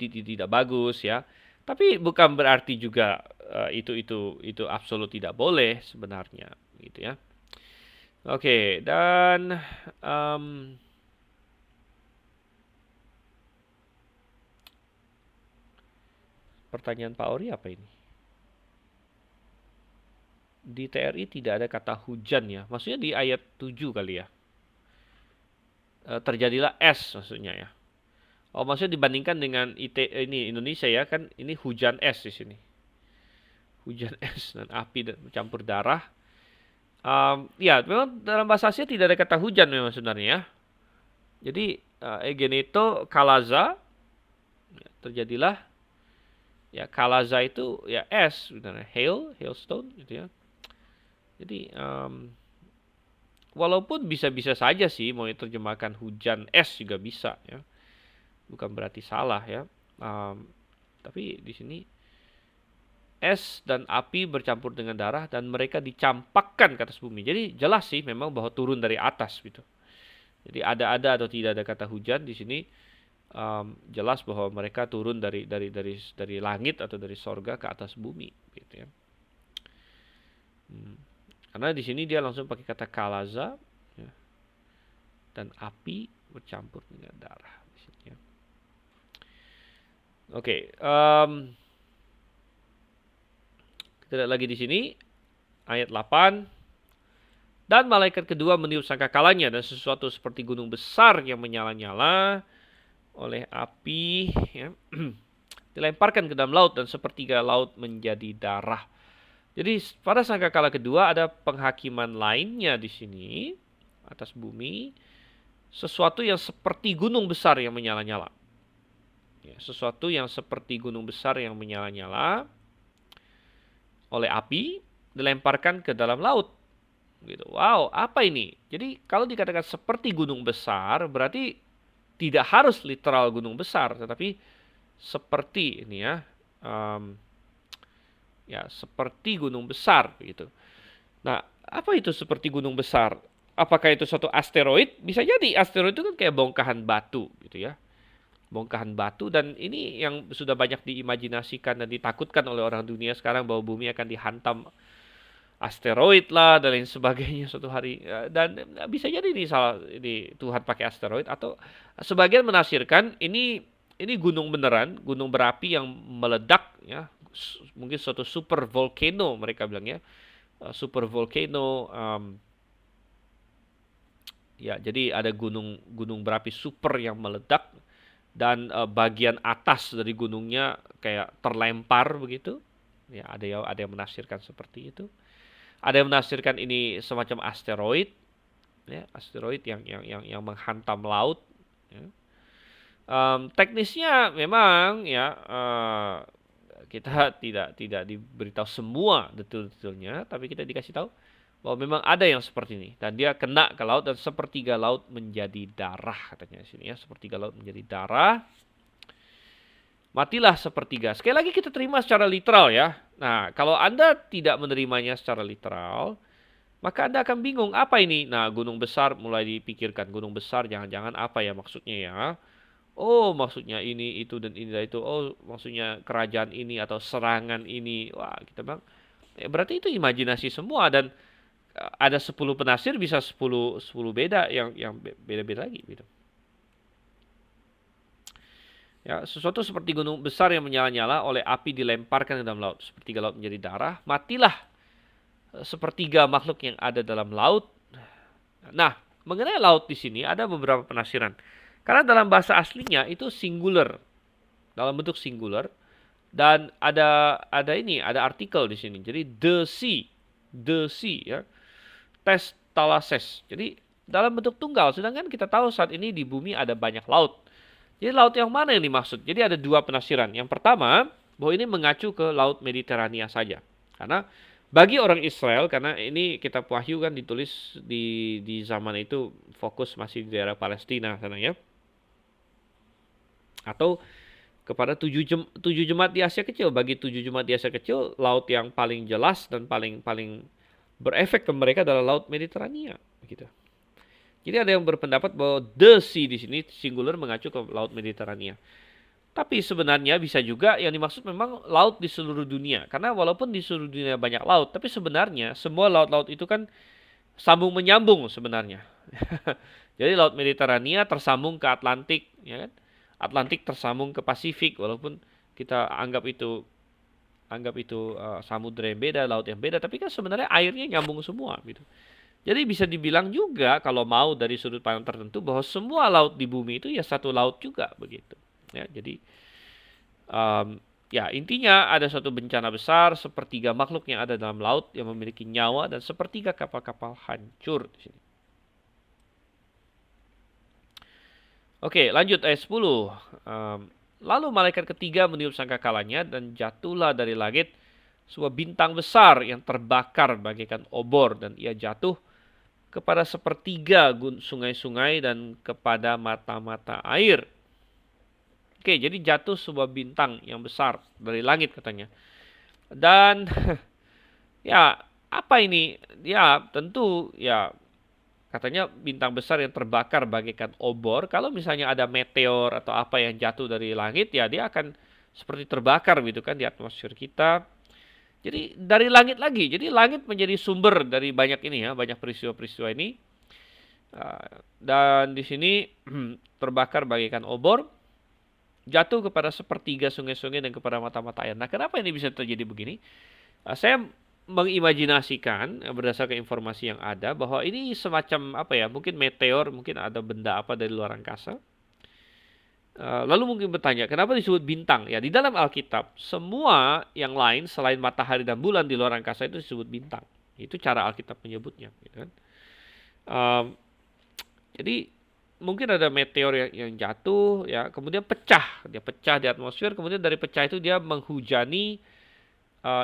Tidak bagus ya. Tapi bukan berarti juga itu absolut tidak boleh sebenarnya gitu ya. Oke, dan pertanyaan Pak Ori apa ini? Di TRI tidak ada kata hujan ya. Maksudnya di ayat 7 kali ya. Terjadilah es maksudnya ya. Oh, maksudnya dibandingkan dengan ini Indonesia ya kan ini hujan es di sini. Hujan es dan api dan bercampur darah. Ya, memang dalam bahasa Asia tidak ada kata hujan memang sebenarnya ya. Jadi egeneto kalaza ya, terjadilah ya kalaza itu ya es sebenarnya hailstone gitu ya. Jadi walaupun bisa-bisa saja sih mau diterjemahkan hujan es juga bisa ya. Bukan berarti salah ya. Tapi di sini es dan api bercampur dengan darah dan mereka dicampakkan ke atas bumi. Jadi jelas sih memang bahwa turun dari atas gitu. Jadi ada atau tidak ada kata hujan di sini jelas bahwa mereka turun dari langit atau dari sorga ke atas bumi gitu ya. Karena di sini dia langsung pakai kata kalaza ya, dan api bercampur dengan darah di sini ya. Oke, kita lihat lagi di sini ayat 8. Dan malaikat kedua meniup sangkakalanya dan sesuatu seperti gunung besar yang menyala-nyala oleh api ya, dilemparkan ke dalam laut dan sepertiga laut menjadi darah. Jadi pada sangkakala kedua ada penghakiman lainnya di sini atas bumi, sesuatu yang seperti gunung besar yang menyala-nyala. Ya, sesuatu yang seperti gunung besar yang menyala-nyala oleh api dilemparkan ke dalam laut. Gitu. Wow, apa ini? Jadi kalau dikatakan seperti gunung besar, berarti tidak harus literal gunung besar, tetapi seperti ini ya, ya seperti gunung besar begitu. Nah, apa itu seperti gunung besar? Apakah itu suatu asteroid? Bisa jadi asteroid itu kan kayak bongkahan batu gitu ya. Bongkahan batu dan ini yang sudah banyak diimajinasikan dan ditakutkan oleh orang dunia sekarang bahwa bumi akan dihantam asteroid lah dan lain sebagainya suatu hari. Dan bisa jadi ini Tuhan pakai asteroid atau sebagian menafsirkan ini gunung beneran, gunung berapi yang meledak ya, mungkin suatu super volcano mereka bilang ya. Super volcano ya jadi ada gunung berapi super yang meledak dan bagian atas dari gunungnya kayak terlempar begitu. Ya, ada yang menafsirkan seperti itu. Ada yang menafsirkan ini semacam asteroid, ya, asteroid yang menghantam laut. Ya. Teknisnya memang ya kita tidak diberitahu semua detail-detailnya, tapi kita dikasih tahu bahwa memang ada yang seperti ini dan dia kena ke laut dan sepertiga laut menjadi darah katanya di sini ya, sepertiga laut menjadi darah. Matilah sepertiga. Sekali lagi kita terima secara literal ya. Nah, kalau Anda tidak menerimanya secara literal, maka Anda akan bingung apa ini. Nah, gunung besar mulai dipikirkan. Gunung besar jangan-jangan apa ya maksudnya ya. Oh, maksudnya ini, itu, dan ini, dan itu. Oh, maksudnya kerajaan ini atau serangan ini. Wah, kita bilang. Berarti itu imajinasi semua. Dan ada 10 penafsir bisa 10 beda yang beda-beda lagi gitu. Ya, sesuatu seperti gunung besar yang menyala-nyala oleh api dilemparkan ke dalam laut. Sepertiga laut menjadi darah. Matilah sepertiga makhluk yang ada dalam laut. Nah, mengenai laut di sini ada beberapa penafsiran. Karena dalam bahasa aslinya itu singular. Dalam bentuk singular. Dan ada artikel di sini. Jadi the sea ya. Tes talases. Jadi dalam bentuk tunggal. Sedangkan kita tahu saat ini di bumi ada banyak laut. Jadi laut yang mana yang dimaksud? Jadi ada dua penafsiran. Yang pertama, bahwa ini mengacu ke laut Mediterania saja. Karena bagi orang Israel, karena ini kitab Wahyu kan ditulis di zaman itu fokus masih di daerah Palestina sana ya. Atau kepada tujuh jemaat di Asia Kecil. Bagi 7 jemaat di Asia Kecil, laut yang paling jelas dan paling berefek ke mereka adalah laut Mediterania gitu. Jadi ada yang berpendapat bahwa the sea di sini singular mengacu ke laut Mediterania. Tapi sebenarnya bisa juga yang dimaksud memang laut di seluruh dunia. Karena walaupun di seluruh dunia banyak laut, tapi sebenarnya semua laut-laut itu kan sambung menyambung sebenarnya. Jadi laut Mediterania tersambung ke Atlantik, ya kan? Atlantik tersambung ke Pasifik, walaupun kita anggap itu samudra yang beda, laut yang beda, tapi kan sebenarnya airnya nyambung semua gitu. Jadi bisa dibilang juga kalau mau dari sudut pandang tertentu bahwa semua laut di bumi itu ya satu laut juga begitu. Ya, jadi ya intinya ada suatu bencana besar, sepertiga makhluk yang ada dalam laut yang memiliki nyawa dan sepertiga kapal-kapal hancur di sini. Oke, lanjut ayat 10. Lalu malaikat ketiga meniup sangkakalanya dan jatuhlah dari langit sebuah bintang besar yang terbakar bagaikan obor dan ia jatuh kepada sepertiga sungai-sungai dan kepada mata-mata air. Oke, jadi jatuh sebuah bintang yang besar dari langit katanya. Dan ya, apa ini? Ya, tentu ya katanya bintang besar yang terbakar bagaikan obor. Kalau misalnya ada meteor atau apa yang jatuh dari langit, ya dia akan seperti terbakar gitu kan di atmosfer kita. Jadi dari langit lagi. Jadi langit menjadi sumber dari banyak ini ya, banyak peristiwa-peristiwa ini. Dan di sini terbakar bagaikan obor, jatuh kepada sepertiga sungai-sungai dan kepada mata-mata air. Nah, kenapa ini bisa terjadi begini? Saya mengimajinasikan berdasarkan informasi yang ada bahwa ini semacam apa ya, mungkin meteor, mungkin ada benda apa dari luar angkasa. Lalu mungkin bertanya, kenapa disebut bintang? Ya, di dalam Alkitab, semua yang lain selain matahari dan bulan di luar angkasa itu disebut bintang. Itu cara Alkitab menyebutnya, gitu kan. Um, jadi mungkin ada meteor yang jatuh, ya, kemudian pecah, dia pecah di atmosfer, kemudian dari pecah itu dia menghujani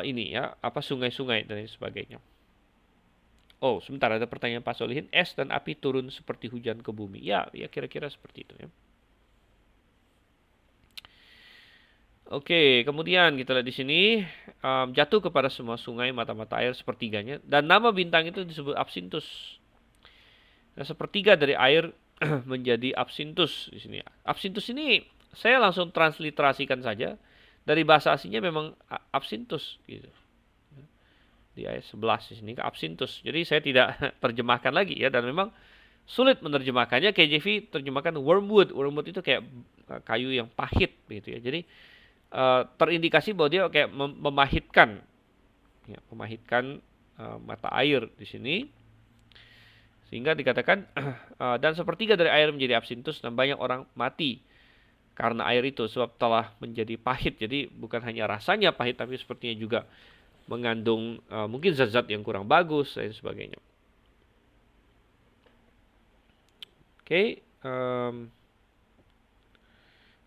ini ya, apa sungai-sungai dan sebagainya. Oh, sebentar ada pertanyaan Pak Solihin, es dan api turun seperti hujan ke bumi. Ya, ya kira-kira seperti itu ya. Oke, kemudian kita lihat di sini jatuh kepada semua sungai mata-mata air sepertiganya dan nama bintang itu disebut Absintus. Nah, sepertiga dari air menjadi Absintus di sini. Absintus ini saya langsung transliterasikan saja dari bahasa aslinya memang Absintus gitu. Di ayat 11 di sini Absintus. Jadi saya tidak terjemahkan lagi ya dan memang sulit menerjemahkannya. KJV terjemahkan wormwood. Wormwood itu kayak kayu yang pahit gitu ya. Jadi terindikasi bahwa dia kayak memahitkan, ya, memahitkan mata air di sini, sehingga dikatakan dan sepertiga dari air menjadi absintus dan banyak orang mati karena air itu sebab telah menjadi pahit. Jadi bukan hanya rasanya pahit tapi sepertinya juga mengandung mungkin zat-zat yang kurang bagus dan sebagainya. Oke.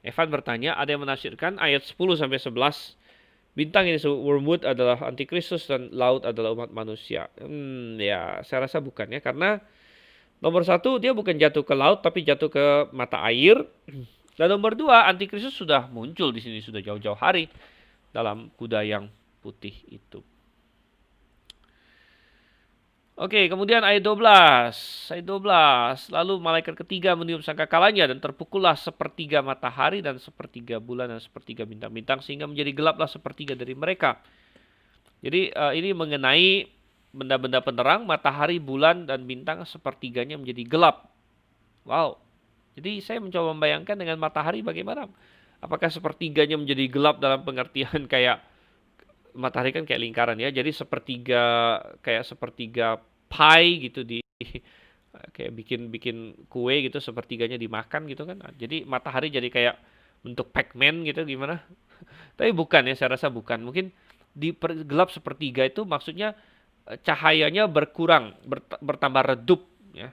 Evan bertanya, ada yang menafsirkan ayat 10 sampai 11 bintang ini disebut wormwood adalah antikristus dan laut adalah umat manusia. Ya, saya rasa bukan ya, karena nomor satu dia bukan jatuh ke laut tapi jatuh ke mata air. Dan nomor dua, antikristus sudah muncul di sini sudah jauh-jauh hari dalam kuda yang putih itu. Oke, kemudian ayat 12. Ayat 12. Lalu malaikat ketiga meniup sangkakalanya dan terpukullah sepertiga matahari dan sepertiga bulan dan sepertiga bintang-bintang sehingga menjadi gelaplah sepertiga dari mereka. Jadi ini mengenai benda-benda penerang, matahari, bulan dan bintang sepertiganya menjadi gelap. Wow. Jadi saya mencoba membayangkan dengan matahari bagaimana? Apakah sepertiganya menjadi gelap dalam pengertian kayak matahari kan kayak lingkaran ya. Jadi kayak sepertiga pie gitu kayak bikin kue gitu sepertiganya dimakan gitu kan. Jadi matahari jadi kayak bentuk Pac-Man gitu gimana? Tapi bukan ya, saya rasa bukan. Mungkin gelap sepertiga itu maksudnya cahayanya berkurang, bertambah redup ya.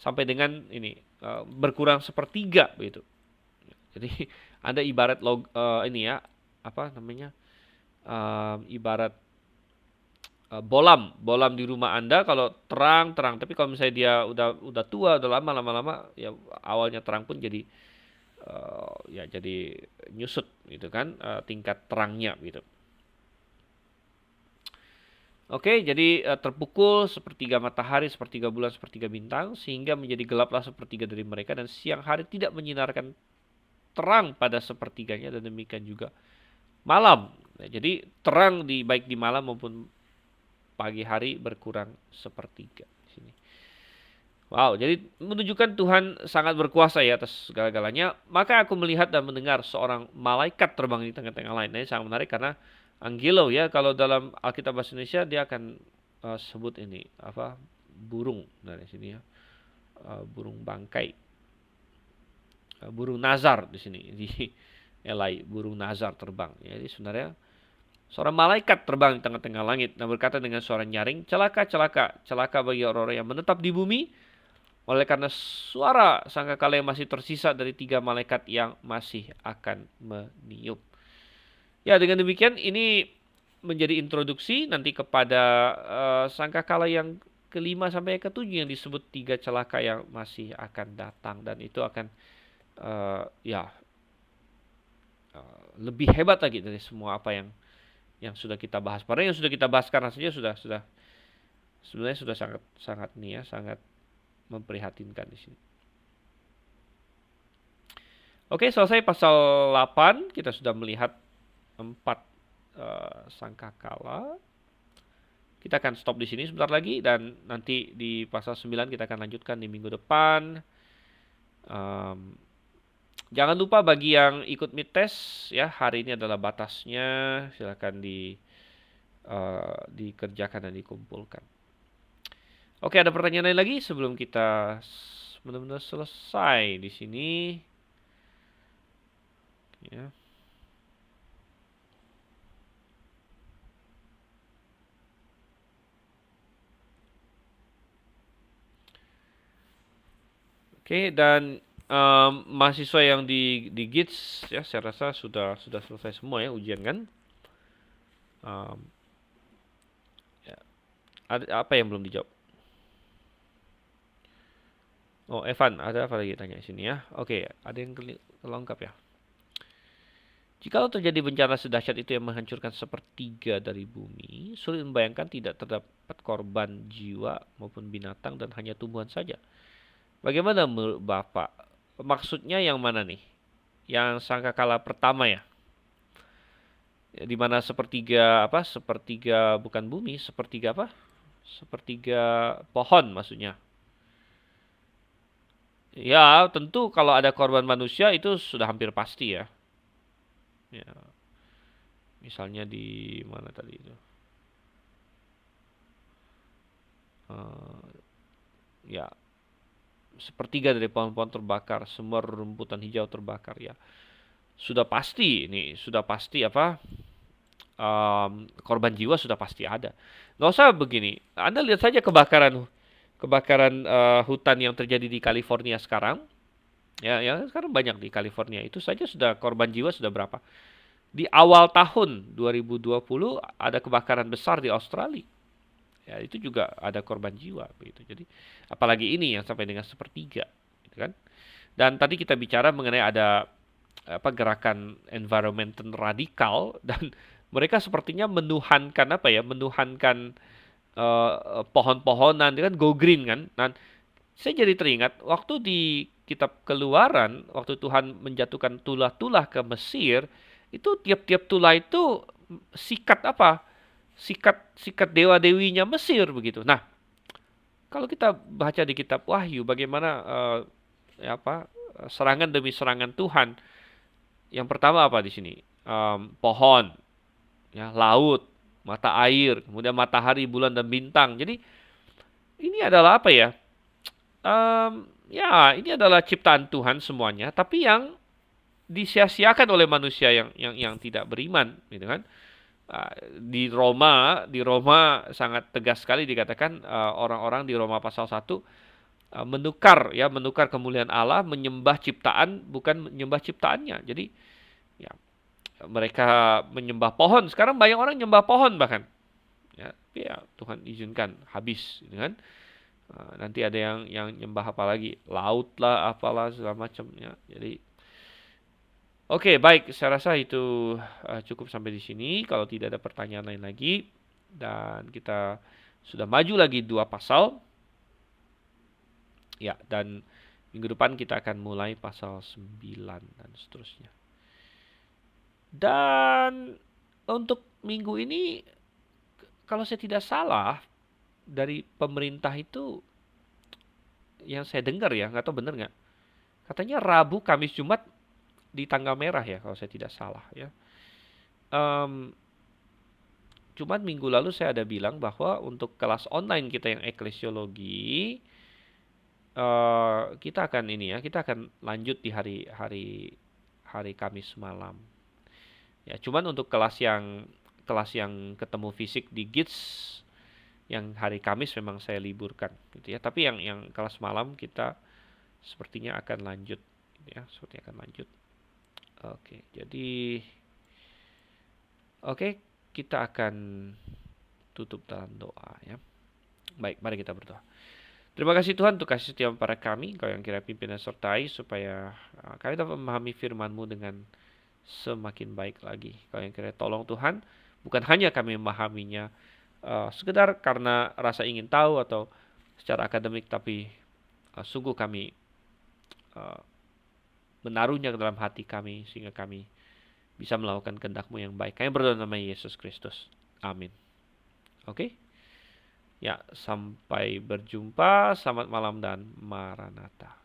Sampai dengan ini berkurang sepertiga begitu. Jadi ada ibarat ini ya, apa namanya? Ibarat bolam di rumah Anda kalau terang, tapi kalau misalnya dia udah tua, udah lama ya awalnya terang pun jadi ya jadi nyusut gitu kan tingkat terangnya gitu. Oke, jadi terpukul sepertiga matahari, sepertiga bulan, sepertiga bintang sehingga menjadi gelaplah sepertiga dari mereka dan siang hari tidak menyinarkan terang pada sepertiganya dan demikian juga malam. Nah, jadi terang baik di malam maupun pagi hari berkurang sepertiga di sini. Wow, jadi menunjukkan Tuhan sangat berkuasa ya atas segala-galanya. Maka aku melihat dan mendengar seorang malaikat terbang di tengah-tengah lain. Nah, ini sangat menarik karena angelo ya, kalau dalam Alkitab bahasa Indonesia dia akan sebut ini apa? burung dari sini ya. Burung bangkai, burung nazar di sini di Elai, burung nazar terbang. Jadi sebenarnya seorang malaikat terbang di tengah-tengah langit dan berkata dengan suara nyaring, celaka, celaka, celaka bagi orang-orang yang menetap di bumi, oleh karena suara sangkakala yang masih tersisa dari 3 malaikat yang masih akan meniup. Ya, dengan demikian ini menjadi introduksi nanti kepada sangkakala yang kelima sampai yang ketujuh yang disebut 3 celaka yang masih akan datang, dan itu akan ya lebih hebat lagi dari semua apa yang sudah kita bahas. Padahal yang sudah kita bahas karena saja sudah sebenarnya sudah sangat sangat nih ya, sangat memprihatinkan di sini. Oke, selesai pasal 8, kita sudah melihat 4 sangkakala. Kita akan stop di sini sebentar lagi dan nanti di pasal 9 kita akan lanjutkan di minggu depan. Jangan lupa bagi yang ikut mid test ya, hari ini adalah batasnya, silakan dikerjakan dan dikumpulkan. Oke, ada pertanyaan lain lagi sebelum kita benar-benar selesai di sini? Ya. Oke, dan mahasiswa yang di GITS ya, saya rasa sudah selesai semua ya ujian kan? Ya. Ada apa yang belum dijawab? Oh, Evan, ada apa lagi tanya di sini ya? Oke, ada yang lengkap ya. Jikalau terjadi bencana sedahsyat itu yang menghancurkan 1/3 dari bumi, sulit membayangkan tidak terdapat korban jiwa maupun binatang dan hanya tumbuhan saja. Bagaimana menurut Bapak? Maksudnya yang mana nih? Yang sangkakala pertama ya? Di mana sepertiga apa? Sepertiga bukan bumi, sepertiga apa? Sepertiga pohon maksudnya. Ya, tentu kalau ada korban manusia itu sudah hampir pasti ya. Ya, misalnya di mana tadi itu? Ya, sepertiga dari pohon-pohon terbakar, semua rumputan hijau terbakar ya. Sudah pasti ini, sudah pasti apa? Korban jiwa sudah pasti ada. Nggak usah begini. Anda lihat saja kebakaran hutan yang terjadi di California sekarang. Ya, ya sekarang banyak di California. Itu saja sudah korban jiwa sudah berapa? Di awal tahun 2020 ada kebakaran besar di Australia. Ya, itu juga ada korban jiwa begitu. Jadi apalagi ini yang sampai dengan sepertiga, gitu kan? Dan tadi kita bicara mengenai ada apa gerakan environmental radikal dan mereka sepertinya menuhankan apa ya? Menuhankan pohon-pohonan kan go green kan. Dan saya jadi teringat waktu di kitab Keluaran, waktu Tuhan menjatuhkan tulah-tulah ke Mesir, itu tiap-tiap tulah itu sikat apa? Sikat dewa-dewinya Mesir begitu. Nah, kalau kita baca di kitab Wahyu bagaimana ya apa serangan demi serangan Tuhan. Yang pertama apa di sini? Pohon, ya, laut, mata air, kemudian matahari, bulan dan bintang. Jadi ini adalah apa ya? Ya, ini adalah ciptaan Tuhan semuanya, tapi yang disia-siakan oleh manusia yang tidak beriman, gitu kan? Di Roma sangat tegas sekali dikatakan orang-orang di Roma pasal 1 menukar kemuliaan Allah, menyembah ciptaan bukan menyembah ciptaannya. Jadi ya mereka menyembah pohon. Sekarang banyak orang menyembah pohon bahkan. Ya, Tuhan izinkan habis, gitu kan? Nanti ada yang nyembah apa lagi? Laut lah, apalah segala macamnya. Jadi oke, baik. Saya rasa itu cukup sampai di sini. Kalau tidak ada pertanyaan lain lagi, dan kita sudah maju lagi 2 pasal. Ya, dan minggu depan kita akan mulai pasal 9 dan seterusnya. Dan untuk minggu ini, kalau saya tidak salah, dari pemerintah itu yang saya dengar ya, nggak tahu benar nggak? Katanya Rabu, Kamis, Jumat di tanggal merah ya, kalau saya tidak salah ya. cuman minggu lalu saya ada bilang bahwa untuk kelas online kita yang eklesiologi, kita akan kita akan lanjut di hari Kamis malam. Ya, cuman untuk kelas yang ketemu fisik di GITS yang hari Kamis memang saya liburkan gitu ya. Tapi yang kelas malam kita sepertinya akan lanjut gitu ya, sepertinya akan lanjut. Oke, kita akan tutup dalam doa ya. Baik, mari kita berdoa. Terima kasih Tuhan untuk kasih setia pada kami, Kau yang kiranya pimpin dan sertai supaya kami dapat memahami firman-Mu dengan semakin baik lagi. Kau yang kiranya tolong Tuhan, bukan hanya kami memahaminya sekedar karena rasa ingin tahu atau secara akademik, tapi sungguh kami menaruhnya ke dalam hati kami sehingga kami bisa melakukan kehendak-Mu yang baik. Kami berdoa nama Yesus Kristus. Amin. Oke? Ya, sampai berjumpa. Selamat malam dan Maranatha.